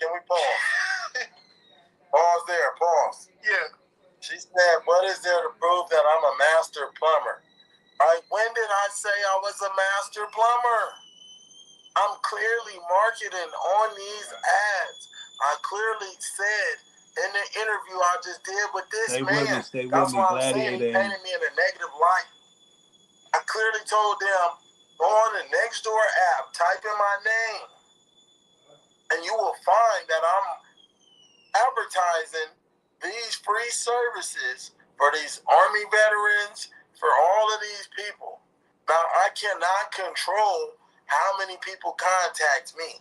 Pause there, pause. Yeah. She said, what is there to prove that I'm a master plumber? Right? When did I say I was a master plumber? I'm clearly marketing on these ads. I clearly said in the interview I just did with this man. That's why I'm saying he painted me in a negative light. I clearly told them, go on the Nextdoor app, type in my name, and you will find that I'm advertising these free services for these Army veterans, for all of these people. Now, I cannot control how many people contact me.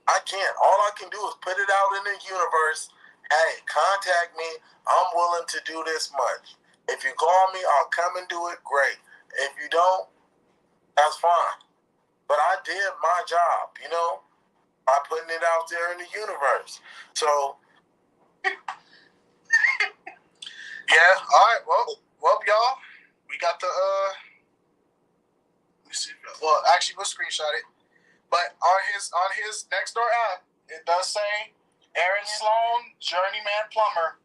I can't. All I can do is put it out in the universe. Hey, contact me. I'm willing to do this much. If you call me, I'll come and do it. Great. If you don't, that's fine. But I did my job, you know, by putting it out there in the universe. So, yeah. All right. Well, y'all, we got the let me see. Well, actually, we'll screenshot it. But on his Nextdoor app, it does say Aaron Sloan, journeyman plumber.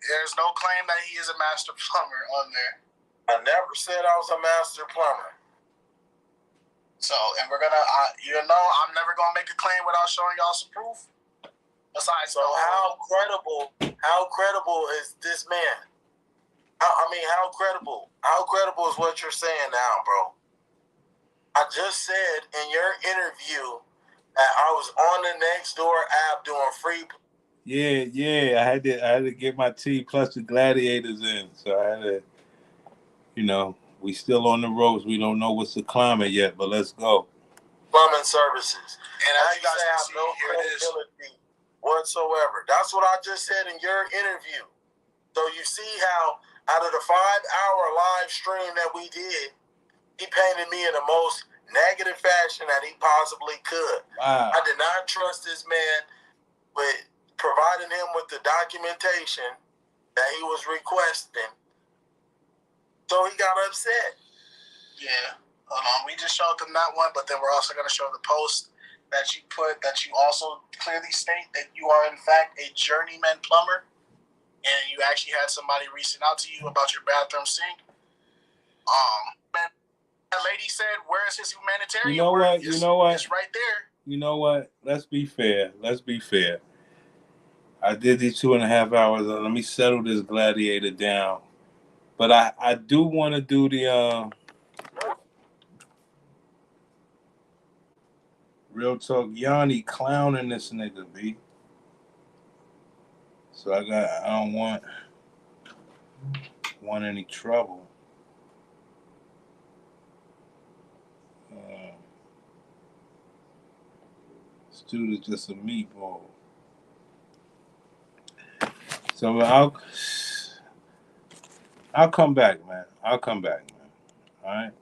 There's no claim that he is a master plumber on there. I never said I was a master plumber. So, and we're gonna, I'm never gonna make a claim without showing y'all some proof. Besides, so how credible is this man? How credible? How credible is what you're saying now, bro? I just said in your interview that I was on the Nextdoor app doing free. Yeah. I had to get my T plus the gladiators in, so I had to, we still on the ropes. We don't know what's the climate yet, but let's go. Plumbing services, and as you guys have no credibility whatsoever. That's what I just said in your interview. So you see how out of the 5-hour live stream that we did, he painted me in the most negative fashion that he possibly could. Wow. I did not trust this man with providing him with the documentation that he was requesting. So he got upset. Yeah. Hold on. We just showed them that one, but then we're also going to show the post that you put, that you also clearly state that you are, in fact, a journeyman plumber, and you actually had somebody reaching out to you about your bathroom sink. That lady said, where is his humanitarian work? You know what? It's right there. You know what? Let's be fair. I did these 2.5 hours. Let me settle this gladiator down. But I do want to do the real talk. Yanni clowning this nigga, B. So I don't want any trouble. This dude is just a meatball. So I'll come back, man. All right.